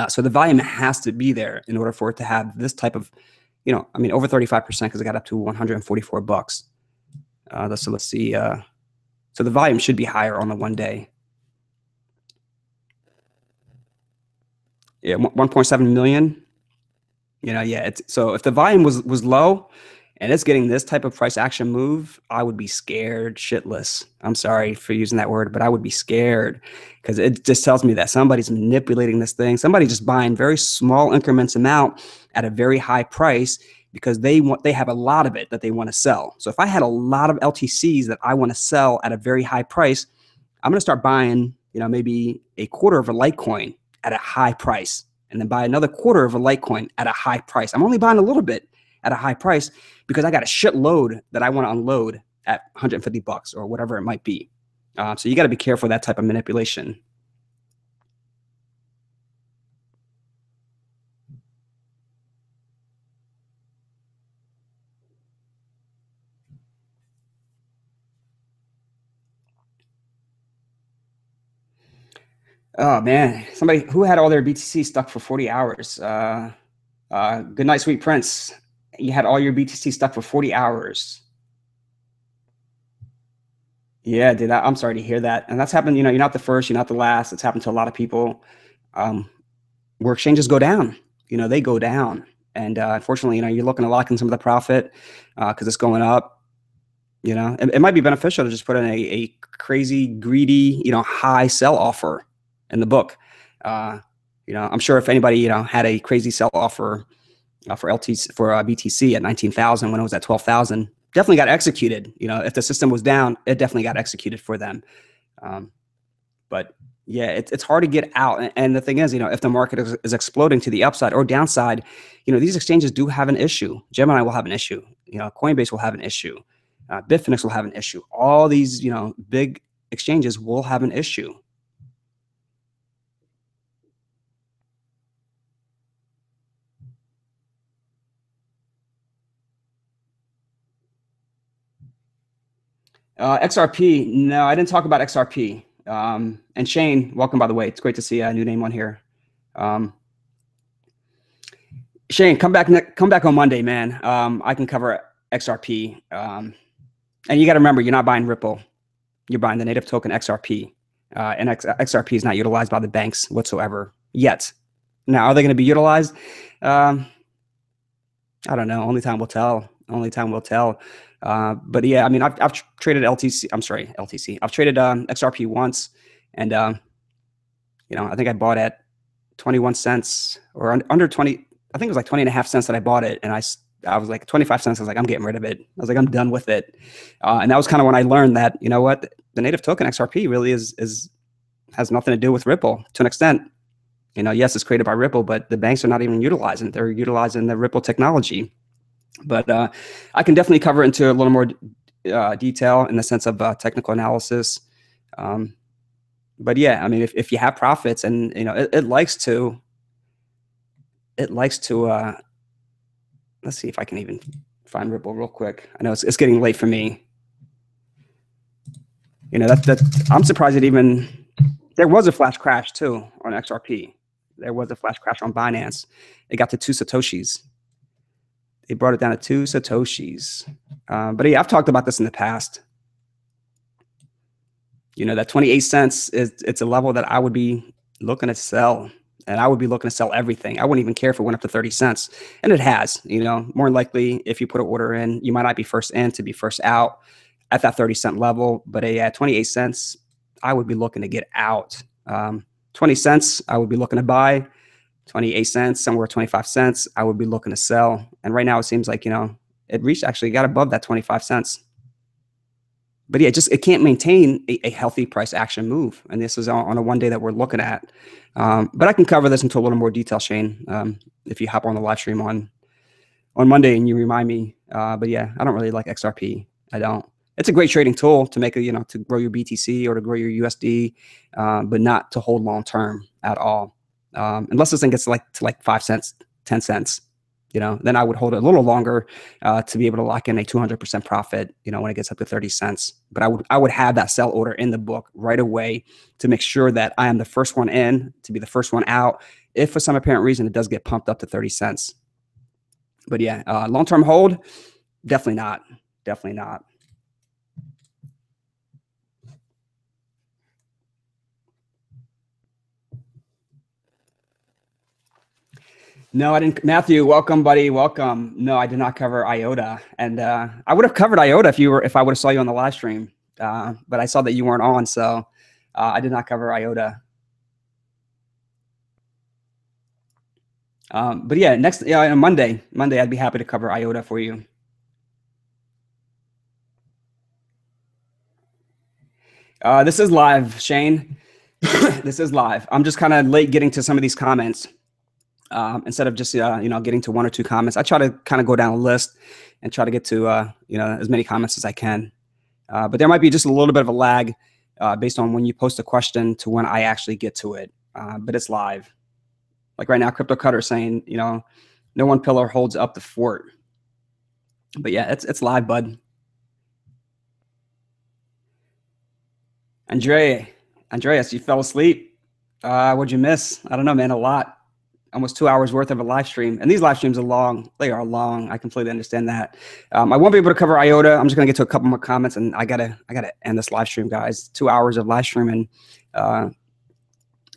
So the volume has to be there in order for it to have this type of, I mean, over 35%, because it got up to 144 bucks. So let's see. So the volume should be higher on the 1 day. Yeah, 1.7 million. Yeah. So if the volume was low and it's getting this type of price action move, I would be scared shitless. I'm sorry for using that word, but I would be scared, because it just tells me that somebody's manipulating this thing. Somebody's just buying very small increments amount at a very high price, because they have a lot of it that they want to sell. So if I had a lot of LTCs that I want to sell at a very high price, I'm going to start buying, maybe a quarter of a Litecoin at a high price, and then buy another quarter of a Litecoin at a high price. I'm only buying a little bit at a high price because I got a shitload that I want to unload at 150 bucks or whatever it might be. So you got to be careful of that type of manipulation. Oh man, somebody who had all their BTC stuck for 40 hours. Good night, sweet prince. You had all your BTC stuck for 40 hours. Yeah, dude, I'm sorry to hear that. And that's happened, you're not the first, you're not the last. It's happened to a lot of people. Where exchanges go down, they go down. And unfortunately, you're looking to lock in some of the profit because it's going up. It might be beneficial to just put in a crazy, greedy, high sell offer in the book. I'm sure if anybody, had a crazy sell offer for BTC at 19,000 when it was at 12,000. Definitely got executed. You know, if the system was down, it definitely got executed for them. But yeah, it's hard to get out. And the thing is, you know, if the market is exploding to the upside or downside, you know, these exchanges do have an issue. Gemini will have an issue. You know, Coinbase will have an issue. Bitfinex will have an issue. All these, you know, big exchanges will have an issue. XRP, no, I didn't talk about XRP. And Shane, welcome, by the way. It's great to see a new name on here. Shane, come back on Monday, man. I can cover XRP. And you got to remember, you're not buying Ripple. You're buying the native token XRP. And XRP is not utilized by the banks whatsoever yet. Now, are they going to be utilized? I don't know. Only time will tell. Only time will tell. But yeah, I mean, I've traded LTC. I'm sorry, LTC. I've traded XRP once, and you know, I think I bought at 21 cents or under 20. I think it was like 20 and a half cents that I bought it, and I was like 25 cents. I was like, I'm getting rid of it. I was like, I'm done with it. And that was kind of when I learned that, you know what, the native token XRP really has nothing to do with Ripple to an extent. You know, yes, it's created by Ripple, but the banks are not even utilizing it. They're utilizing the Ripple technology. But I can definitely cover into a little more detail in the sense of technical analysis. But yeah, I mean, if you have profits, and you know, it likes to. Let's see if I can even find Ripple real quick. I know it's getting late for me. You know, I'm surprised it even. There was a flash crash too on XRP. There was a flash crash on Binance. It got to 2 Satoshis. They brought it down to 2 Satoshis. But yeah, I've talked about this in the past. You know, that 28 cents it's a level that I would be looking to sell. And I would be looking to sell everything. I wouldn't even care if it went up to 30 cents. And it has, you know, more than likely, if you put an order in, you might not be first in to be first out at that 30-cent level. But at 28 cents, I would be looking to get out. 20 cents, I would be looking to buy. 28 cents, somewhere 25 cents, I would be looking to sell. And right now it seems like, you know, it actually got above that 25 cents. But yeah, it can't maintain a healthy price action move. And this is on a 1 day that we're looking at. But I can cover this into a little more detail, Shane, if you hop on the live stream on Monday and you remind me. But yeah, I don't really like XRP. I don't. It's a great trading tool to make to grow your BTC or to grow your USD, but not to hold long term at all. Unless this thing gets to like 5 cents, 10 cents. You know, then I would hold it a little longer to be able to lock in a 200% profit, you know, when it gets up to 30 cents. But I would have that sell order in the book right away to make sure that I am the first one in, to be the first one out, if for some apparent reason it does get pumped up to 30 cents. But yeah, long-term hold, definitely not. Definitely not. No, I didn't. Matthew, welcome, buddy. Welcome. No, I did not cover IOTA, and I would have covered IOTA if I would have saw you on the live stream. But I saw that you weren't on, so I did not cover IOTA. But yeah, on Monday, I'd be happy to cover IOTA for you. This is live, Shane. This is live. I'm just kind of late getting to some of these comments. Instead of just getting to 1 or 2 comments, I try to kind of go down a list and try to get to as many comments as I can. But there might be just a little bit of a lag based on when you post a question to when I actually get to it. But it's live. Like right now, Crypto Cutter saying, no one pillar holds up the fort. But yeah, it's live, bud. Andreas, you fell asleep. What'd you miss? I don't know, man. A lot. Almost 2 hours worth of a live stream. And these live streams are long. They are long. I completely understand that. I won't be able to cover IOTA. I'm just going to get to a couple more comments, and I gotta end this live stream, guys. 2 hours of live streaming.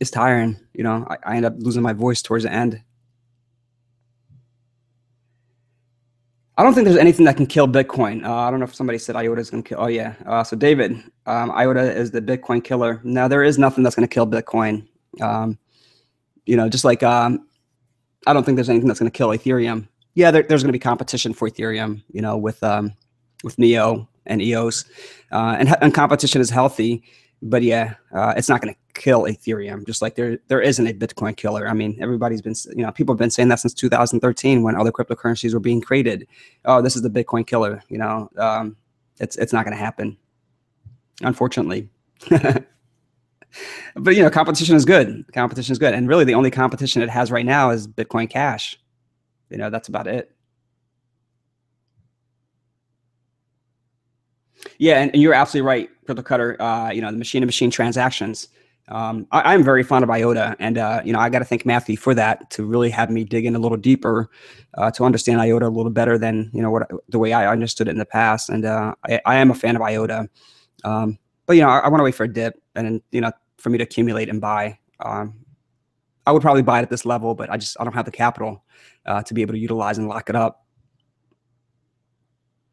It's tiring. I end up losing my voice towards the end. I don't think there's anything that can kill Bitcoin. I don't know if somebody said IOTA is going to kill. Oh, yeah. So David, IOTA is the Bitcoin killer. No, there is nothing that's going to kill Bitcoin. Just like I don't think there's anything that's going to kill Ethereum. Yeah, there's going to be competition for Ethereum, with Neo and EOS, and competition is healthy. But yeah, it's not going to kill Ethereum. Just like there isn't a Bitcoin killer. I mean, everybody's been, people have been saying that since 2013 when other cryptocurrencies were being created. Oh, this is the Bitcoin killer. It's not going to happen, unfortunately. But competition is good. Competition is good, and really the only competition it has right now is Bitcoin Cash. That's about it. Yeah, and you're absolutely right, Crypto Cutter. The machine-to-machine transactions. I'm very fond of IOTA, and I got to thank Matthew for that to really have me dig in a little deeper to understand IOTA a little better than the way I understood it in the past. And I am a fan of IOTA, but I want to wait for a dip, and then for me to accumulate and buy. I would probably buy it at this level, but I don't have the capital to be able to utilize and lock it up.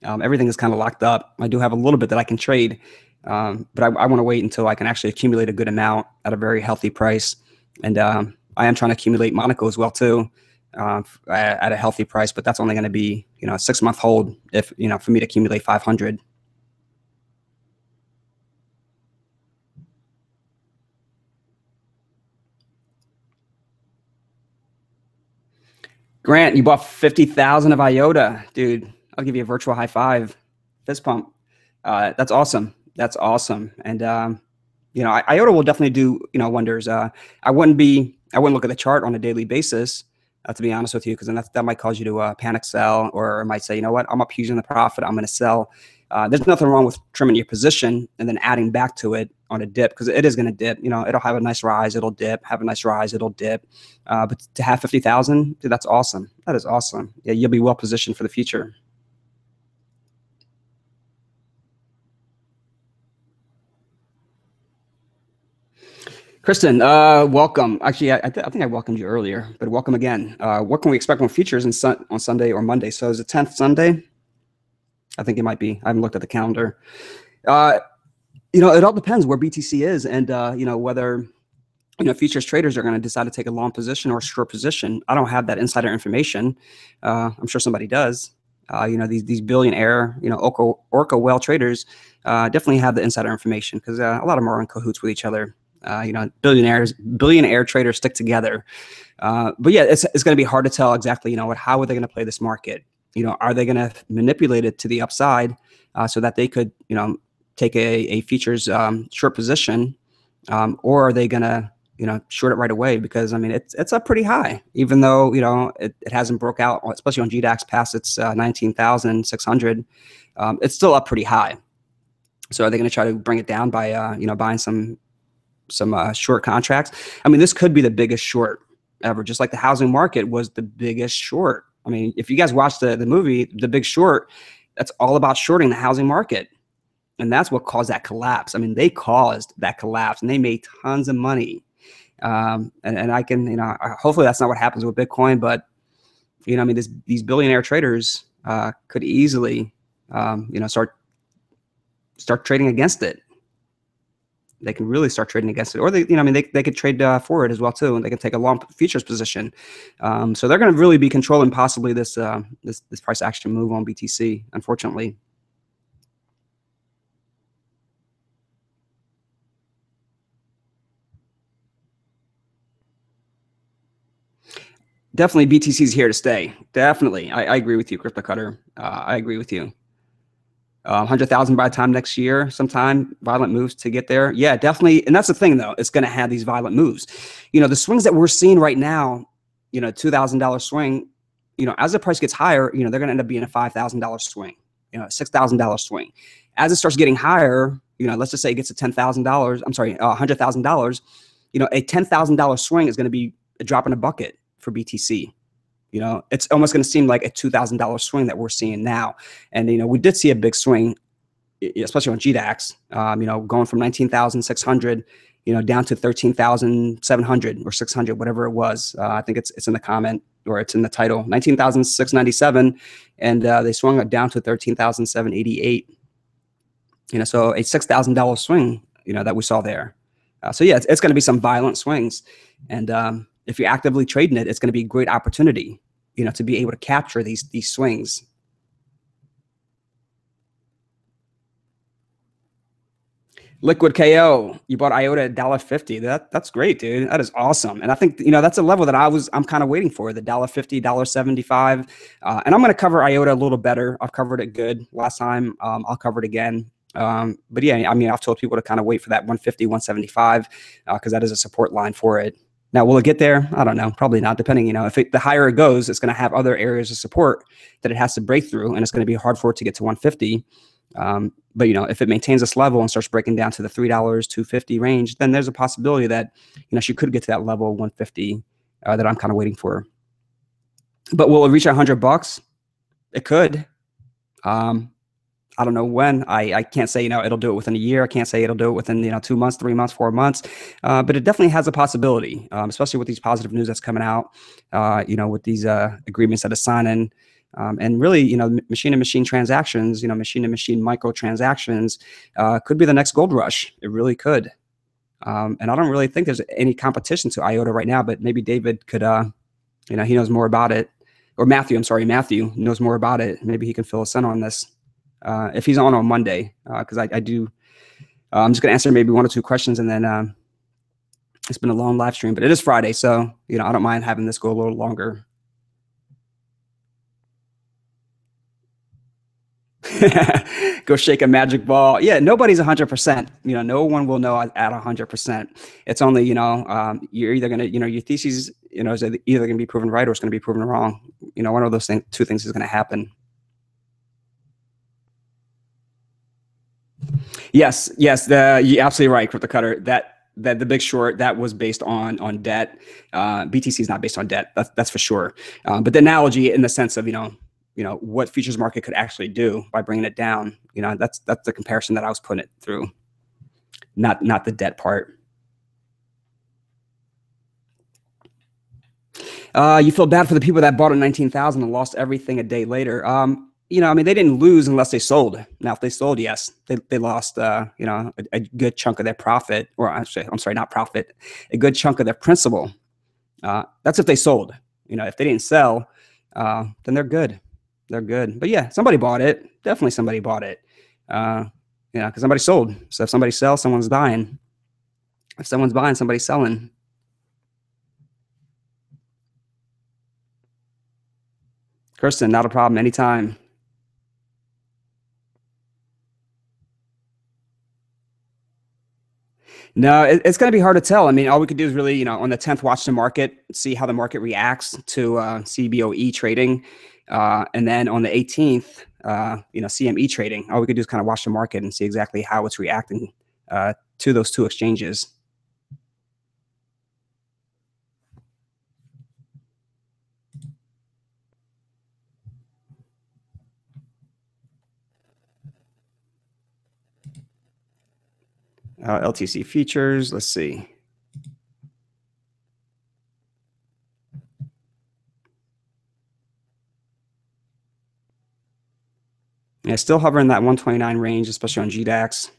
Everything is kind of locked up. I do have a little bit that I can trade, but I want to wait until I can actually accumulate a good amount at a very healthy price. And I am trying to accumulate Monaco as well too, at a healthy price. But that's only going to be a 6-month hold if for me to accumulate 500. Grant, you bought 50,000 of IOTA, dude. I'll give you a virtual high five, fist pump. That's awesome. That's awesome. And IOTA will definitely do wonders. I wouldn't look at the chart on a daily basis, to be honest with you, because then that might cause you to panic sell, or might say, you know what, I'm up huge in the profit, I'm going to sell. There's nothing wrong with trimming your position and then adding back to it on a dip, because it is going to dip. It'll have a nice rise, it'll dip, have a nice rise, it'll dip. But to have 50,000, dude, that's awesome. That is awesome. Yeah, you'll be well positioned for the future. Kristen, welcome. Actually, I think I welcomed you earlier, but welcome again. What can we expect on futures on Sunday or Monday? So is it 10th Sunday? I think it might be. I haven't looked at the calendar. It all depends where BTC is, and whether futures traders are going to decide to take a long position or a short position. I don't have that insider information. I'm sure somebody does. These billionaire, Orca whale traders definitely have the insider information, because a lot of them are in cahoots with each other. Billionaire traders stick together. But yeah, it's going to be hard to tell exactly, how are they going to play this market? Are they going to manipulate it to the upside so that they could, take a futures short position, or are they going to, short it right away? Because I mean, it's up pretty high, even though it hasn't broke out, especially on GDAX past its 19,600. It's still up pretty high. So are they going to try to bring it down by buying some short contracts? I mean, this could be the biggest short ever, just like the housing market was the biggest short. I mean, if you guys watched the movie The Big Short, that's all about shorting the housing market. And that's what caused that collapse. I mean, they caused that collapse, and they made tons of money. And I can, hopefully that's not what happens with Bitcoin, but, I mean, these billionaire traders could easily, start trading against it. They can really start trading against it, or they could trade for it as well too, and they can take a long futures position. So they're going to really be controlling possibly this price action move on BTC, unfortunately. Definitely, BTC is here to stay. Definitely, I agree with you, Crypto Cutter. I agree with you. 100,000 by the time next year, sometime, violent moves to get there. Yeah, definitely. And that's the thing, though. It's going to have these violent moves. The swings that we're seeing right now, $2,000 swing, as the price gets higher, they're going to end up being a $5,000 swing, a $6,000 swing. As it starts getting higher, let's just say it gets to $10,000. I'm sorry, $100,000. A $10,000 swing is going to be a drop in a bucket for BTC. It's almost going to seem like a $2,000 swing that we're seeing now. And, we did see a big swing, especially on GDAX, going from 19,600, down to 13,700 or 600, whatever it was. I think it's in the comment, or it's in the title, 19,697. And they swung it down to 13,788. So a $6,000 swing, that we saw there. So yeah, it's going to be some violent swings. And if you're actively trading it, it's going to be a great opportunity. to be able to capture these swings. Liquid KO, you bought IOTA at $1.50. That's great, dude. That is awesome. And I think that's a level that I'm kind of waiting for, the $1.50, $1.75. And I'm going to cover IOTA a little better. I've covered it good last time. I'll cover it again. But yeah, I mean, I've told people to kind of wait for that 150, 175 because that is a support line for it. Now, will it get there? I don't know. Probably not. Depending, if the higher it goes, it's going to have other areas of support that it has to break through, and it's going to be hard for it to get to 150. But if it maintains this level and starts breaking down to the $3, $2.50 range, then there's a possibility that she could get to that level 150 that I'm kind of waiting for. But will it reach $100? It could. I don't know when. I can't say it'll do it within a year. I can't say it'll do it within 2 months, 3 months, 4 months. But it definitely has a possibility, especially with these positive news that's coming out. With these agreements that are signing. And really, machine-to-machine transactions, machine-to-machine microtransactions could be the next gold rush. It really could. And I don't really think there's any competition to IOTA right now, but maybe David could, he knows more about it. Or Matthew knows more about it. Maybe he can fill us in on this if he's on Monday, because I do. I'm just going to answer maybe 1 or 2 questions, and then it's been a long live stream, but it is Friday, so, I don't mind having this go a little longer. Go shake a magic ball. Yeah, nobody's 100%. No one will know at 100%. It's only, you're either going to, your thesis, is either going to be proven right or it's going to be proven wrong. One of those two things is going to happen. Yes, you're absolutely right, Crypto Cutter. That the Big Short, that was based on debt. BTC is not based on debt. That's for sure. But the analogy in the sense of, what futures market could actually do by bringing it down. That's the comparison that I was putting it through, not the debt part. You feel bad for the people that bought at 19,000 and lost everything a day later. They didn't lose unless they sold. Now, if they sold, yes, they lost, a good chunk of their profit, or actually, I'm sorry, not profit, a good chunk of their principal. That's if they sold. If they didn't sell, then they're good. They're good. But yeah, somebody bought it. Definitely somebody bought it. Because somebody sold. So if somebody sells, someone's buying. If someone's buying, somebody's selling. Kirsten, not a problem. Anytime. No, it's going to be hard to tell. I mean, all we could do is really, on the 10th, watch the market, see how the market reacts to CBOE trading. And then on the 18th, CME trading. All we could do is kind of watch the market and see exactly how it's reacting to those 2 exchanges. LTC futures, let's see. Yeah, still hovering that 129 range, especially on GDAX.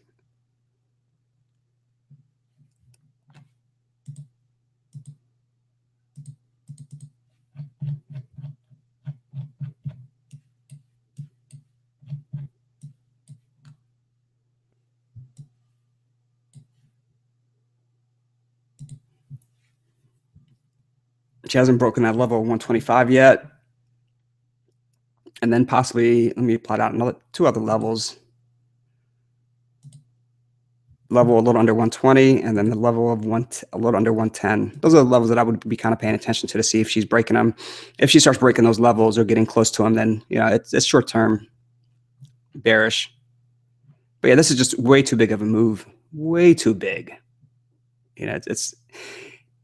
She hasn't broken that level of 125 yet. And then possibly, let me plot out 2 other levels. Level a little under 120, and then the level of a little under 110. Those are the levels that I would be kind of paying attention to see if she's breaking them. If she starts breaking those levels or getting close to them, then it's short term bearish. But yeah, this is just way too big of a move. Way too big.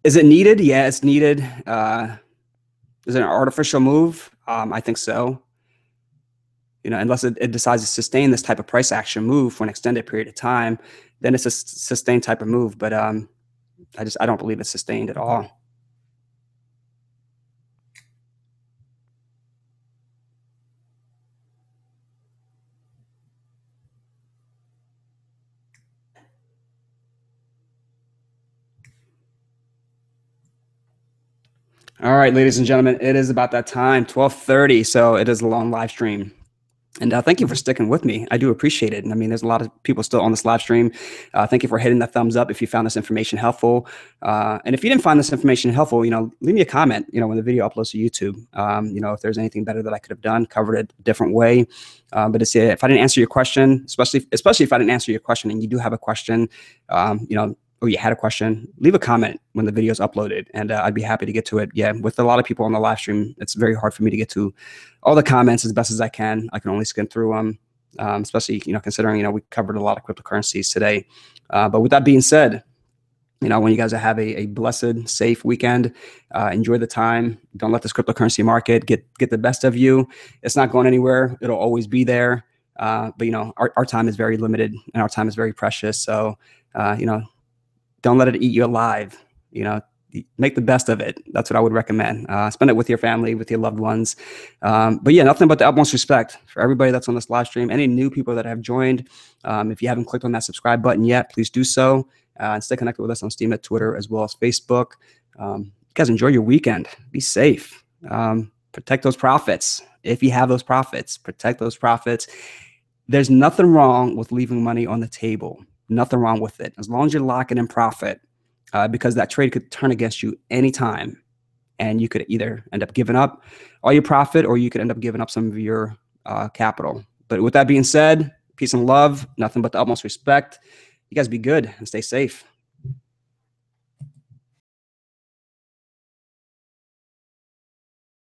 Is it needed? Yeah, it's needed. Is it an artificial move? I think so. Unless it decides to sustain this type of price action move for an extended period of time, then it's a sustained type of move. But I don't believe it's sustained at all. All right, ladies and gentlemen, it is about that time, 12:30. So it is a long live stream. And thank you for sticking with me. I do appreciate it. And I mean, there's a lot of people still on this live stream. Thank you for hitting the thumbs up if you found this information helpful. And if you didn't find this information helpful, leave me a comment, when the video uploads to YouTube. If there's anything better that I could have done, covered it a different way. But if I didn't answer your question, especially if I didn't answer your question and you do have a question, or you had a question, leave a comment when the video is uploaded, and I'd be happy to get to it. Yeah, with a lot of people on the live stream, it's very hard for me to get to all the comments as best as I can. I can only skim through them, especially, considering, we covered a lot of cryptocurrencies today. But with that being said, when you guys have a blessed, safe weekend, enjoy the time. Don't let this cryptocurrency market get the best of you. It's not going anywhere. It'll always be there. But, our time is very limited and our time is very precious. So, don't let it eat you alive. Make the best of it. That's what I would recommend. Spend it with your family, with your loved ones. But yeah, nothing but the utmost respect for everybody that's on this live stream. Any new people that have joined, if you haven't clicked on that subscribe button yet, please do so. And stay connected with us on Steam, at Twitter, as well as Facebook. You guys enjoy your weekend. Be safe. Protect those profits. If you have those profits, protect those profits. There's nothing wrong with leaving money on the table. Nothing wrong with it, as long as you're locking in profit, because that trade could turn against you anytime, and you could either end up giving up all your profit, or you could end up giving up some of your capital. But with that being said, peace and love, nothing but the utmost respect. You guys be good and stay safe.